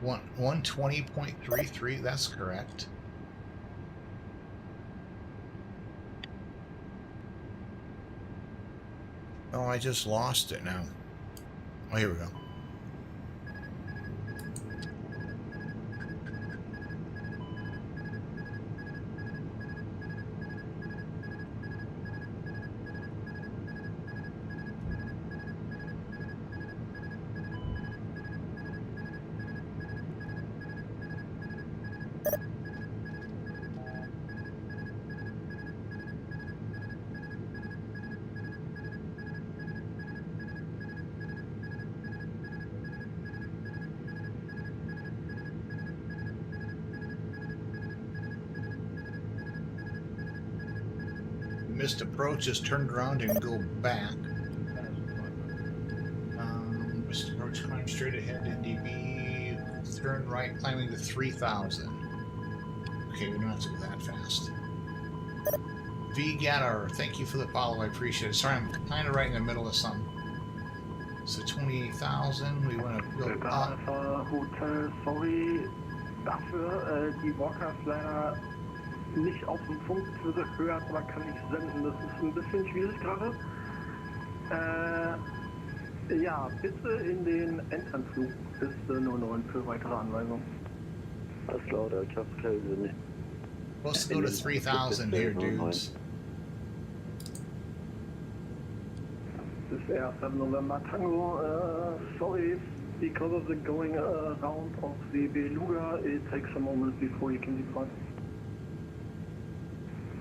A: 120.33. That's correct. Oh, I just lost it now. Oh, here we go. Missed approach, just turned around and go back. Missed approach, climb straight ahead, NDB, turn right, climbing to 3,000. Okay, we don't have to go that fast. V Gatter, thank you for the follow, I appreciate it. Sorry, I'm kind of right in the middle of something. So 28,000, we want to go
C: Delta
A: up.
C: Alpha Hotel, sorry dafür. Die Walker ist leider nicht auf dem Funk gehört, aber kann nicht senden. Das ist ein bisschen schwierig gerade. Ja, bitte in den Endanflug bis 09 für weitere Anweisungen.
F: Alles klar, Delta Hotel sind nicht.
A: Let's go to 3,000 here, dudes.
C: This is Air 7 November Tango. Sorry, because of the going around of the Beluga, it takes a moment before you can depart.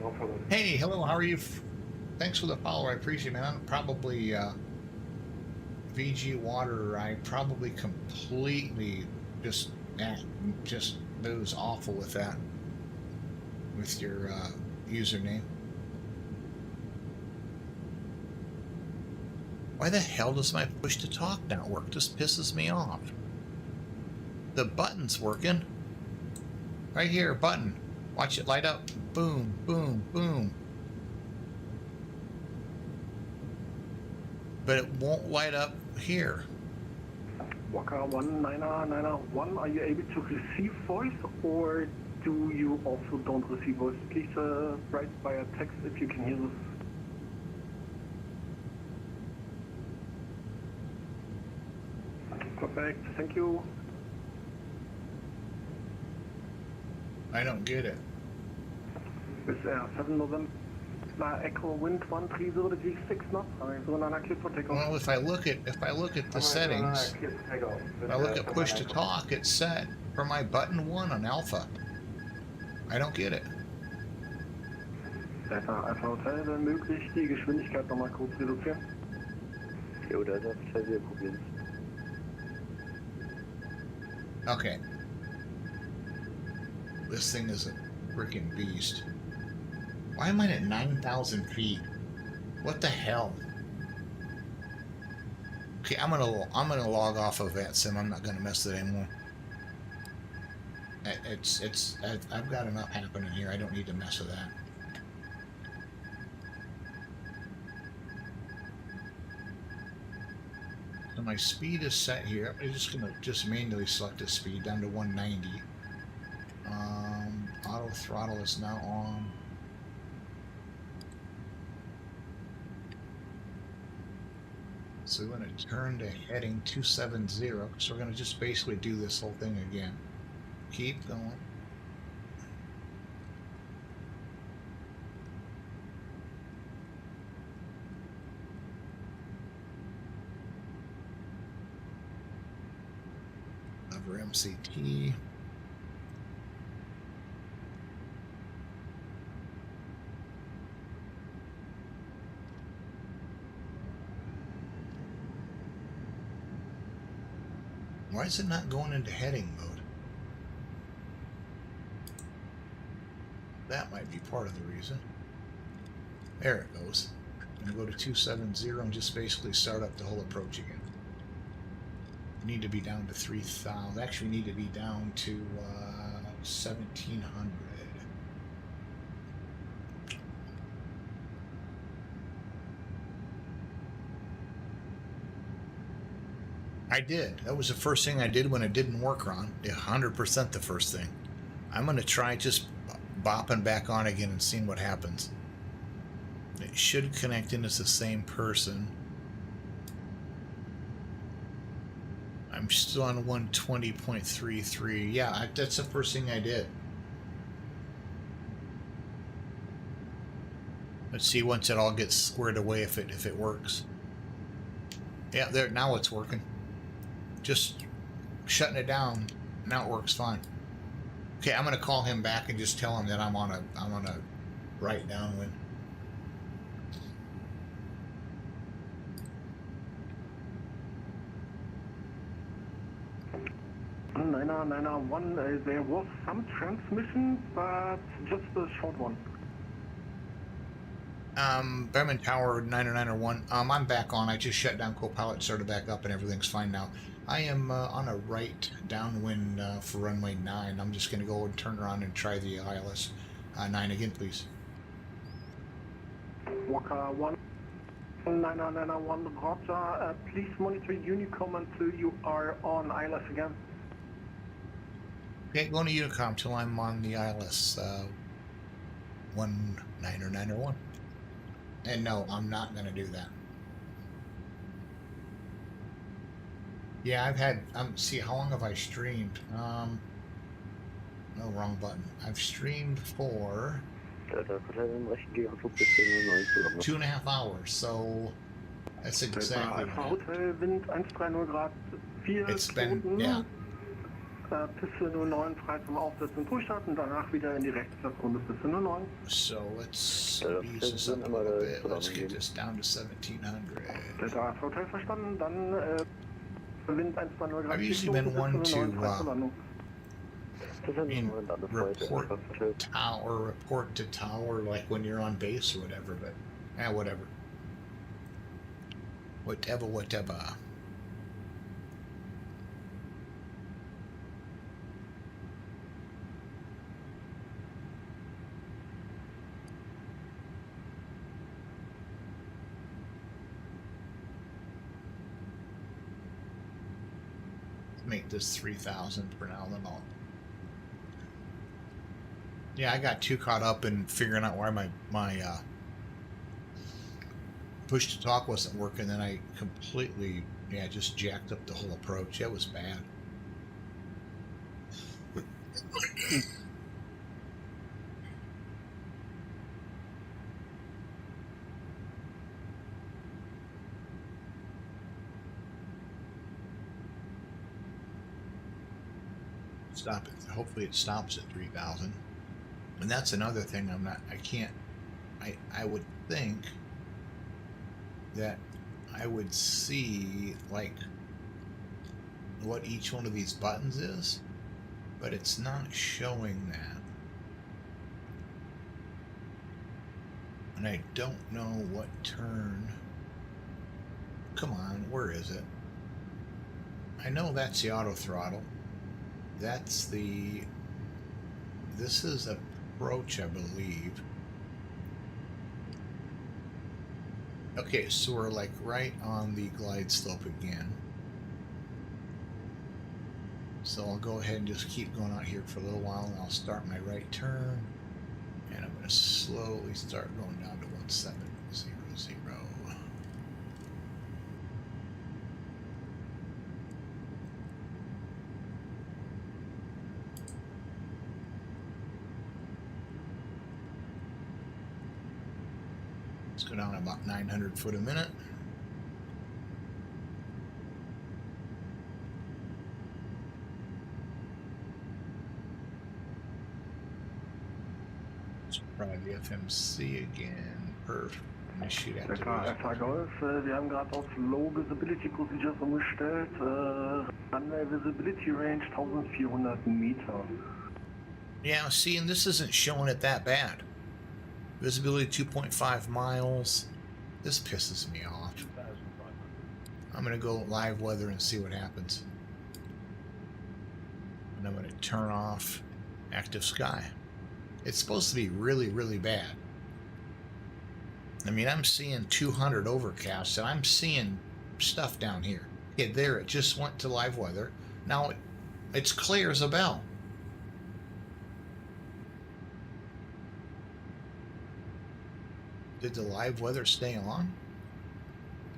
E: No problem.
A: Hey, hello, how are you? Thanks for the follow, I appreciate it, man. I'm probably, VG Water, I probably completely just it was awful with that, with your username. Why the hell does my push to talk not work? This pisses me off. The button's working. Right here, button. Watch it light up. Boom, boom, boom. But it won't light up here.
C: Walker 19991, are you able to receive voice, or do you also don't receive voice? Please write via text if you can hear this. Perfect, thank you.
A: I don't get it.
C: This is Air 7 November Echo Wind 130 6 knots.
A: Well, if I look at the settings, if I look at push to talk, it's set for my button 1 on Alpha. I don't get it.
C: Delta Alpha Hotel, wenn möglich, die Geschwindigkeit nochmal kurz reduzieren.
F: Jo, Delta Hotel, wir probieren es.
A: Okay. This thing is a freaking beast. Why am I at 9,000 feet? What the hell? Okay, I'm gonna log off of VATSIM. I'm not gonna mess with it anymore. I've got enough happening here. I don't need to mess with that. So my speed is set here. I'm just gonna manually select the speed down to 190. Auto throttle is now on. So we're going to turn to heading 270. So we're going to just basically do this whole thing again. Keep going. Over MCT. Why is it not going into heading mode? That might be part of the reason. There it goes. I'm going to go to 270 and just basically start up the whole approach again. We need to be down to 3,000. Actually, we need to be down to 1700. I did. That was the first thing I did when it didn't work, Ron. 100% the first thing. I'm going to try just bopping back on again and seeing what happens. It should connect in as the same person. I'm still on 120.33. Yeah, that's the first thing I did. Let's see once it all gets squared away if it works. Yeah, there now it's working. Just shutting it down. Now it works fine. Okay, I'm gonna call him back and just tell him that I'm on a right downwind.
C: Niner 1, there was some transmission, but just a short one.
A: Behrman Tower 991. I'm back on. I just shut down Copilot, started back up, and everything's fine now. I am on a right downwind for runway 9. I'm just going to go and turn around and try the ILS 9 again, please.
C: Walker 1, 9991, Roger. Please monitor Unicom until you are on ILS again.
A: Okay, going to Unicom till I'm on the ILS 1991. And no, I'm not going to do that. Yeah, I've had, see, how long have I streamed? No, wrong button. I've streamed for 2.5 hours, so that's exactly
C: Alpha Hotel, Wind 130 Grad 4
A: it's been,
C: Knoten.
A: yeah.
C: Piste 09 frei zum Aufsetzen und Durchstarten, danach wieder in die Rechtsplatzrunde Piste 09.
A: So let's ease this up a little bit. Let's get this down to 1700.
C: Delta Alpha Hotel verstanden, dann Wind 120 Grad
A: I've
C: 4
A: usually been
C: Knoten,
A: one
C: Piste 09 frei zur
A: to
C: Landung.
A: report to tower like when you're on base or whatever, but whatever. Whatever. Make this 3,000 for now, then I'll. Yeah, I got too caught up in figuring out why my push to talk wasn't working. Then I completely, just jacked up the whole approach. That was bad. Stop it. Hopefully it stops at 3,000. And that's another thing I would think that I would see like what each one of these buttons is, but it's not showing that. And I don't know what turn. Come on, where is it? I know that's the auto throttle. That's this is approach, I believe. Okay, so we're like right on the glide slope again. So I'll go ahead and just keep going out here for a little while, and I'll start my right turn. And I'm going to slowly start going down to 1700. Let's go down about 900 foot a minute. Let's try the FMC again. Perf. Initiate
C: Delta
A: activation.
C: Alpha Golf, wir haben gerade auf Low Visibility Procedures umgestellt. Runway Visibility Range 1400 Meter.
A: Yeah, see, and this isn't showing it that bad. Visibility 2.5 miles. This pisses me off. I'm going to go live weather and see what happens. And I'm going to turn off Active sky. It's supposed to be really, really bad. I mean, I'm seeing 200 overcast, and I'm seeing stuff down here. Okay, there, it just went to live weather. Now it's clear as a bell. Did the live weather stay on?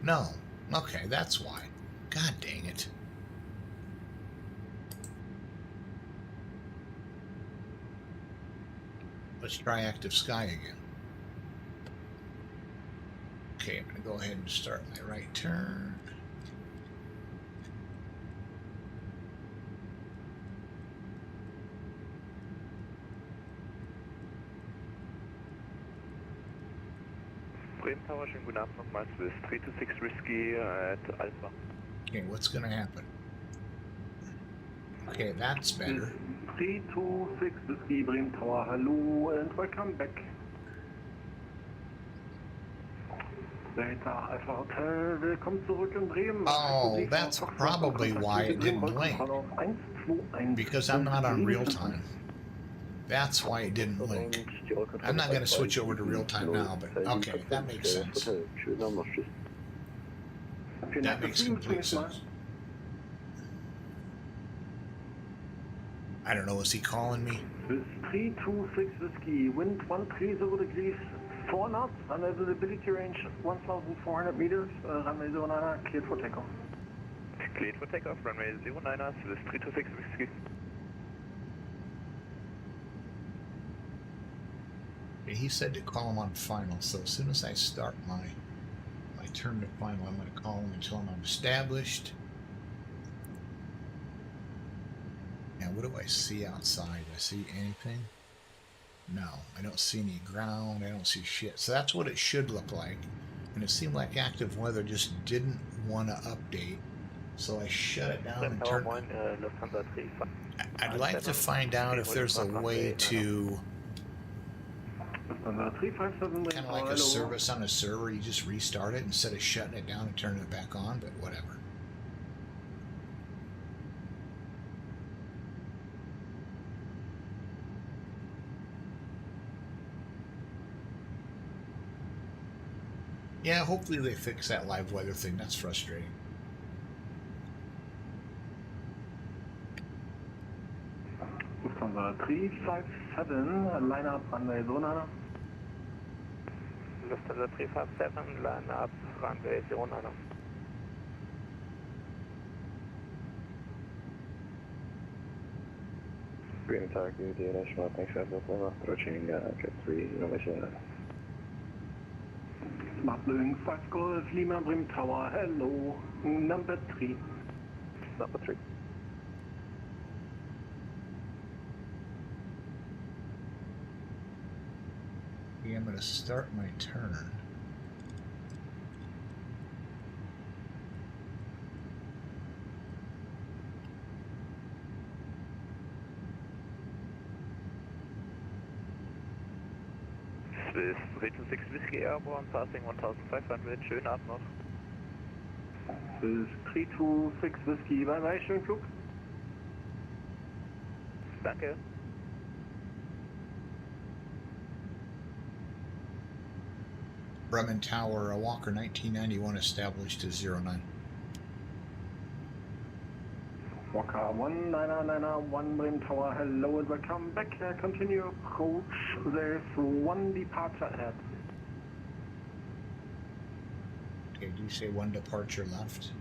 A: No. Okay, that's why. God dang it. Let's try active sky again. Okay, I'm going to go ahead and start my right turn.
F: Bremen Tower, schönen guten Abend nochmals. Swiss 326 Whiskey at Alpha.
A: Okay, what's going to happen? Okay, that's better.
C: 326 Whiskey, Bremen Tower, hello and welcome back. Delta Alpha Hotel, willkommen zurück in Bremen.
A: Oh, that's probably why it didn't link. Because I'm not on real time. That's why it didn't link. I'm not going to switch over to real time now, but okay, that makes sense. That makes complete sense. I don't know, is he calling me?
C: 326 Whiskey, wind 130 degrees, 4 knots, runway visibility range 1,400 meters, runway 09, cleared for takeoff.
F: Cleared for takeoff, runway 09, Swiss 326 Whiskey.
A: He said to call him on final, so as soon as I start my turn to final, I'm going to call him and tell him I'm established. Now, what do I see outside? Do I see anything? No, I don't see any ground. I don't see shit. So that's what it should look like. And it seemed like active weather just didn't want to update. So I shut it down and turned it. I'd like to find out if there's a way to... kind of like a service on a server, you just restart it instead of shutting it down and turning it back on, but whatever. Yeah, hopefully they fix that live weather thing. That's frustrating.
C: Lufthansa 357, line up runway 09.
F: Lufthansa 357, line up runway 09. Green target, data, small, thanks for the approaching jet 3, innovation.
C: Smart Boeing 5 Golf, Lima, Bremen Tower, hello, number 3.
F: Number 3.
A: Okay, I'm going to start my turn.
F: Swiss 326 Whiskey Airborne, passing 1500, schönen Abend noch.
C: Swiss 326 Whiskey, bye bye, schönen Flug.
F: Danke.
A: Bremen Tower, a Walker 1991 established to 09.
C: Walker 1991 Bremen Tower, hello and welcome back. Continue approach, there's one departure ahead.
A: Okay, do you say one departure left?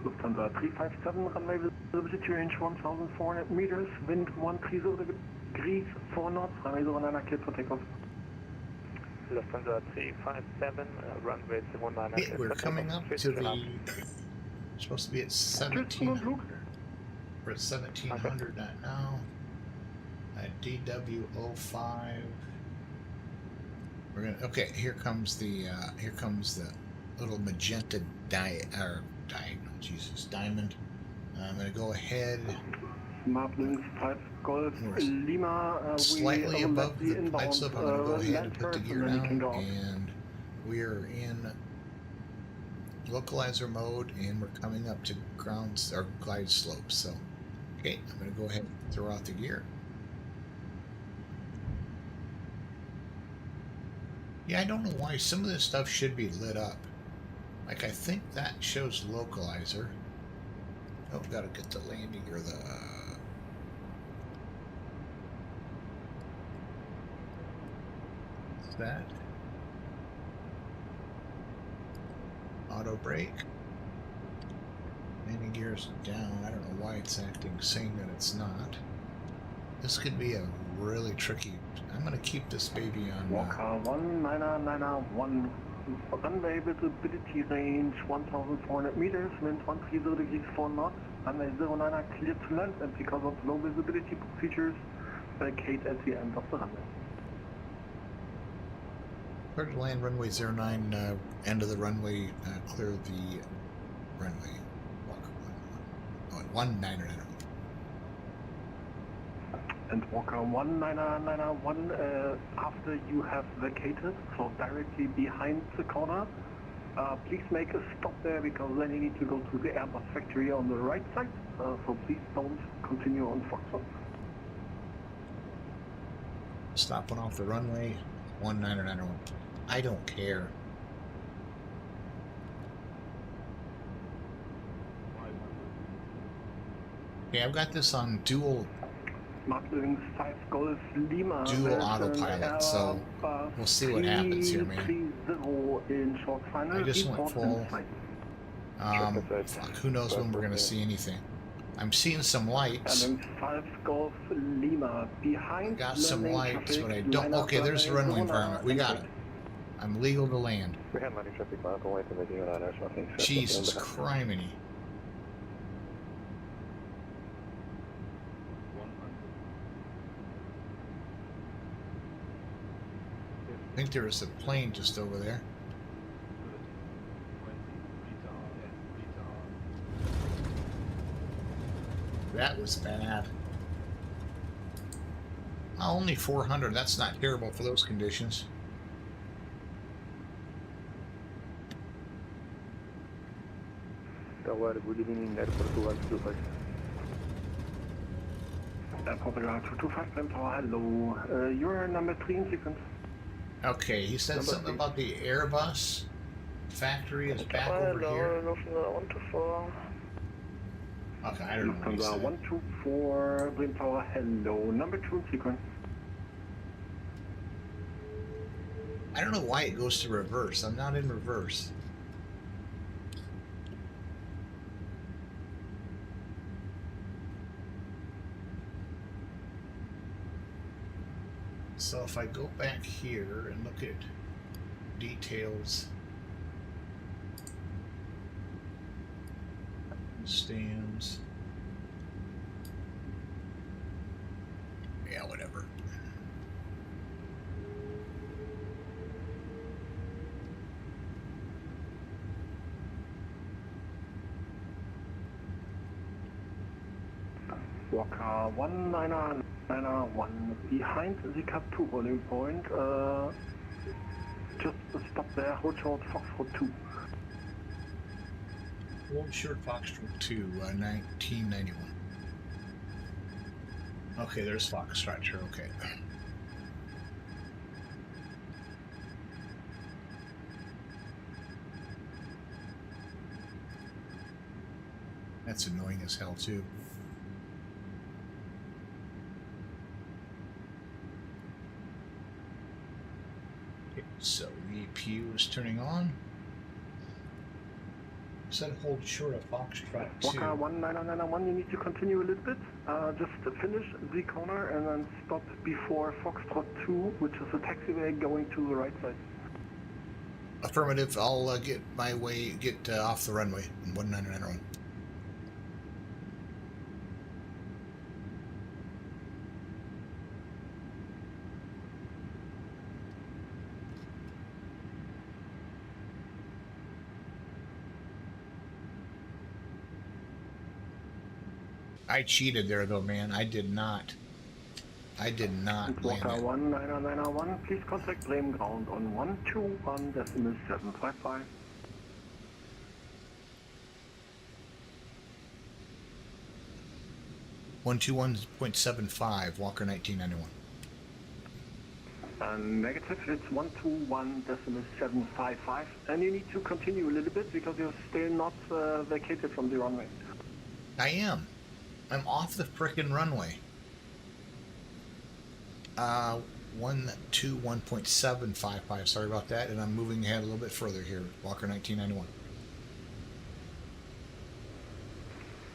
C: Lufthansa 357, runway visibility range 1,400 meters, wind 130 degrees, 4 knots, runway 09, cleared for takeoff.
F: Lufthansa 357, runway 09.
A: Yeah, we're coming up to the... supposed to be at 1700. We're at 1700 right now. At DW05. We're gonna... Okay, here comes the little magenta diagonal. Diamond. I'm gonna go ahead.
C: Smart Boeing 5 Golf, Lima.
A: Slightly above the pipe slip. I'm gonna go ahead and put the gear down, and we are in localizer mode, and we're coming up to ground or glide slope. So, okay, I'm going to go ahead and throw out the gear. Yeah, I don't know why some of this stuff should be lit up. Like, I think that shows localizer. Oh, gotta get the landing or the... What's that? Auto brake. Landing gear's down. I don't know why it's acting, saying that it's not. This could be a really tricky... I'm gonna keep this baby on...
C: Walker 19991, runway visibility range 1,400 meters, wind 130 degrees 4 knots, runway 09 clear to land, and because of low visibility procedures, vacate at the end of the runway.
A: Clear to land, runway 09, end of the runway, clear the runway. Walker 199.
C: And Walker 19991, after you have vacated, so directly behind the corner, please make a stop there because then you need to go to the Airbus factory on the right side, so please don't continue on Foxtrot.
A: Stopping off the runway 19901. I don't care. Okay, I've got this on dual
C: Marking 5 Golf Lima.
A: dual autopilot, so we'll see what happens here, man.
C: In short final,
A: I just went full.
C: inside.
A: Fuck, who knows when we're gonna see anything. I'm seeing some lights.
C: And 5 Golf Lima behind.
A: Got some lights, but I don't. Okay, there's the runway environment. We got it. I'm legal to land.
F: We have landing traffic mark away from the 09 traffic.
A: Jesus criminy. I think there was a plane just over there. That was bad. Only 400. That's not terrible for those conditions.
F: Tower, good evening, Airport 225.
C: Airport 225, Prem Tower, hello. You're number 3 in sequence.
A: Okay, he said something about the Airbus factory is back over here. Okay, I don't know what he said.
C: 124, Prem Tower, hello. Number 2 in sequence.
A: I don't know why it goes to reverse. I'm not in reverse. So if I go back here and look at details, stands, yeah, whatever.
C: Walker 19991 behind the Cap 2 holding point. Just stop there, hold short Foxtrot 2.
A: Hold short Foxtrot 2, 1991. Okay, there's Foxtrot, sure, okay. That's annoying as hell, too. So EPU is turning on. Said hold short of Foxtrot 2.
C: Walker 19991, you need to continue a little bit. Just finish the corner and then stop before Foxtrot 2, which is a taxiway going to the right side.
A: Affirmative. I'll get my way, get off the runway in 19991. I cheated there though, man. I did not land
C: Walker
A: it.
C: 19991, please contact Bremen ground on 121.755.
A: 121.75, Walker 1991.
C: Negative, it's 121.755, and you need to continue a little bit because you're still not vacated from the runway.
A: I am. I'm off the frickin' runway. 121.755, sorry about that, and I'm moving ahead a little bit further here, Walker 1991.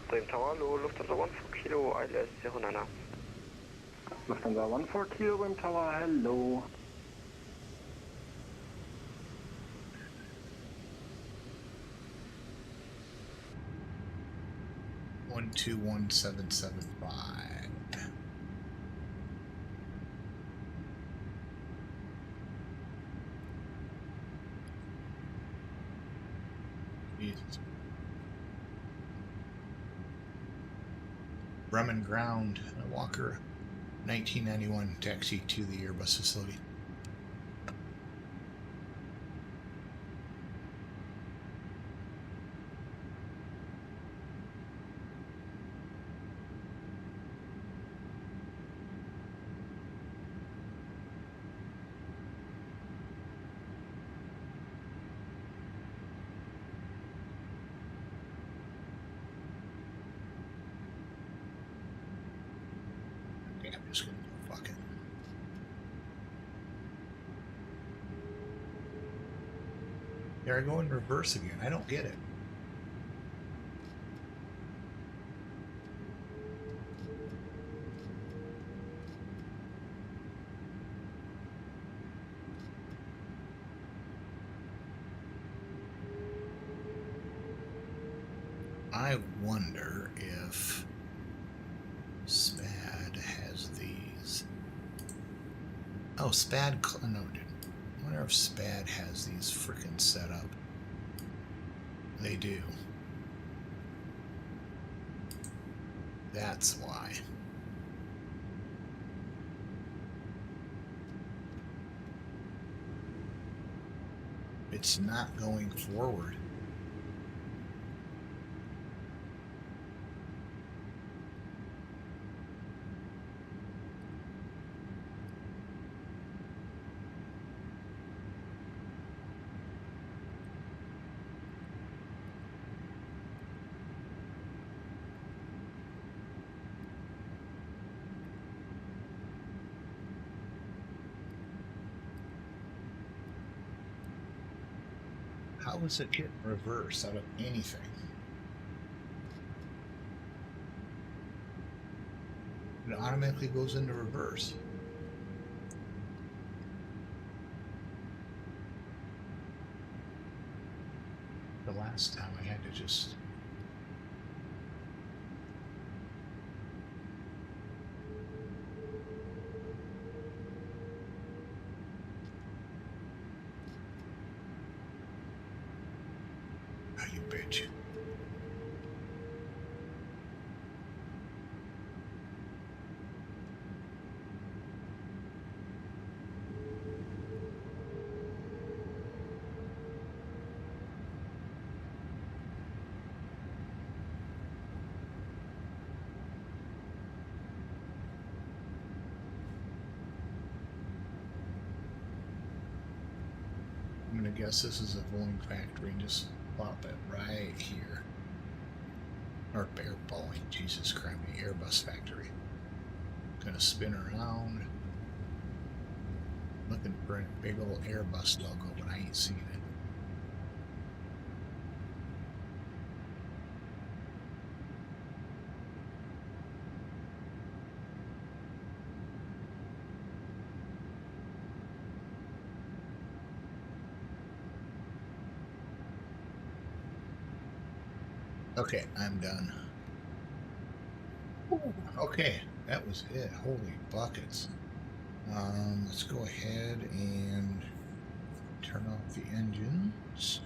F: Bremen Tower, hallo, Lufthansa 1 for Kilo, ILS 09.
C: Lufthansa 14 Kilo, Bremen Tower, hello.
A: One 121.775. Jesus. Bremen ground, Walker 1991, taxi to the Airbus facility. I'm just gonna go fucking. There I go in reverse again. I don't get it. I wonder if SPAD has these. Oh, SPAD. No, dude. I wonder if SPAD has these freaking set up. They do. That's why. It's not going forward. How is it hit reverse out of anything? It automatically goes into reverse. The last time I had to just... Oh, you bitch. I'm gonna guess this is a Boeing factory and just plop it right here. Or Boeing, Jesus Christ, the Airbus factory. Gonna spin around. Looking for a big old Airbus logo, but I ain't seen it. Okay, I'm done. Okay, that was it. Holy buckets. Let's go ahead and turn off the engines.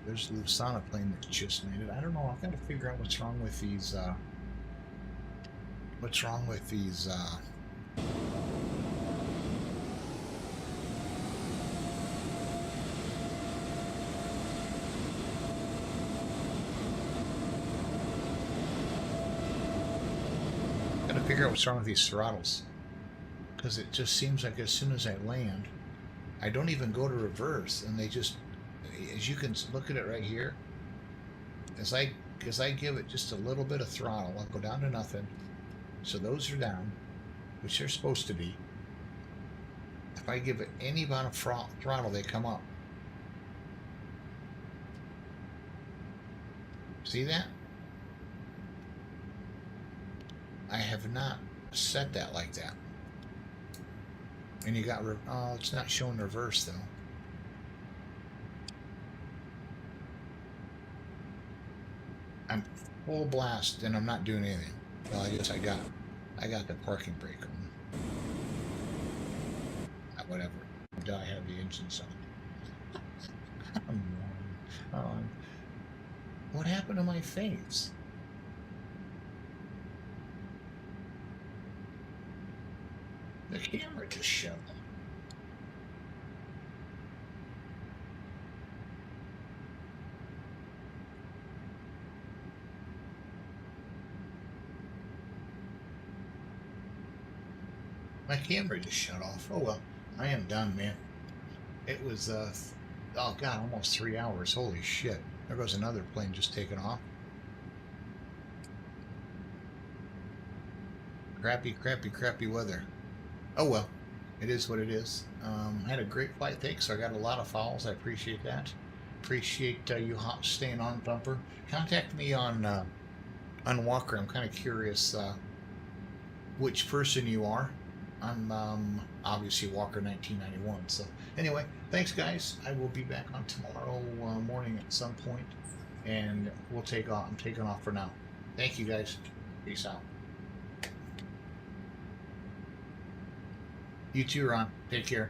A: There's the Lusana plane that's just landed. I don't know. I've got to figure out what's wrong with these. What's wrong with these? figure out what's wrong with these throttles. Because it just seems like as soon as I land, I don't even go to reverse, and they just, as you can look at it right here, as I give it just a little bit of throttle, I'll go down to nothing. So those are down, which they're supposed to be. If I give it any amount of throttle, they come up. See that? I have not set that like that. And you got, oh, it's not showing reverse though. I'm full blast and I'm not doing anything. Well, I guess I got the parking brake on. Whatever. I have the engines on. What happened to my face? The camera just shut off. My camera just shut off. Oh well, I am done, man. It was, oh god, almost 3 hours. Holy shit. There goes another plane just taking off. Crappy weather. Oh well, it is what it is. I had a great flight, thanks. So I got a lot of fouls. I appreciate that. Appreciate you staying on, Bumper. Contact me on Walker. I'm kind of curious which person you are. I'm obviously Walker 1991. So anyway, thanks guys. I will be back on tomorrow morning at some point, and we'll take off. I'm taking off for now. Thank you guys. Peace out. You too, Ron. Take care.